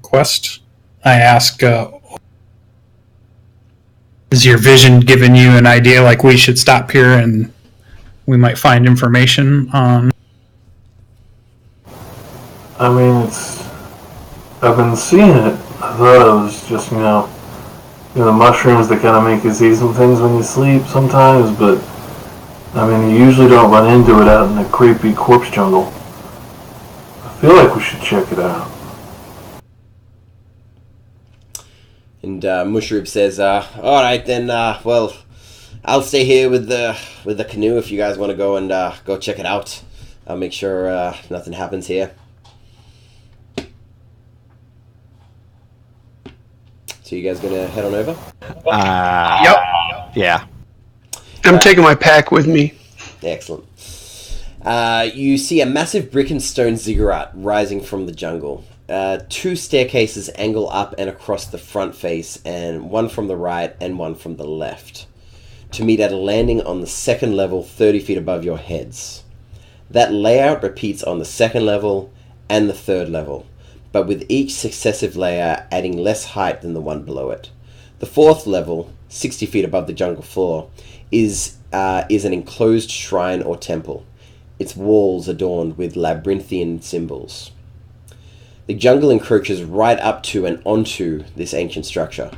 quest. I ask, is your vision giving you an idea like we should stop here and we might find information on? I mean, I've been seeing it. I thought it was just, the mushrooms that kind of make you see some things when you sleep sometimes, but I mean, you usually don't run into it out in the creepy corpse jungle. I feel like we should check it out. And Mushroob says, all right then, well, I'll stay here with the canoe if you guys want to go and go check it out. I'll make sure nothing happens here. So you guys gonna head on over? Yep. Yeah. I'm taking my pack with me. Excellent. You see a massive brick and stone ziggurat rising from the jungle. Two staircases angle up and across the front face, and one from the right and one from the left, to meet at a landing on the second level 30 feet above your heads. That layout repeats on the second level and the third level, but with each successive layer adding less height than the one below it. The fourth level, 60 feet above the jungle floor, is an enclosed shrine or temple, its walls adorned with labyrinthian symbols. The jungle encroaches right up to and onto this ancient structure.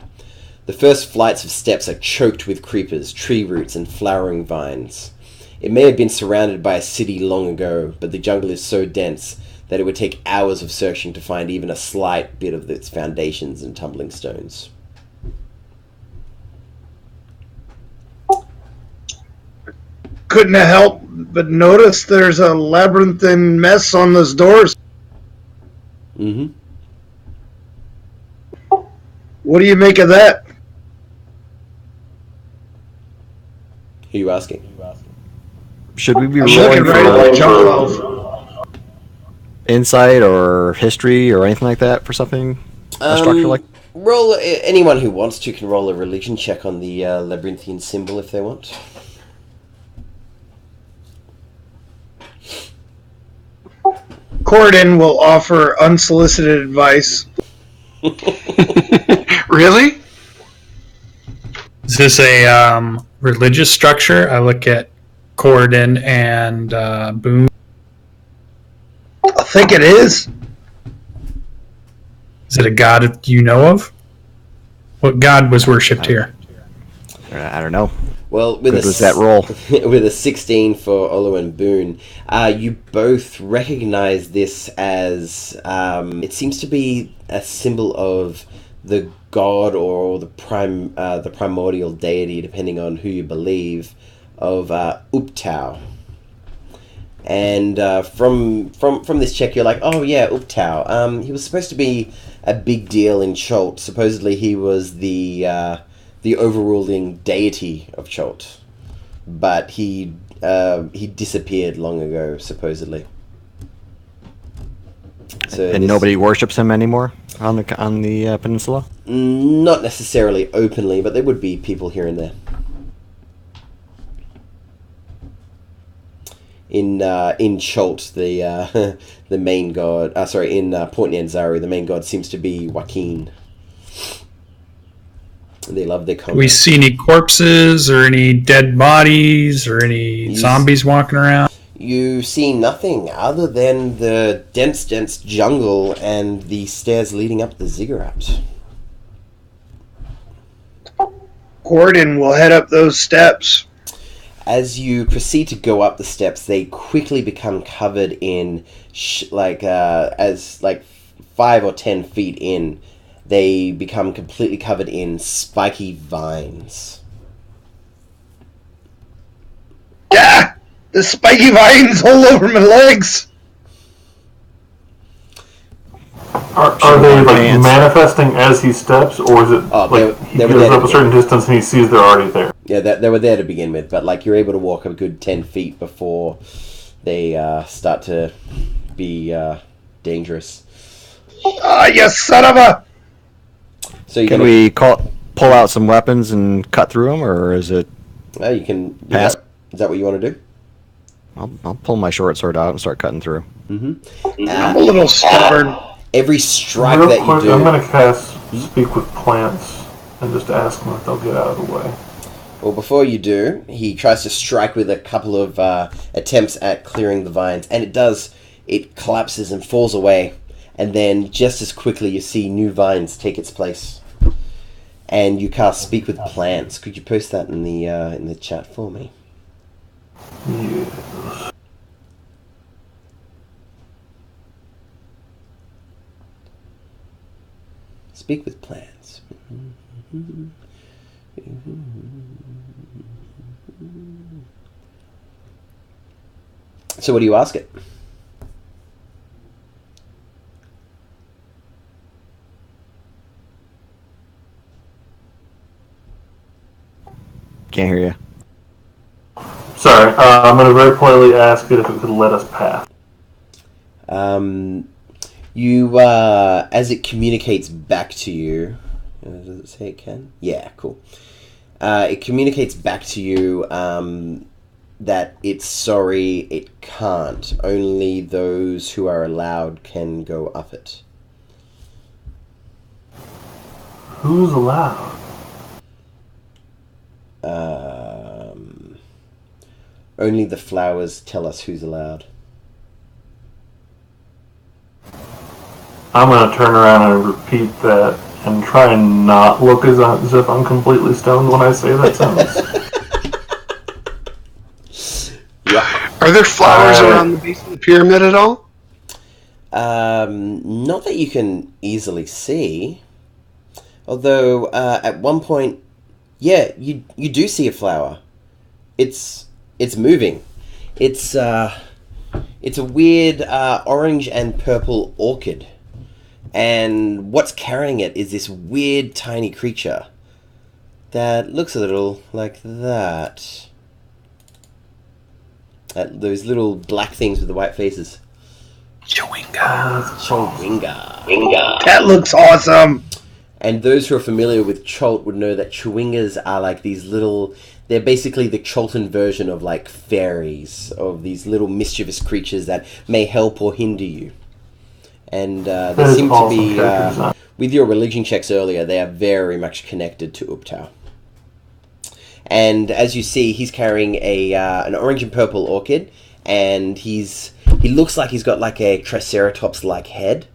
The first flights of steps are choked with creepers, tree roots, and flowering vines. It may have been surrounded by a city long ago, but the jungle is so dense that it would take hours of searching to find even a slight bit of its foundations and tumbling stones. Couldn't have helped but notice there's a labyrinthine mess on those doors. Mm-hmm. What do you make of that? Who are you asking? Should we be I'm looking rolling right at the for jungle elf. insight or history or anything like that for something? A structure like? Roll. Anyone who wants to can roll a religion check on the labyrinthian symbol if they want. Corden will offer unsolicited advice. Really? Is this a religious structure? I look at Corden and Boone. I think it is. Is it a god that you know of? What god was worshipped here? I don't know. Well, with Good was that roll? With a 16 for Olo and Boone, you both recognize this as it seems to be a symbol of the god or the primordial deity, depending on who you believe, of Uptau. And from this check, you're like, oh yeah, Uptau. He was supposed to be a big deal in Cholt. Supposedly, he was the overruling deity of Cholt, but he disappeared long ago, supposedly. So and nobody worships him anymore on the peninsula. Not necessarily openly, but there would be people here and there. In Cholt, the main god. In Port Nyanzaru, the main god seems to be Joaquin. They love their combat. Do we see any corpses or any dead bodies or any zombies walking around? You see nothing other than the dense jungle and the stairs leading up the ziggurat. Gordon will head up those steps. As you proceed to go up the steps, they quickly become covered in, 5 or 10 feet in, they become completely covered in spiky vines. Yeah! The spiky vines all over my legs! Are they like manifesting as he steps, or is it he goes up a certain distance and he sees they're already there? Yeah, they were there to begin with, but you're able to walk a good 10 feet before they start to be dangerous. You son of a... So can we pull out some weapons and cut through them, or is it? You can pass. Is that what you want to do? I'll pull my short sword out and start cutting through. Mm-hmm. I'm a little stubborn. Every strike Real that quick, you do... I'm going to cast Speak with Plants and just ask them if they'll get out of the way. Well, before you do, he tries to strike with a couple of attempts at clearing the vines, and it does. It collapses and falls away, and then just as quickly you see new vines take its place. And you cast Speak with Plants. Could you post that in the chat for me? Yes. Speak with Plants. So what do you ask it? Can't hear you. Sorry, I'm going to very politely ask it if it could let us pass. You, as it communicates back to you... does it say it can? Yeah, cool. It communicates back to you that it's sorry, it can't. Only those who are allowed can go up it. Who's allowed? Only the flowers tell us who's allowed. I'm going to turn around and repeat that and try and not look as if I'm completely stoned when I say that sentence. Yeah. Are there flowers around the base of the pyramid at all? Not that you can easily see. Although, at one point, yeah, you do see a flower. It's moving. It's a weird orange and purple orchid. And what's carrying it is this weird tiny creature that looks a little like that. Those little black things with the white faces. Chewinga. Chewinga. That looks awesome. And those who are familiar with Cholt would know that chewingas are like these little... They're basically the Cholton version of like fairies, of these little mischievous creatures that may help or hinder you. And they seem to be, with your religion checks earlier, they are very much connected to Uptau. And as you see, he's carrying an orange and purple orchid, and he looks like he's got like a Triceratops-like head,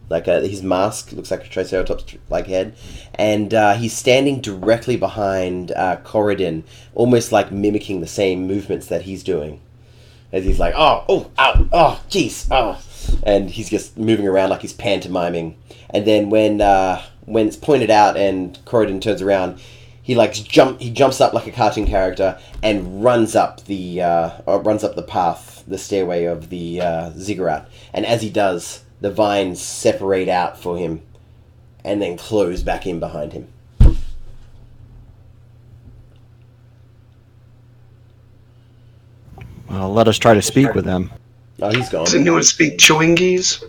like his mask looks like a Triceratops-like head, and he's standing directly behind Corridon, almost like mimicking the same movements that he's doing. As he's like, ow, jeez, and he's just moving around like he's pantomiming. And then when it's pointed out and Corridon turns around, he jumps up like a cartoon character and runs up the path, the stairway of the ziggurat. And as he does, the vines separate out for him and then close back in behind him. Well, let us try to speak with them. Oh, he's gone. Does anyone speak Chewingies?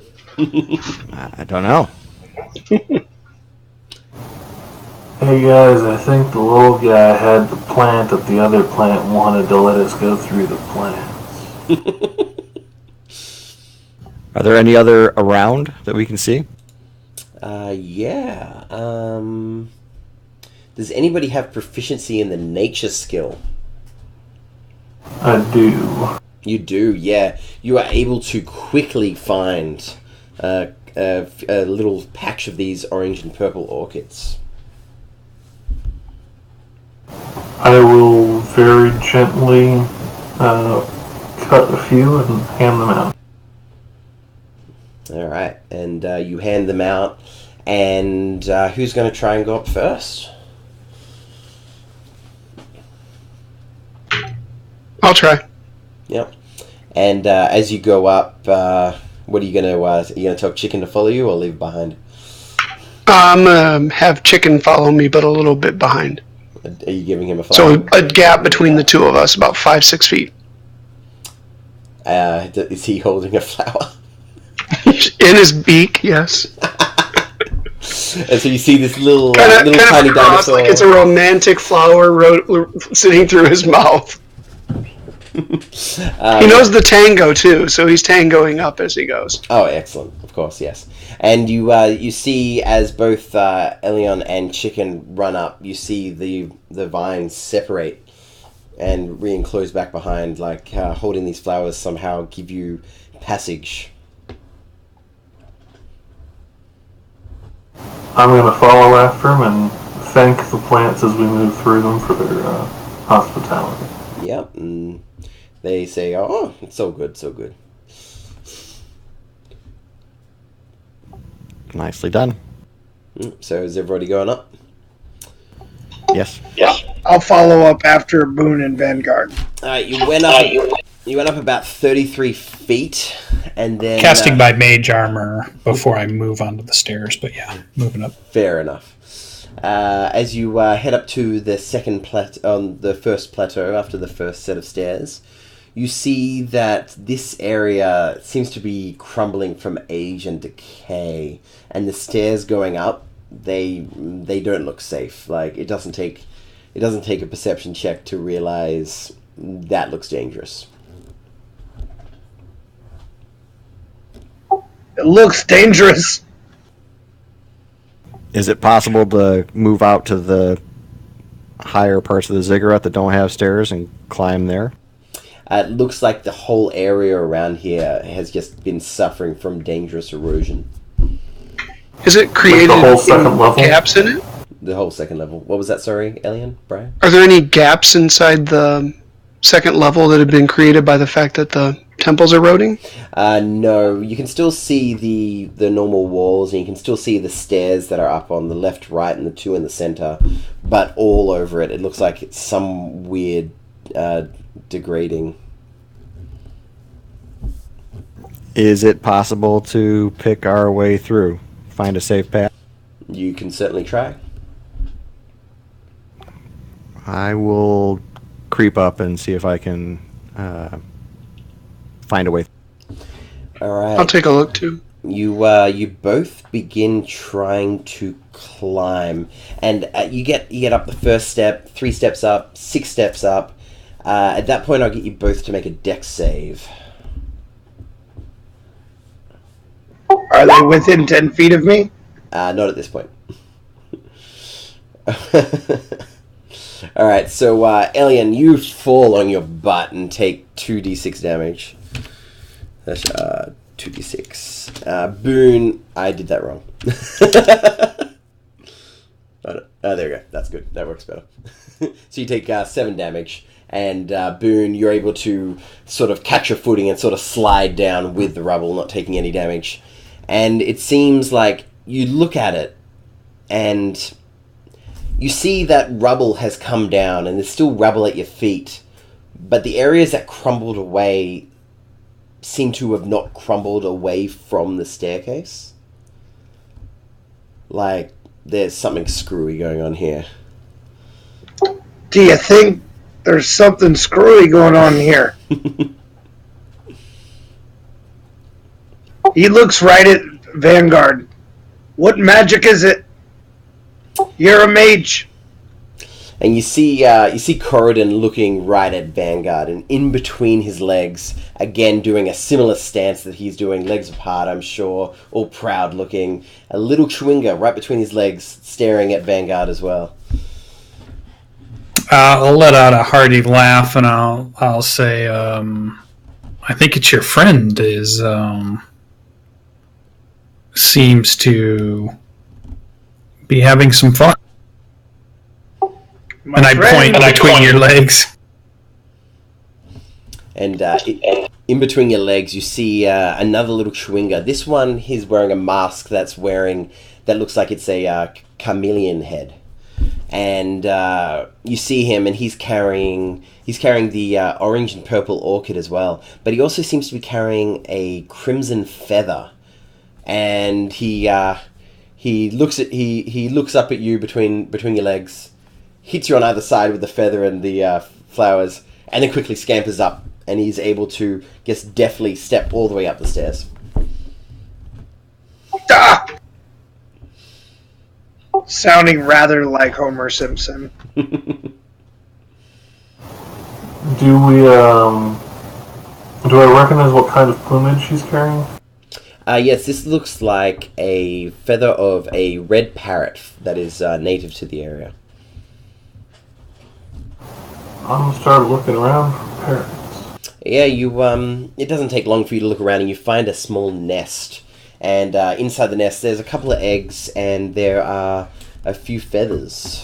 I don't know. Hey guys, I think the little guy had the plant that the other plant wanted to let us go through the plants. Are there any other around that we can see? Yeah. Does anybody have proficiency in the nature skill? I do. You do, yeah. You are able to quickly find a little patch of these orange and purple orchids. I will very gently cut a few and hand them out. All right, and you hand them out. And who's going to try and go up first? I'll try. Yep. And as you go up, what are you gonna? Are you gonna tell Chicken to follow you or leave behind? Have Chicken follow me, but a little bit behind. Are you giving him a follow? So a gap between the two of us, about 5-6 feet. Is he holding a flower? In his beak, yes. And so you see this little Kind of tiny across, dinosaur. like it's a romantic flower sitting through his mouth. He knows the tango too, so he's tangoing up as he goes. Oh, excellent! Of course, yes. And you see as both Elion and Chicken run up, you see the vines separate and re-enclose back behind, like holding these flowers somehow give you passage. I'm going to follow after him and thank the plants as we move through them for their hospitality. Yep, and they say, "Oh, it's so good, so good." Nicely done. So is everybody going up? Yes. Yeah. I'll follow up after Boone and Vanguard. You went up. You went up about 33 feet, and then Casting by mage armor before I move onto the stairs, but yeah, moving up. Fair enough. As you head up to the the first plateau after the first set of stairs, you see that this area seems to be crumbling from age and decay, and the stairs going up, they don't look safe. Like it doesn't take a perception check to realize that looks dangerous. It looks dangerous. Is it possible to move out to the higher parts of the ziggurat that don't have stairs and climb there? It looks like the whole area around here has just been suffering from dangerous erosion. Is it created the whole second level? gaps in it? The whole second level. What was that, sorry, Elian? Brian? Are there any gaps inside the second level that have been created by the fact that the temple's eroding? No, you can still see the normal walls, and you can still see the stairs that are up on the left, right, and the two in the center. But all over it, it looks like it's some weird degrading. Is it possible to pick our way through? Find a safe path? You can certainly try. I will creep up and see if I can find a way. All right. I'll take a look too. You both begin trying to climb, and you get up the first step, 3 steps up, 6 steps up. At that point, I'll get you both to make a dex save. Are they within 10 feet of me? Not at this point. All right, so Elian, you fall on your butt and take 2d6 damage. That's 2d6. Boone, I did that wrong. Oh, there you go. That's good. That works better. So you take 7 damage, and Boone, you're able to sort of catch your footing and sort of slide down with the rubble, not taking any damage. And it seems like you look at it, and you see that rubble has come down, and there's still rubble at your feet, but the areas that crumbled away seem to have not crumbled away from the staircase. Like, there's something screwy going on here. Do you think there's something screwy going on here? He looks right at Vanguard. What magic is it? You're a mage. And you see Corridon looking right at Vanguard, and in between his legs, again doing a similar stance that he's doing, legs apart, I'm sure, all proud looking. A little Chewinga right between his legs, staring at Vanguard as well. I'll let out a hearty laugh, and I'll say, I think it's your friend seems to be having some fun. And I point between your legs. And in between your legs, you see another little Chewinga. This one, he's wearing a mask that looks like it's a chameleon head. And you see him, and he's carrying the orange and purple orchid as well. But he also seems to be carrying a crimson feather. And he looks up at you between your legs, hits you on either side with the feather and the flowers, and then quickly scampers up, and he's able to just deftly step all the way up the stairs. Ah! Sounding rather like Homer Simpson. Do I recognize what kind of plumage he's carrying? Yes, this looks like a feather of a red parrot that is native to the area. I'm gonna start looking around for parrots. Yeah, it doesn't take long for you to look around, and you find a small nest. And inside the nest, there's a couple of eggs, and there are a few feathers.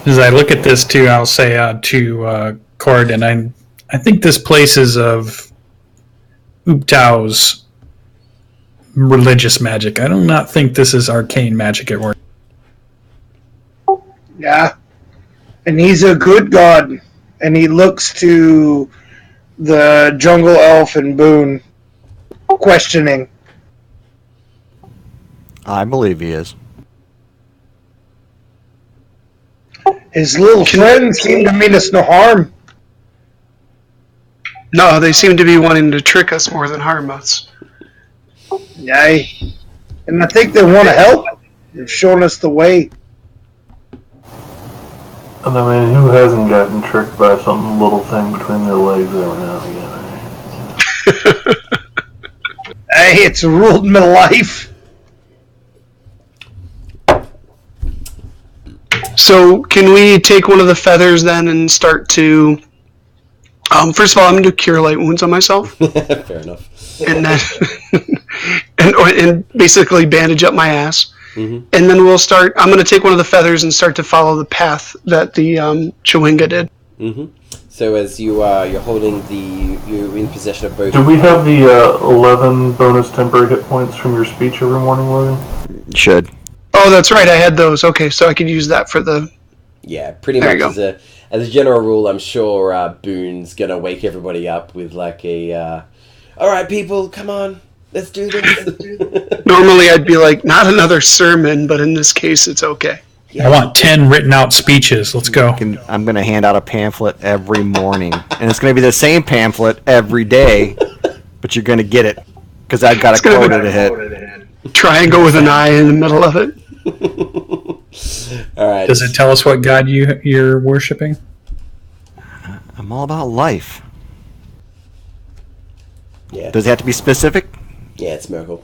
As I look at this too, I'll say to Corridon, I think this place is of Uptau's religious magic. I do not think this is arcane magic at work. Yeah. And he's a good god. And he looks to the jungle elf and Boone, questioning. I believe he is. His little friends seem to mean us no harm. No, they seem to be wanting to trick us more than harm us. Yeah. And I think they want to help. They've shown us the way. And I mean, who hasn't gotten tricked by some little thing between their legs every now and again? Hey, it's ruled my life. So, can we take one of the feathers then and start to... first of all, I'm going to do Cure Light Wounds on myself. Fair enough. And then... and basically bandage up my ass. Mm-hmm. And then we'll start... I'm going to take one of the feathers and start to follow the path that the Chewinga did. Mm-hmm. So as you're holding you're in possession of both... Do we have the 11 bonus temporary hit points from your speech every morning, Logan? Should. Oh, that's right. I had those. Okay, so I could use that for the... Yeah, pretty There much you as a general rule, I'm sure Boone's going to wake everybody up with like a... all right, people, come on. Let's do this. Normally I'd be like, not another sermon, but in this case, it's okay. I want 10 written out speeches. Let's go. I'm going to hand out a pamphlet every morning. And it's going to be the same pamphlet every day, but you're going to get it. Because I've got a quota to hit. Triangle with an eye in the middle of it. All right. Does it tell us what god you're worshipping? I'm all about life. Yeah. Does it have to be specific? Yeah, it's Miracle.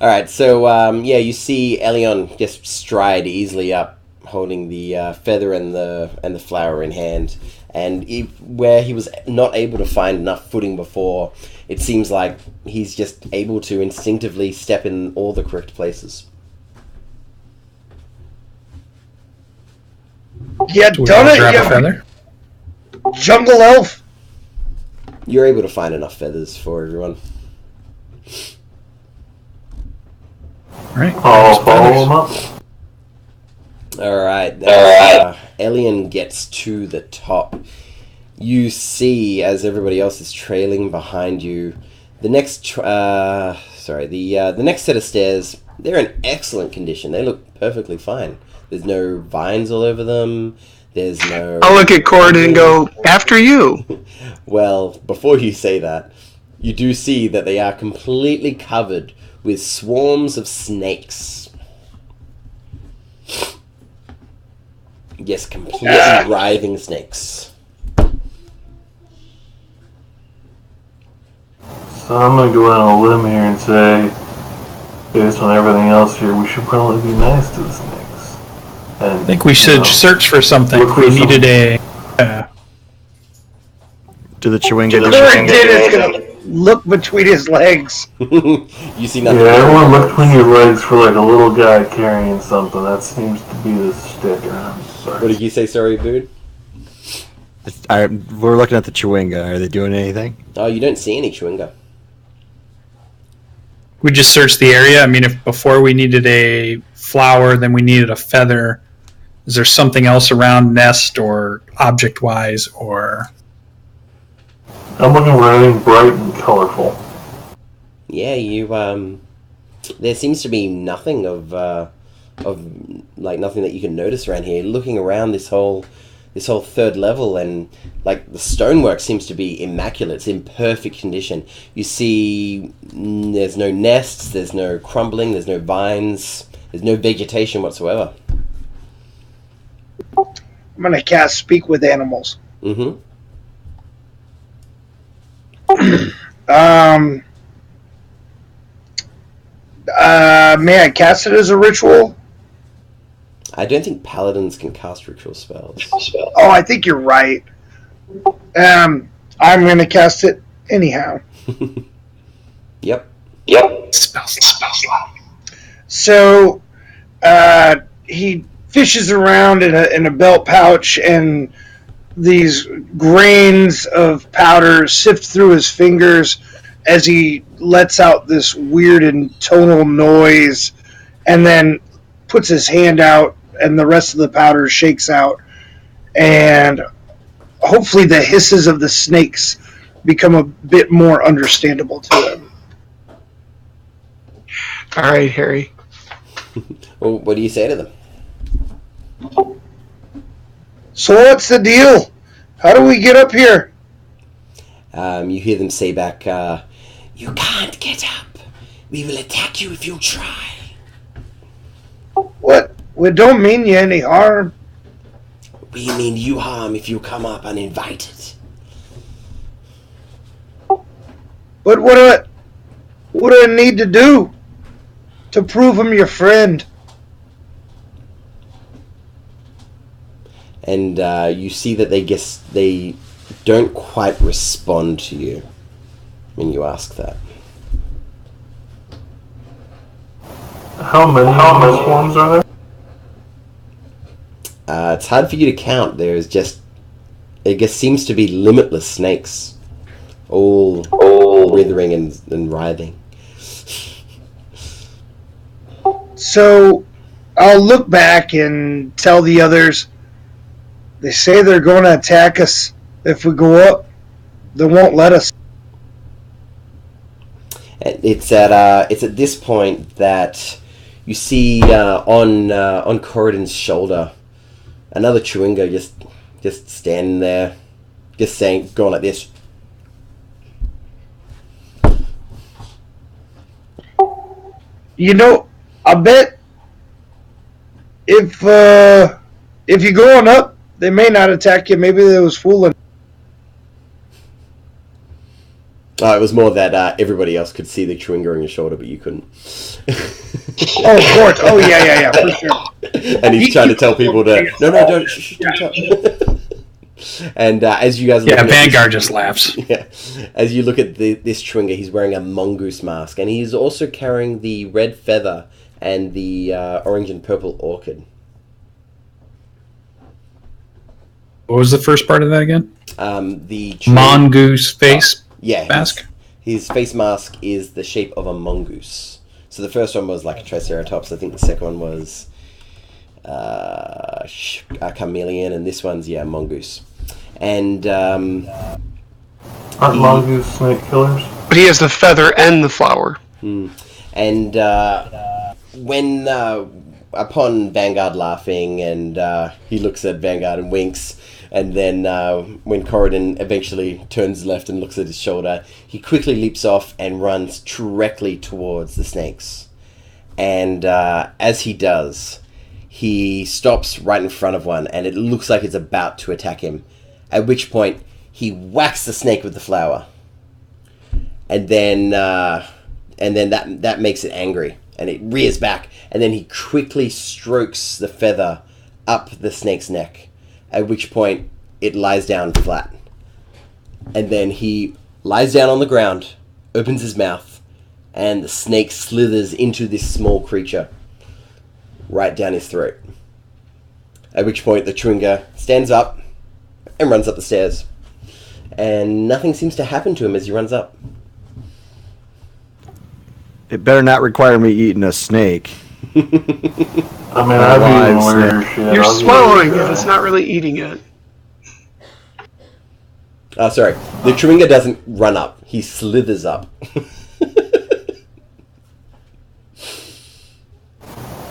Alright, so, you see Elion just stride easily up holding the feather and the flower in hand. And where he was not able to find enough footing before, it seems like he's just able to instinctively step in all the correct places. You Do we done all it, grab a you feather? jungle elf. You're able to find enough feathers for everyone. All right. I'll there's follow feathers. him up. Alright, Elian gets to the top. You see, as everybody else is trailing behind you, the next the next set of stairs, they're in excellent condition. They look perfectly fine. There's no vines all over them. There's no... I'll look at Cord and go, after you. Well, before you say that, you do see that they are completely covered with swarms of snakes. Yes, completely writhing snakes. So I'm going to go out on a limb here and say, based on everything else here, we should probably be nice to the snakes. And, I think we should search for something. Look for We needed a... Do the Chewinga Whatever he did is gonna look between his legs. You see nothing. Yeah, everyone look between your legs for like a little guy carrying something. That seems to be the stick around. What did you say, sorry, Boone? We're looking at the Chewinga. Are they doing anything? Oh, you don't see any chewinga. We just searched the area. I mean, if before we needed a flower, then we needed a feather. Is there something else around nest or object-wise or... I'm looking for anything bright and colorful. Yeah, you there seems to be nothing of nothing that you can notice around here. Looking around this whole third level, and like the stonework seems to be immaculate. It's in perfect condition. You see, there's no nests, there's no crumbling, there's no vines, there's no vegetation whatsoever. I'm gonna cast Speak with Animals. Mm-hmm. May I cast it as a ritual? I don't think paladins can cast ritual spells. Oh, I think you're right. I'm gonna cast it anyhow. Yep. Spells. So, he fishes around in a belt pouch, and these grains of powder sift through his fingers as he lets out this weird and tonal noise, and then puts his hand out, and the rest of the powder shakes out, and hopefully the hisses of the snakes become a bit more understandable to him. All right, Harry. Well, what do you say to them? So what's the deal? How do we get up here? You hear them say back, "You can't get up. We will attack you if you try." What? We don't mean you any harm. We mean you harm if you come up uninvited. But what do I need to do to prove I'm your friend? And you see that they don't quite respond to you when you ask that. How many swarms are there? It's hard for you to count. It just seems to be limitless snakes, all withering and writhing. So I'll look back and tell the others, they say they're going to attack us if we go up. They won't let us. It's at this point that you see on Corridon's shoulder another Chewinga just standing there, just saying, going like this. You know, I bet if you're going up, they may not attack you. Maybe they was fooling. It was more that everybody else could see the chewing on your shoulder, but you couldn't. Oh, of course. Oh, yeah, for sure. And he's trying to tell people to no, don't talk. And as you guys, Vanguard just laughs. Yeah, as you look at this Chewinga, he's wearing a mongoose mask, and he's also carrying the red feather and the orange and purple orchid. What was the first part of that again? The mongoose face mask. His face mask is the shape of a mongoose. So the first one was like a triceratops. I think the second one was a chameleon, and this one's mongoose. And aren't mongoose snake killers? But he has the feather and the flower. And when upon Vanguard laughing, and he looks at Vanguard and winks, and then when Corridon eventually turns left and looks at his shoulder, he quickly leaps off and runs directly towards the snakes. And as he does, he stops right in front of one, and it looks like it's about to attack him. At which point, he whacks the snake with the flower, and then that makes it angry, and it rears back, and then he quickly strokes the feather up the snake's neck. At which point, it lies down flat, and then he lies down on the ground, opens his mouth, and the snake slithers into this small creature right down his throat. At which point, the Chewinga stands up and runs up the stairs, and nothing seems to happen to him as he runs up. It better not require me eating a snake. I mean, I've eaten weird shit. You're swallowing it. It's not really eating it. Sorry. The Chewinga doesn't run up. He slithers up.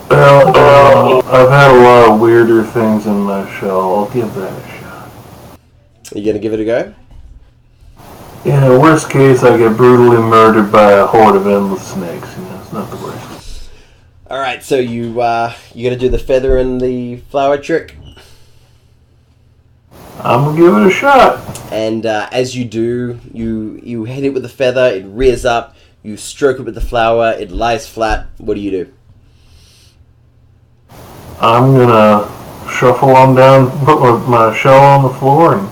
Well, I've had a lot of weirder things in my shell. I'll give that a shot. Are you going to give it a go? Yeah, worst case, I get brutally murdered by a horde of endless snakes. It's not the worst. Alright, so you going to do the feather and the flower trick? I'm going to give it a shot. And as you do, you hit it with the feather, it rears up, you stroke it with the flower, it lies flat. What do? I'm going to shuffle on down, put my shell on the floor, and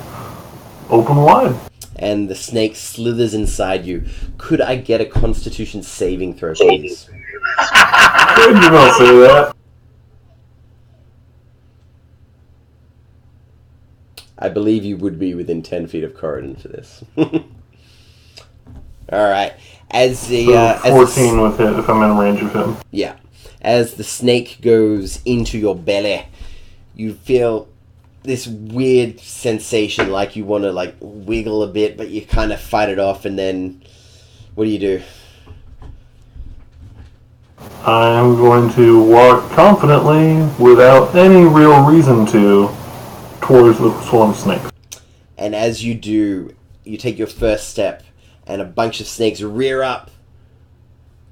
open wide. And the snake slithers inside you. Could I get a Constitution saving throw, please? Could you not say that? I believe you would be within 10 feet of Corridon for this. Alright. As the 14 with it if I'm in range of him. Yeah. As the snake goes into your belly, you feel this weird sensation like you want to wiggle a bit, but you kind of fight it off, and then what do? I'm going to walk confidently, without any real reason to, towards the swarm snake. And as you do, you take your first step, and a bunch of snakes rear up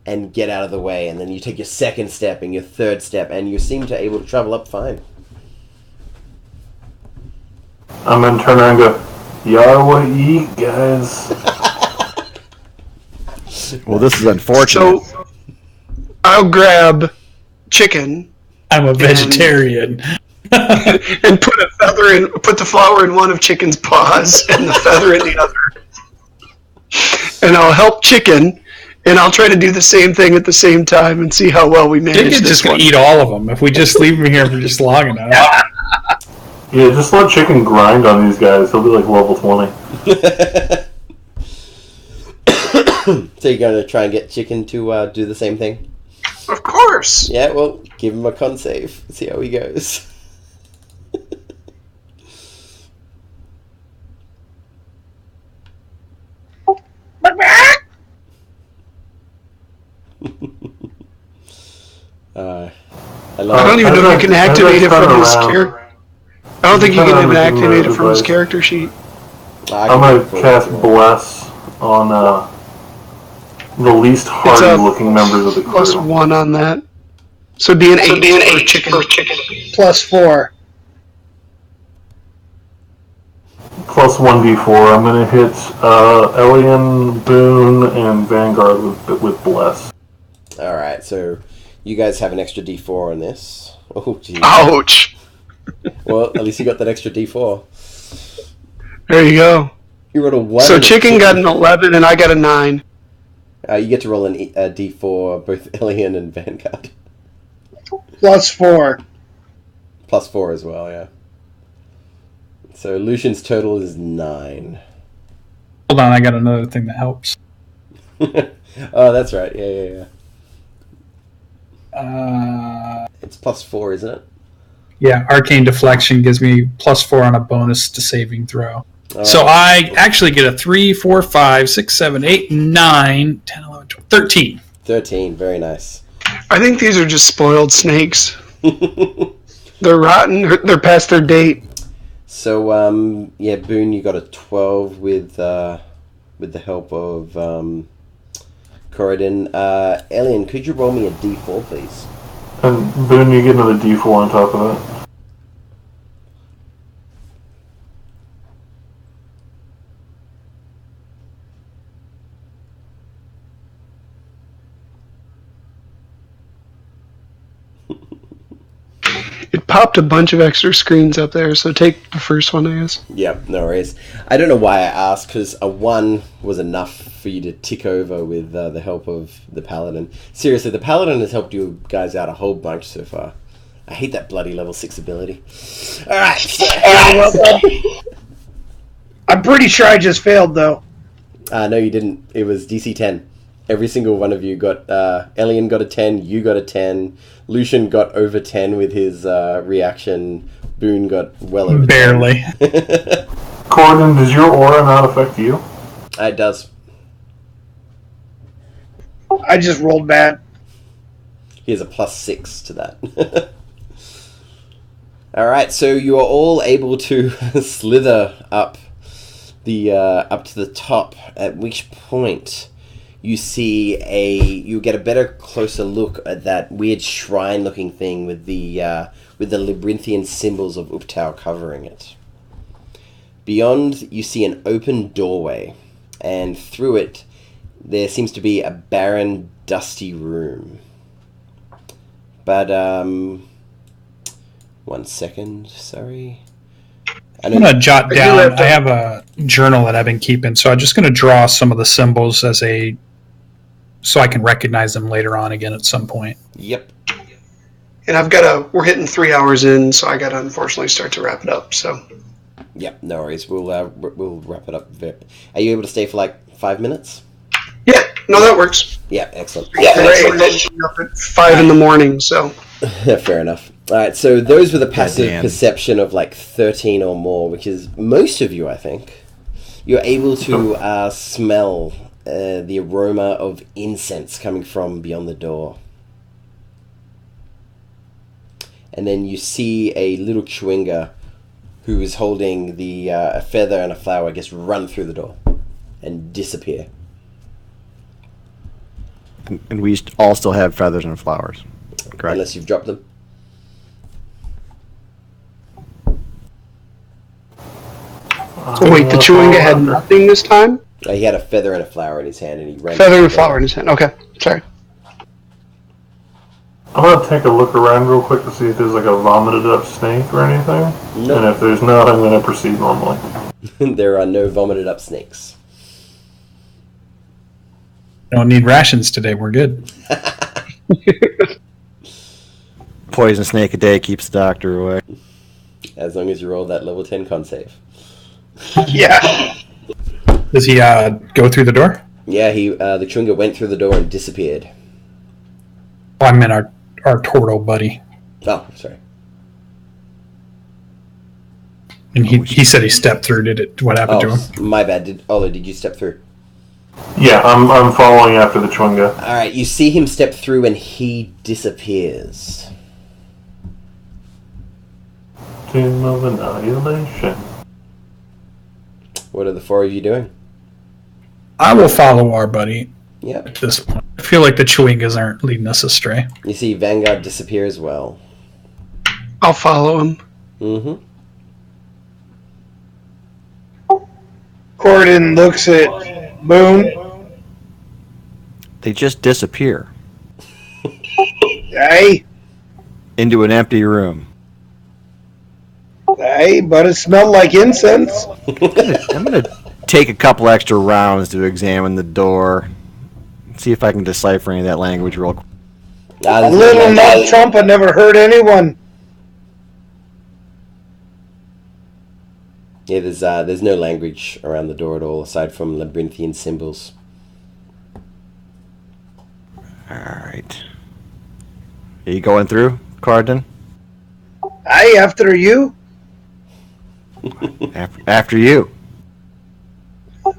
and get out of the way, and then you take your second step and your third step, and you seem to able to travel up fine. I'm going to turn around and go, y'all what you eat, guys? Well, this is unfortunate. So, I'll grab chicken. I'm a vegetarian. And put the flower in one of chicken's paws and the feather in the other. And I'll help chicken, and I'll try to do the same thing at the same time and see how well we manage Chicken's this just going one. to eat all of them if we just leave him here for just long enough. Yeah, just let chicken grind on these guys. He'll be like level 20. So you're going to try and get chicken to do the same thing? Of course. Yeah, well, give him a con save. See how he goes. I don't even know if you can activate it from his character. I don't think you can even activate it from his character sheet. I'm going to cast Bless on the least hardy-looking members of the crew. +1 on that. So it'd be an 8 for chicken. +4. plus 1d4. I'm going to hit Elian, Boone, and Vanguard with Bless. Alright, so you guys have an extra d4 on this. Oh, geez. Ouch! Well, at least you got that extra d4. There you go. You rolled a 1. So Chicken got an 11 and I got a 9. You get to roll a d4, both Alien and Vanguard. +4. +4 as well, yeah. So Lucian's total is 9. Hold on, I got another thing that helps. Oh, that's right. Yeah. It's +4, isn't it? Yeah, Arcane Deflection gives me +4 on a bonus to saving throw. Oh. So I actually get a 3, 4, 5, 6, 7, 8, 9, 10, 11, 12, 13. 13, very nice. I think these are just spoiled snakes. They're rotten. They're past their date. So, yeah, Boone, you got a 12 with the help of Corridon. Alien, could you roll me a d4, please? And Boone, you get another d4 on top of that. It popped a bunch of extra screens up there, so take the first one, I guess. Yeah, no worries. I don't know why I asked, because a 1 was enough for you to tick over with the help of the Paladin. Seriously, the Paladin has helped you guys out a whole bunch so far. I hate that bloody level 6 ability. Alright. I'm pretty sure I just failed, though. No, you didn't. It was DC 10. Every single one of you got... Alien got a 10, you got a 10, Lucian got over 10 with his reaction, Boone got well over 10. Barely. Corridon, does your aura not affect you? It does. I just rolled bad. He has a +6 to that. Alright, so you are all able to slither up to the top, at which point you get a better, closer look at that weird shrine-looking thing with the labyrinthian symbols of Uptau covering it. Beyond, you see an open doorway, and through it, there seems to be a barren, dusty room. But, 1 second, sorry. I'm going to jot down, I have a journal that I've been keeping, so I'm just going to draw some of the symbols so I can recognize them later on again at some point. Yep. And we're hitting 3 hours in, so I gotta unfortunately start to wrap it up, so. Yep, no worries. We'll wrap it up. Are you able to stay for like 5 minutes? Yeah, no, that works. Yeah, excellent. Yeah, up at 5 in the morning, so. Fair enough. Alright, so those were the passive perception of like 13 or more, which is most of you, I think. You're able to smell the aroma of incense coming from beyond the door. And then you see a little chewinga who is holding a feather and a flower, run through the door and disappear. And we all still have feathers and flowers, correct? Unless you've dropped them. Wait, the chewinga had nothing this time? He had a feather and a flower in his hand, and he ran. Feather and a flower in his hand. Okay, sorry. I'm going to take a look around real quick to see if there's like a vomited up snake or anything. No. And if there's not, I'm going to proceed normally. There are no vomited up snakes. Don't need rations today, we're good. Poison snake a day keeps the doctor away. As long as you roll that level 10 con save. Yeah. Does he go through the door? Yeah, the chewinga went through the door and disappeared. Oh, I meant our turtle buddy. Oh, sorry. And he said he stepped through. What happened to him? My bad. Did you step through? Yeah, I'm following after the chewinga. Alright, you see him step through and he disappears. Tomb of Annihilation. What are the 4 of you doing? I will follow our buddy Yeah. at this point. I feel like the chewingas aren't leading us astray. You see Vanguard disappear as well. I'll follow him. Mm-hmm. Corden looks at Boone. They just disappear Hey, into an empty room. hey, but it smelled like incense. I'm going to take a couple extra rounds to examine the door. See if I can decipher any of that language real quick. A little nut Trump had never hurt anyone. Yeah, there's no language around the door at all, aside from labyrinthian symbols. Alright. Are you going through, Cardin? Hey, after you. After you.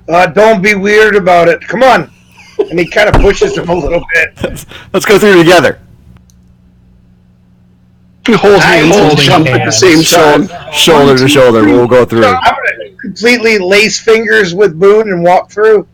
Don't be weird about it. Come on. And he kind of pushes him a little bit. Let's go through together. We hold hands and jump at the same time. Shoulder to shoulder, we'll go through. I'm going to completely lace fingers with Boone and walk through.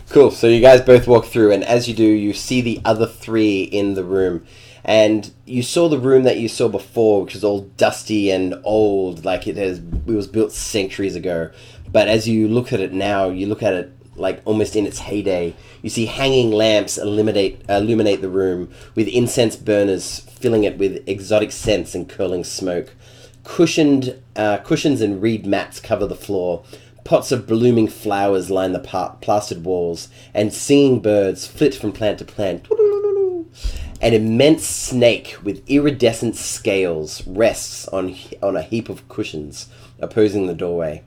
Cool, so you guys both walk through, and as you do, you see the other three in the room. And you saw the room that you saw before, which was all dusty and old, like it was built centuries ago. But as you look at it now, you look at it like almost in its heyday. You see hanging lamps illuminate the room, with incense burners filling it with exotic scents and curling smoke. Cushions and reed mats cover the floor. Pots of blooming flowers line the plastered walls, and singing birds flit from plant to plant. An immense snake with iridescent scales rests on a heap of cushions opposing the doorway.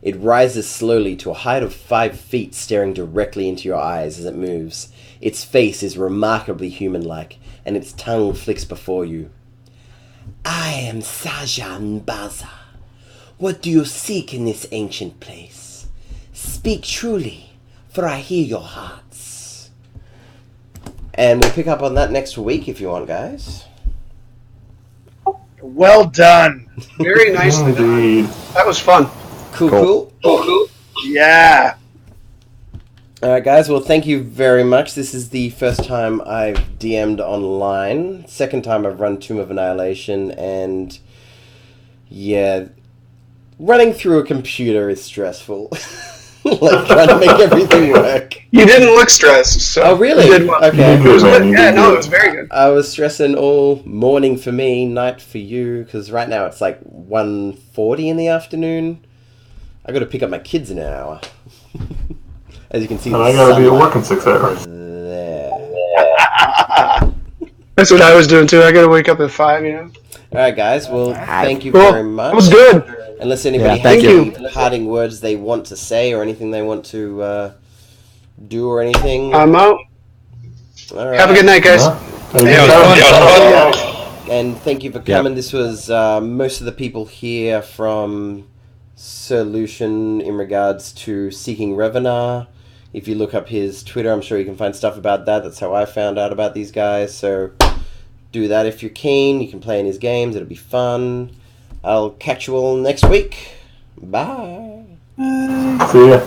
It rises slowly to a height of 5 feet, staring directly into your eyes as it moves. Its face is remarkably human-like, and its tongue flicks before you. I am Sajan Baza. What do you seek in this ancient place? Speak truly, for I hear your hearts. And we'll pick up on that next week if you want, guys. Well done. Very nicely done. That was fun. Cool. Yeah. Alright guys, well thank you very much. This is the first time I've DM'd online. Second time I've run Tomb of Annihilation, and yeah, running through a computer is stressful. Like trying to make everything work. You didn't look stressed. So Oh really? you did well. Okay. Yeah, no, it was very good. I was stressing all morning for me, night for you, because right now it's like 1:40 in the afternoon. I got to pick up my kids in an hour. As you can see, And I gotta be at work in 6 hours. There. That's what I was doing too. I gotta wake up at 5, you know. Alright guys, well thank you Well, very much. it was good. Unless anybody Yeah, has thank any parting words they want to say or anything they want to do or anything. I'm out. All right. Have a good night, guys. And thank you for coming. This was most of the people here from Solution in regards to Seeking Revenar. If you look up his Twitter, I'm sure you can find stuff about that. That's how I found out about these guys. So do that if you're keen. You can play in his games. It'll be fun. I'll catch you all next week. Bye. See ya.